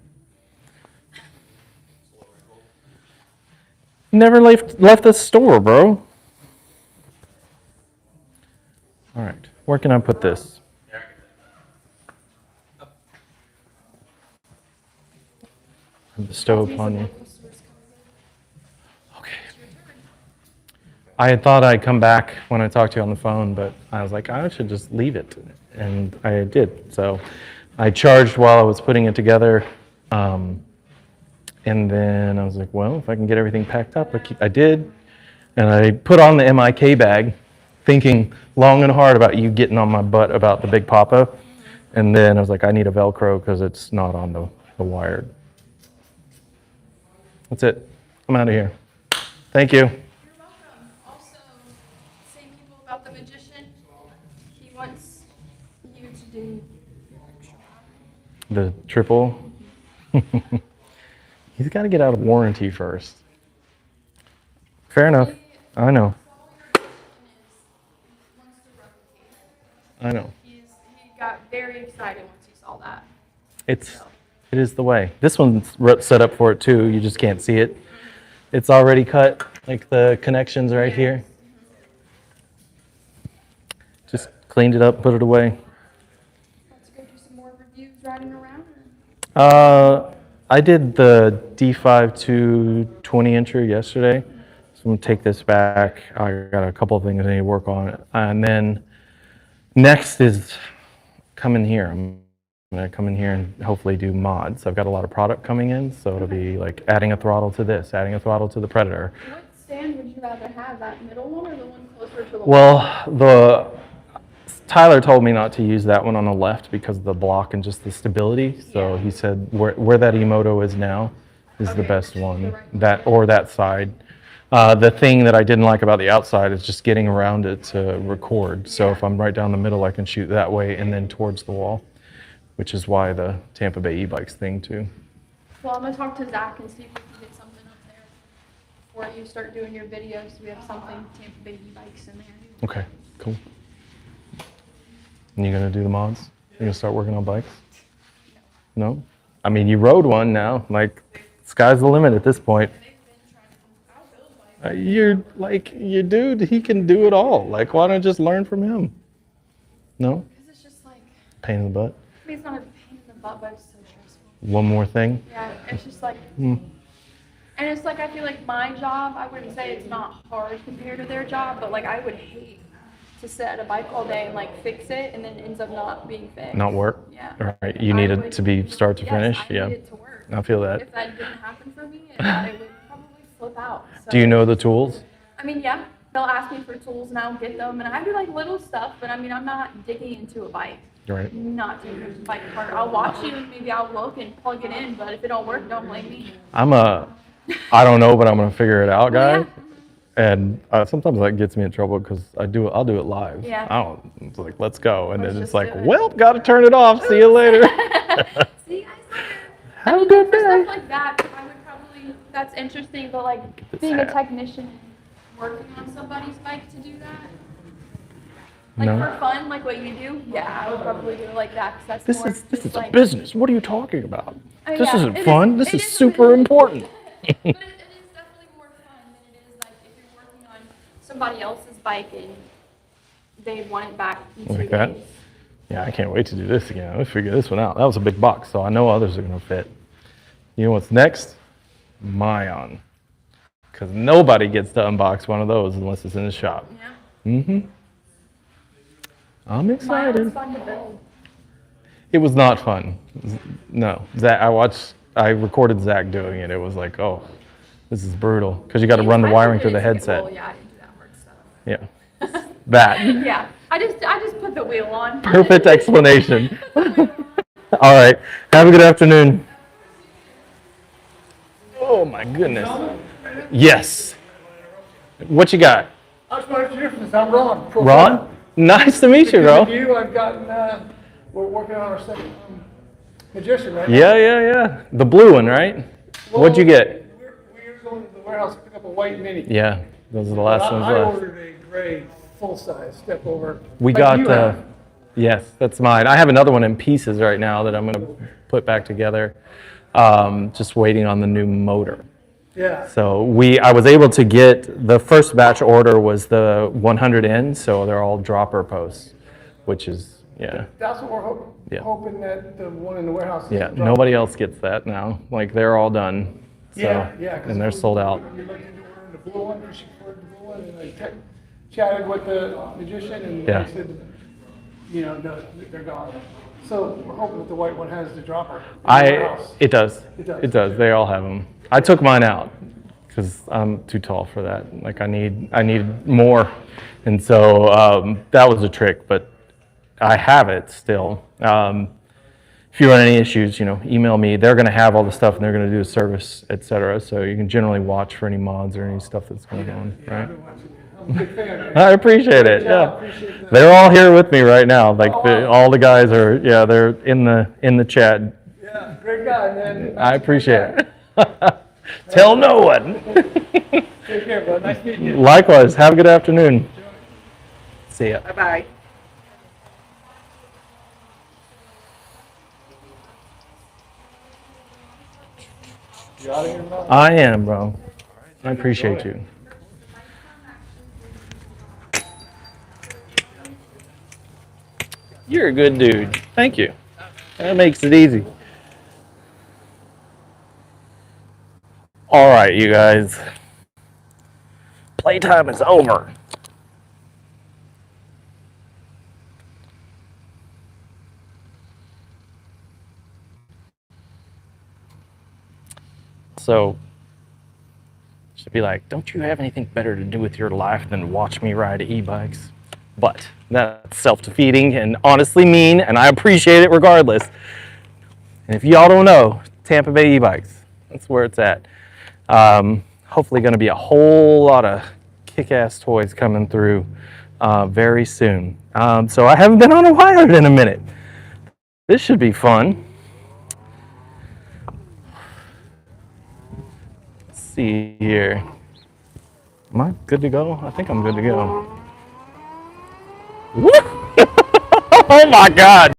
[SPEAKER 1] Never left the store, bro. All right, where can I put this? I bestow upon you. Okay. I had thought I'd come back when I talked to you on the phone, but I was like, I should just leave it. And I did. So I charged while I was putting it together. And then I was like, well, if I can get everything packed up, I did. And I put on the MIK bag, thinking long and hard about you getting on my butt about the Big Papa. And then I was like, I need a Velcro because it's not on the wired. That's it. I'm out of here. Thank you.
[SPEAKER 3] You're welcome. Also, same people about the magician. He wants you to do
[SPEAKER 1] The triple. He's got to get out of warranty first. Fair enough. I know. I know.
[SPEAKER 3] He got very excited once he saw that.
[SPEAKER 1] It is the way. This one's set up for it too. You just can't see it. It's already cut, like the connections right here. Just cleaned it up, put it away.
[SPEAKER 3] Let's go do some more reviews riding around.
[SPEAKER 1] I did the D5 to 20-incher yesterday. So I'm gonna take this back. I got a couple of things I need to work on. And then next is come in here. I'm gonna come in here and hopefully do mods. I've got a lot of product coming in, so it'll be like adding a throttle to this, adding a throttle to the Predator.
[SPEAKER 3] What stand would you rather have, that middle one or the one closer to the
[SPEAKER 1] Well, Tyler told me not to use that one on the left because of the block and just the stability. So
[SPEAKER 3] Yeah.
[SPEAKER 1] he said where that Emoto is now is the
[SPEAKER 3] Okay,
[SPEAKER 1] best
[SPEAKER 3] the
[SPEAKER 1] one.
[SPEAKER 3] right
[SPEAKER 1] That side. The thing that I didn't like about the outside is just getting around it to record. So if I'm right down the middle, I can shoot that way and then towards the wall, which is why the Tampa Bay E-Bikes thing too.
[SPEAKER 3] Well, I'm gonna talk to Zach and see if we can get something up there before you start doing your videos. We have something Tampa Bay E-Bikes in there.
[SPEAKER 1] Okay, cool. And you gonna do the mods? You gonna start working on bikes? No? I mean, you rode one now. Like, sky's the limit at this point. You're like, your dude, he can do it all. Like, why don't you just learn from him? No?
[SPEAKER 3] Because it's just like,
[SPEAKER 1] Pain in the butt.
[SPEAKER 3] I mean, it's not a pain in the butt, but it's so stressful.
[SPEAKER 1] One more thing.
[SPEAKER 3] Yeah, it's just like, and it's like, I feel like my job, I wouldn't say it's not hard compared to their job, but like, I would hate to sit at a bike all day and like fix it and then it ends up not being fixed.
[SPEAKER 1] Not work?
[SPEAKER 3] Yeah.
[SPEAKER 1] All right. You need it to be start to
[SPEAKER 3] Yes,
[SPEAKER 1] finish?
[SPEAKER 3] I
[SPEAKER 1] Yeah.
[SPEAKER 3] need it to work.
[SPEAKER 1] I feel that.
[SPEAKER 3] If that didn't happen for me, it would probably flip out. So,
[SPEAKER 1] Do you know the tools?
[SPEAKER 3] I mean, yeah, they'll ask me for tools and I'll get them, and I do like little stuff, but I mean, I'm not digging into a bike.
[SPEAKER 1] Right.
[SPEAKER 3] Not digging into a bike part. I'll watch you and maybe I'll look and plug it in, but if it don't work, don't blame me.
[SPEAKER 1] I don't know, but I'm gonna figure it out guy.
[SPEAKER 3] Yeah.
[SPEAKER 1] And sometimes that gets me in trouble because I'll do it live.
[SPEAKER 3] Yeah.
[SPEAKER 1] I don't, it's like, let's go. And
[SPEAKER 3] Let's
[SPEAKER 1] then it's
[SPEAKER 3] just
[SPEAKER 1] like,
[SPEAKER 3] do it.
[SPEAKER 1] well, gotta turn it off. See you later.
[SPEAKER 3] See you guys later.
[SPEAKER 1] Have a good
[SPEAKER 3] For
[SPEAKER 1] day.
[SPEAKER 3] stuff like that, I would probably, that's interesting, but like
[SPEAKER 1] this
[SPEAKER 3] being a
[SPEAKER 1] hat.
[SPEAKER 3] technician, working on somebody's bike to do that, like
[SPEAKER 1] No.
[SPEAKER 3] for fun, like what you do, yeah, I would probably do it like that, 'cause that's
[SPEAKER 1] This
[SPEAKER 3] more
[SPEAKER 1] is
[SPEAKER 3] just
[SPEAKER 1] a
[SPEAKER 3] like,
[SPEAKER 1] business. What are you talking about?
[SPEAKER 3] Oh,
[SPEAKER 1] This
[SPEAKER 3] yeah,
[SPEAKER 1] isn't
[SPEAKER 3] it
[SPEAKER 1] fun.
[SPEAKER 3] is-
[SPEAKER 1] This
[SPEAKER 3] it
[SPEAKER 1] is
[SPEAKER 3] is
[SPEAKER 1] super
[SPEAKER 3] what it is.
[SPEAKER 1] important.
[SPEAKER 3] But it is definitely more fun than it is like if you're working on somebody else's bike and they want it back in 2
[SPEAKER 1] Like that?
[SPEAKER 3] days.
[SPEAKER 1] Yeah, I can't wait to do this again. Let's figure this one out. That was a big box, so I know others are gonna fit. You know what's next? Mayon. Because nobody gets to unbox one of those unless it's in the shop.
[SPEAKER 3] Yeah.
[SPEAKER 1] Mm-hmm. I'm
[SPEAKER 3] Mine
[SPEAKER 1] excited.
[SPEAKER 3] was fun to build.
[SPEAKER 1] It was not fun. No, Zach. I recorded Zach doing it. It was like, oh, this is brutal because you got to run the wiring through the headset.
[SPEAKER 3] Well, yeah, I didn't do that work stuff.
[SPEAKER 1] Yeah, that.
[SPEAKER 3] Yeah, I just put the wheel on.
[SPEAKER 1] Perfect explanation. All right. Have a good afternoon. Oh my goodness. Yes. What you got?
[SPEAKER 2] I just wanted to introduce myself. I'm Ron.
[SPEAKER 1] Ron? Nice to meet you, bro.
[SPEAKER 2] You, I've gotten, we're working on our second magician right now.
[SPEAKER 1] Yeah. The blue one, right? What'd you get?
[SPEAKER 2] We're going to the warehouse to pick up a white mini.
[SPEAKER 1] Yeah, those are the last ones
[SPEAKER 2] I
[SPEAKER 1] left.
[SPEAKER 2] ordered a gray full-size step over.
[SPEAKER 1] We
[SPEAKER 2] like
[SPEAKER 1] got
[SPEAKER 2] you have.
[SPEAKER 1] yes, that's mine. I have another one in pieces right now that I'm gonna put back together. Just waiting on the new motor.
[SPEAKER 2] Yeah.
[SPEAKER 1] So I was able to get, the first batch order was the 100N, so they're all dropper posts, which is, yeah.
[SPEAKER 2] That's what we're
[SPEAKER 1] Yeah.
[SPEAKER 2] hoping that the one in the warehouse is.
[SPEAKER 1] Yeah,
[SPEAKER 2] gonna drop.
[SPEAKER 1] nobody else gets that now. Like, they're all done. So,
[SPEAKER 2] Yeah. 'cause
[SPEAKER 1] and they're sold out.
[SPEAKER 2] You looked into ordering the blue one, you should order the blue one, and I chatted with the magician, and
[SPEAKER 1] Yeah.
[SPEAKER 2] they said, you know, no, they're gone. So we're hoping that the white one has the dropper.
[SPEAKER 1] It does.
[SPEAKER 2] It does.
[SPEAKER 1] It does. They all have them. I took mine out because I'm too tall for that. Like I need more, and so that was a trick. But I have it still. If you run any issues, you know, email me. They're going to have all the stuff, and they're going to do a service, etc. So you can generally watch for any mods or any stuff that's going on,
[SPEAKER 2] Yeah,
[SPEAKER 1] right?
[SPEAKER 2] I've been watching it. I'm a big fan, man.
[SPEAKER 1] I appreciate it.
[SPEAKER 2] Yeah,
[SPEAKER 1] Yeah,
[SPEAKER 2] appreciate that.
[SPEAKER 1] they're all here with me right now. Like
[SPEAKER 2] Oh, wow.
[SPEAKER 1] all the guys are. Yeah, they're in the chat.
[SPEAKER 2] Yeah, great guy, man.
[SPEAKER 1] I appreciate it. Tell no one.
[SPEAKER 2] Take care, bro. Nice meeting you.
[SPEAKER 1] Likewise. Have a good afternoon. See ya.
[SPEAKER 4] Bye-bye.
[SPEAKER 2] You out of here, bro?
[SPEAKER 1] I am, bro. I appreciate you. You're a good dude. Thank you. That makes it easy. All right, you guys. Playtime is over. So, should be like, don't you have anything better to do with your life than watch me ride e-bikes? But that's self-defeating and honestly mean, and I appreciate it regardless. And if y'all don't know, Tampa Bay E-Bikes, that's where it's at. Hopefully going to be a whole lot of kick-ass toys coming through very soon. So I haven't been on a wired in a minute. This should be fun. Let's see here. Am I good to go? I think I'm good to go. Woo! Oh my God!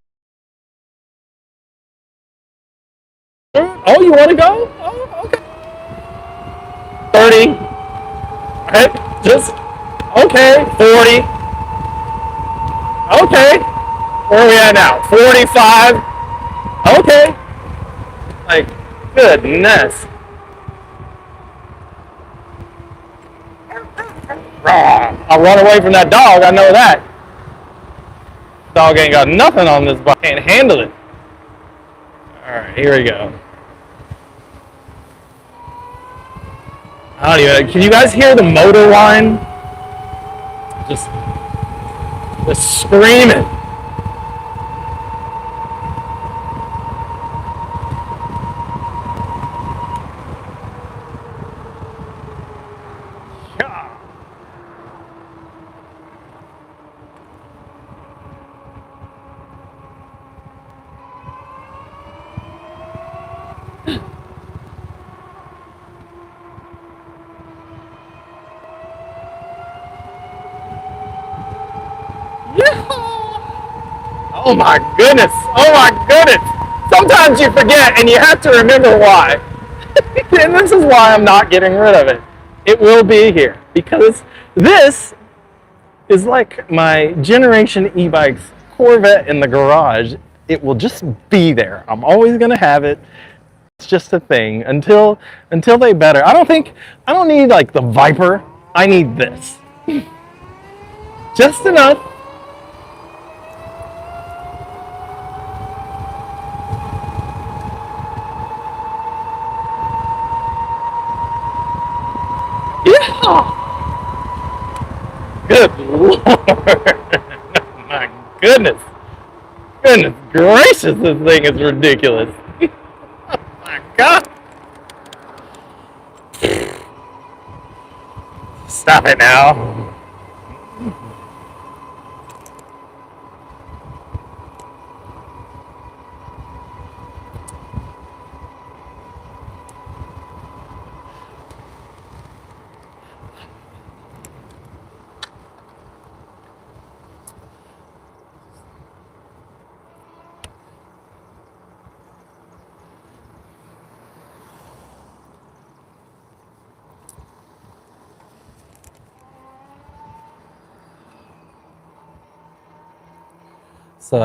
[SPEAKER 1] Oh, you want to go? Oh, okay. 30. Okay, just okay. 40. Okay. Where are we at now? 45. Okay. Like, goodness. I'll run away from that dog. I know that. Dog ain't got nothing on this bike. Can't handle it. All right, here we go. I don't even. Can you guys hear the motor whine? Just screaming. Yeah. Oh my goodness! Oh my goodness! Sometimes you forget and you have to remember why. And this is why I'm not getting rid of it. It will be here because this is like my generation e-bikes Corvette in the garage. It will just be there. I'm always gonna have it. It's just a thing until they better. I don't need like the Viper. I need this. Just enough. Yeah. Good Lord. My goodness. Goodness gracious, this thing is ridiculous. Oh my God. Stop it now. So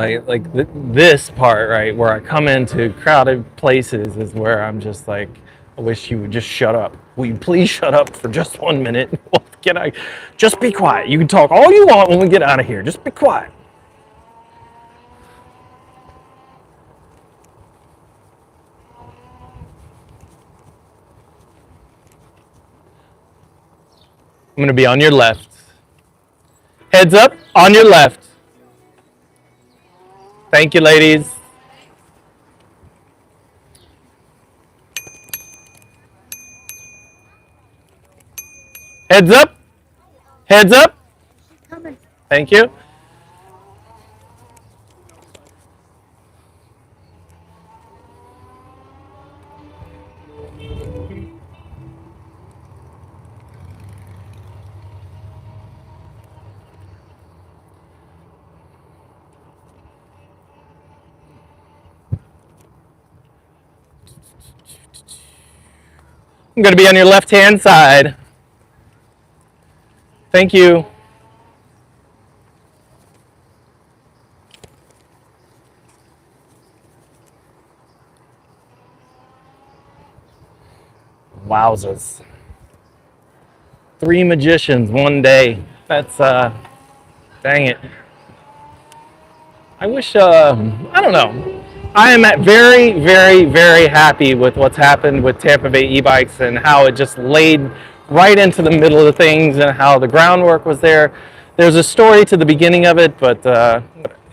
[SPEAKER 1] this part, right, where I come into crowded places is where I'm just like, I wish you would just shut up. Will you please shut up for just 1 minute while the Get out. Just be quiet. You can talk all you want when we get out of here. Just be quiet. I'm going to be on your left. Heads up, on your left. Thank you, ladies. Heads up. Heads up. Thank you. I'm going to be on your left-hand side. Thank you. Wowzers. 3 magicians one day. That's, dang it. I wish, I don't know. I am very, very, very happy with what's happened with Tampa Bay E-Bikes and how it just laid right into the middle of the things and how the groundwork was there. There's a story to the beginning of it, but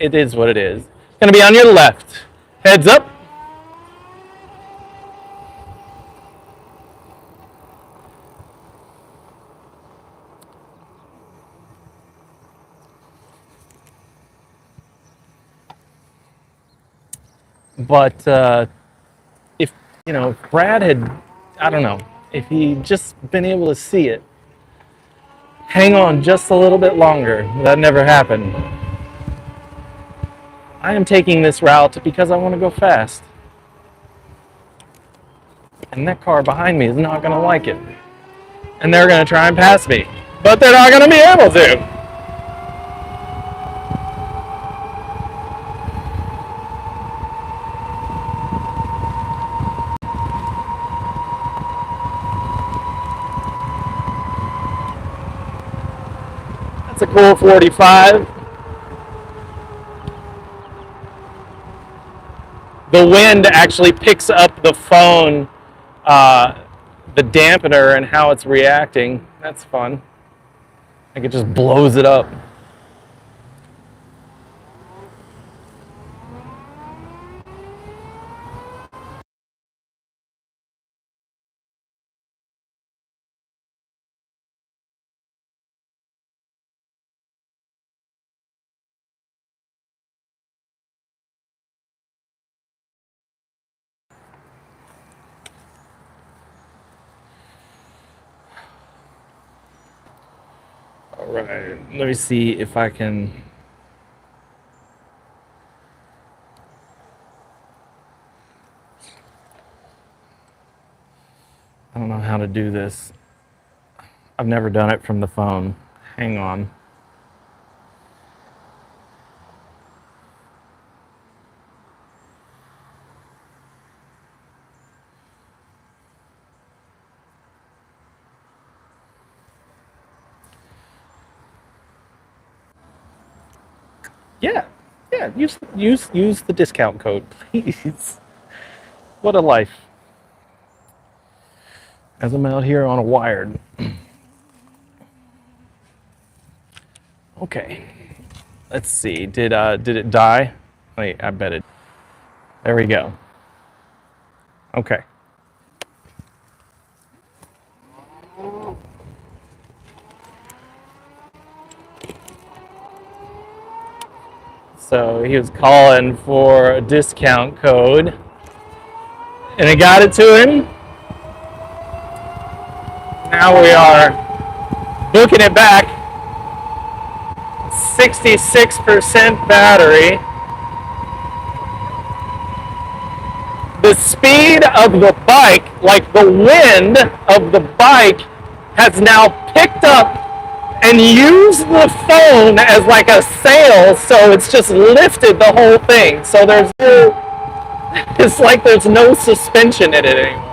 [SPEAKER 1] it is what it is. Going to be on your left. Heads up. But if, you know, if Brad had, I don't know, if he'd just been able to see it, hang on just a little bit longer, that never happened. I am taking this route because I want to go fast. And that car behind me is not going to like it. And they're going to try and pass me. But they're not going to be able to. That's a cool 45. The wind actually picks up the phone, the dampener and how it's reacting. That's fun. Like it just blows it up. All right, let me see if I can. I don't know how to do this. I've never done it from the phone. Hang on. Yeah, use the discount code, please. What a life. As I'm out here on a wired. Okay. Let's see. Did it die? Wait, I bet it. There we go. Okay. So he was calling for a discount code, and I got it to him. Now we are booking it back. 66% battery. The speed of the bike, like the wind of the bike, has now picked up and used the phone as like a sail, so it's just lifted the whole thing. So there's no, it's like there's no suspension in it anymore.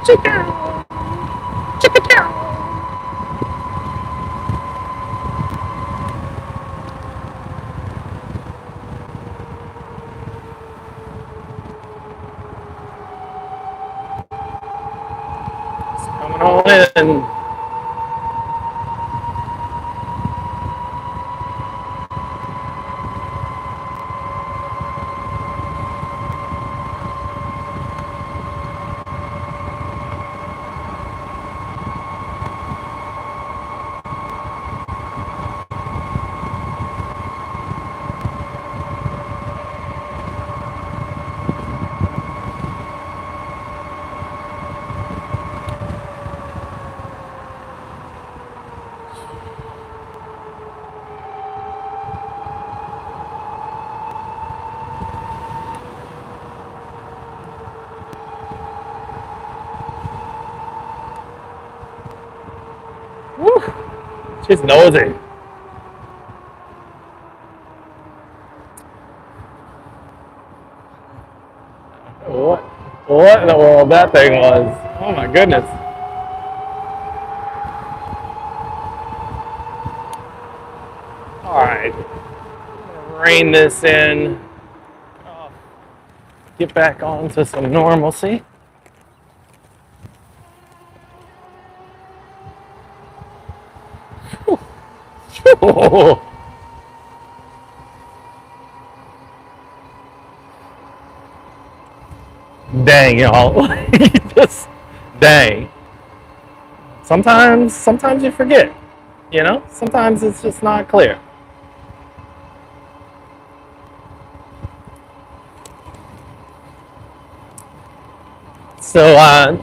[SPEAKER 1] Chicka, chicka chow. It's coming on in. Woo. She's nosy. What in the world that thing was? Oh my goodness. All right, I'm gonna rein this in. Get back onto some normalcy. Whew. Dang, y'all. Just dang. Sometimes you forget, you know? Sometimes it's just not clear. So I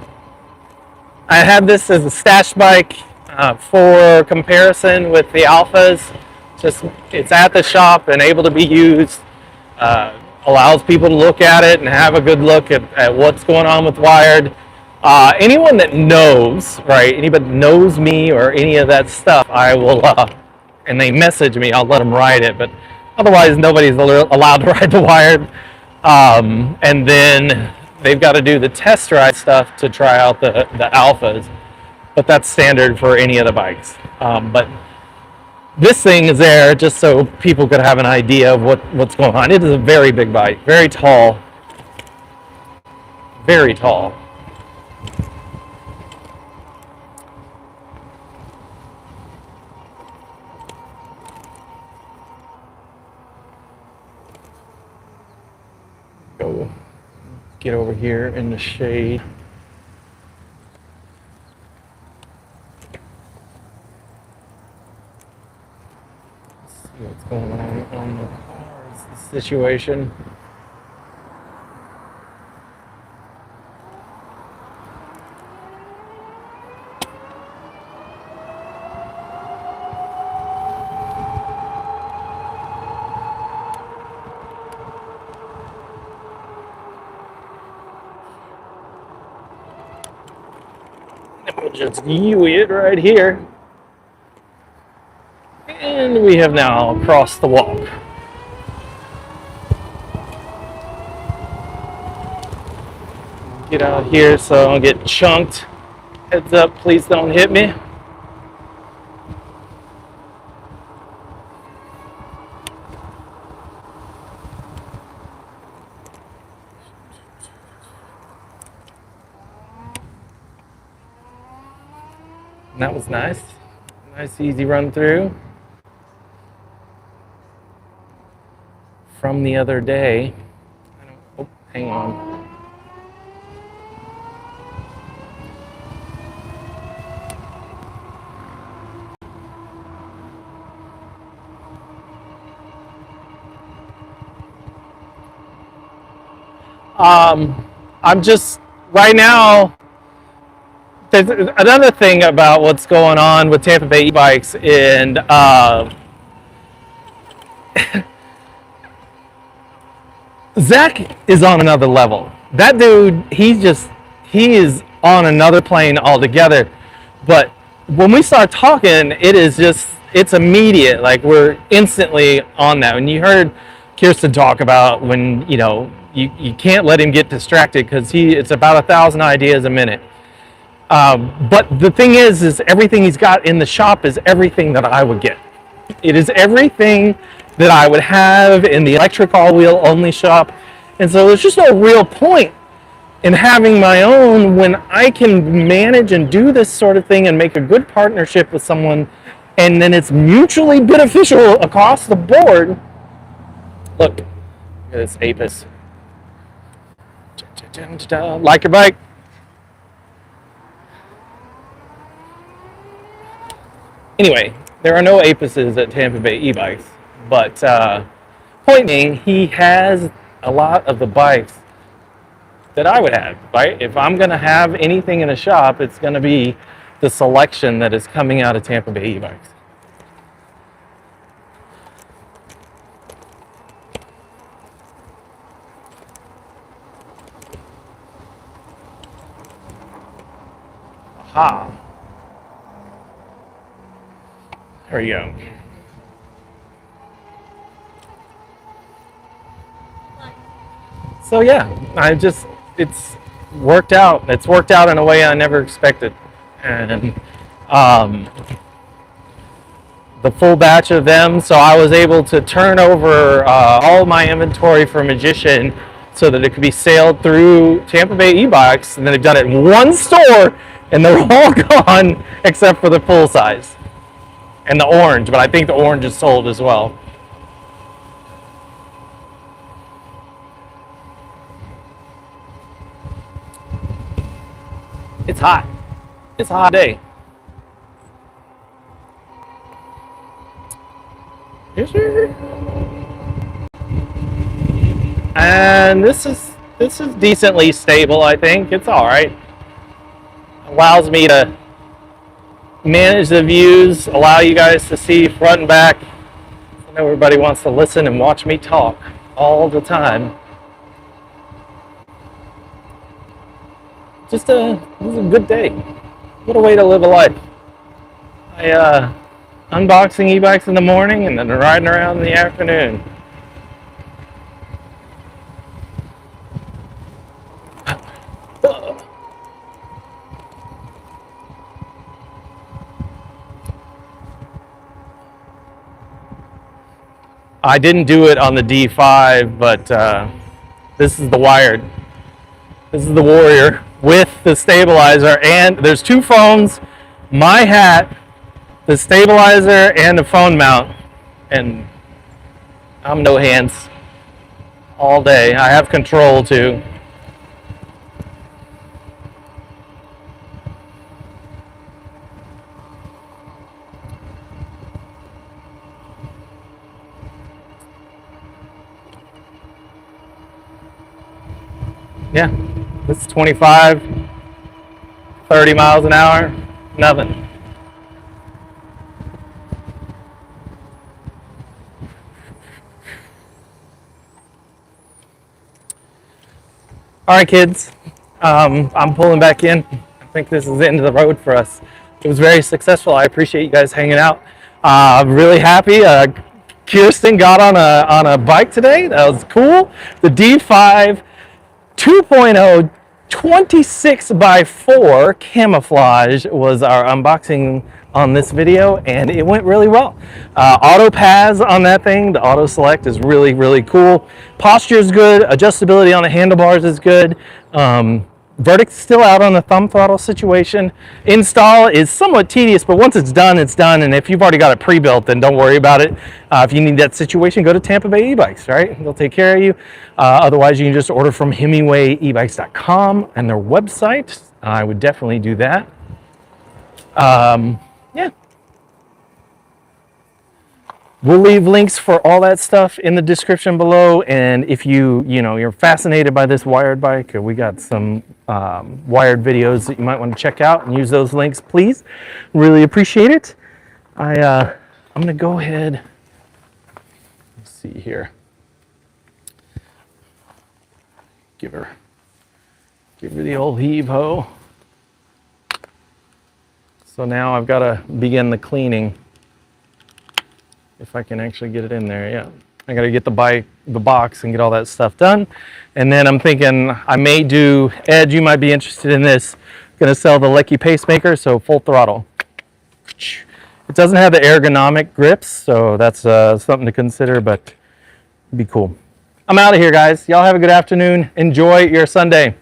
[SPEAKER 1] had this as a stash bike for comparison with the Alphas. Just it's at the shop and able to be used. Allows people to look at it and have a good look at what's going on with wired. Anyone that knows, right? Anybody that knows me or any of that stuff, I will, and they message me, I'll let them ride it. But otherwise, nobody's allowed to ride the wired. And then they've got to do the test ride stuff to try out the Alphas. But that's standard for any of the bikes. But this thing is there just so people could have an idea of what's going on. It is a very big bike, very tall. Very tall. Go get over here in the shade. See what's going on the cars situation. We'll just U it right here. And we have now crossed the walk. Get out here so I don't get chunked. Heads up, please don't hit me. And that was nice. Nice, easy run through. From the other day. Oh, hang on. I'm just, right now, there's another thing about what's going on with Tampa Bay E-Bikes, and Zach is on another level. That dude, he is on another plane altogether. But when we start talking, it's immediate. Like, we're instantly on that. And you heard Kirsten talk about when, you can't let him get distracted because it's about 1,000 ideas a minute. But the thing is everything he's got in the shop is everything that I would get. It is everything that I would have in the ElectricAllWheel only shop. And so there's just no real point in having my own when I can manage and do this sort of thing and make a good partnership with someone, and then it's mutually beneficial across the board. Look at this Apis. Like your bike? Anyway, there are no Apises at Tampa Bay E-Bikes, but point being, he has a lot of the bikes that I would have, right? If I'm going to have anything in a shop, it's going to be the selection that is coming out of Tampa Bay E-Bikes. Aha. There we go. So yeah, it's worked out. It's worked out in a way I never expected. And the full batch of them, so I was able to turn over all of my inventory for Magician so that it could be sailed through Tampa Bay E-Bikes, and then they've done it in one store, and they're all gone except for the full size. And the orange, but I think the orange is sold as well. It's hot. It's a hot day. Yes, sir. And this is decently stable, I think. It's all right. Allows me to manage the views, allow you guys to see front and back. I know everybody wants to listen and watch me talk all the time. It was a good day. What a way to live a life. I unboxing e-bikes in the morning and then riding around in the afternoon. I didn't do it on the D5, but this is the wired. This is the Warrior with the stabilizer, and there's two phones, my hat, the stabilizer, and the phone mount, and I'm no hands all day. I have control too. Yeah, it's 25, 30 miles an hour, nothing. All right, kids, I'm pulling back in. I think this is the end of the road for us. It was very successful. I appreciate you guys hanging out. I'm really happy. Kirsten got on a bike today. That was cool. The D5 2.0 26x4 camouflage was our unboxing on this video, and it went really well. Auto pass on that thing, the auto select is really, really cool. Posture is good, adjustability on the handlebars is good. Verdict's still out on the thumb throttle situation. Install is somewhat tedious, but once it's done, it's done. And if you've already got it pre-built, then don't worry about it. If you need that situation, go to Tampa Bay E-Bikes, right? They'll take care of you. Otherwise, you can just order from HimiwayEbikes.com and their website. I would definitely do that. Yeah. We'll leave links for all that stuff in the description below, and if you're fascinated by this wired bike, we got some wired videos that you might want to check out, and use those links, please. Really appreciate it. I'm gonna go ahead. Let's see here. Give her the old heave ho. So now I've got to begin the cleaning. If I can actually get it in there, yeah. I got to get the box and get all that stuff done. And then I'm thinking I may do, Ed, you might be interested in this, Gonna sell the Lecky pacemaker, so full throttle. It doesn't have the ergonomic grips, so that's something to consider, but it'd be cool. I'm out of here, guys. Y'all have a good afternoon. Enjoy your Sunday.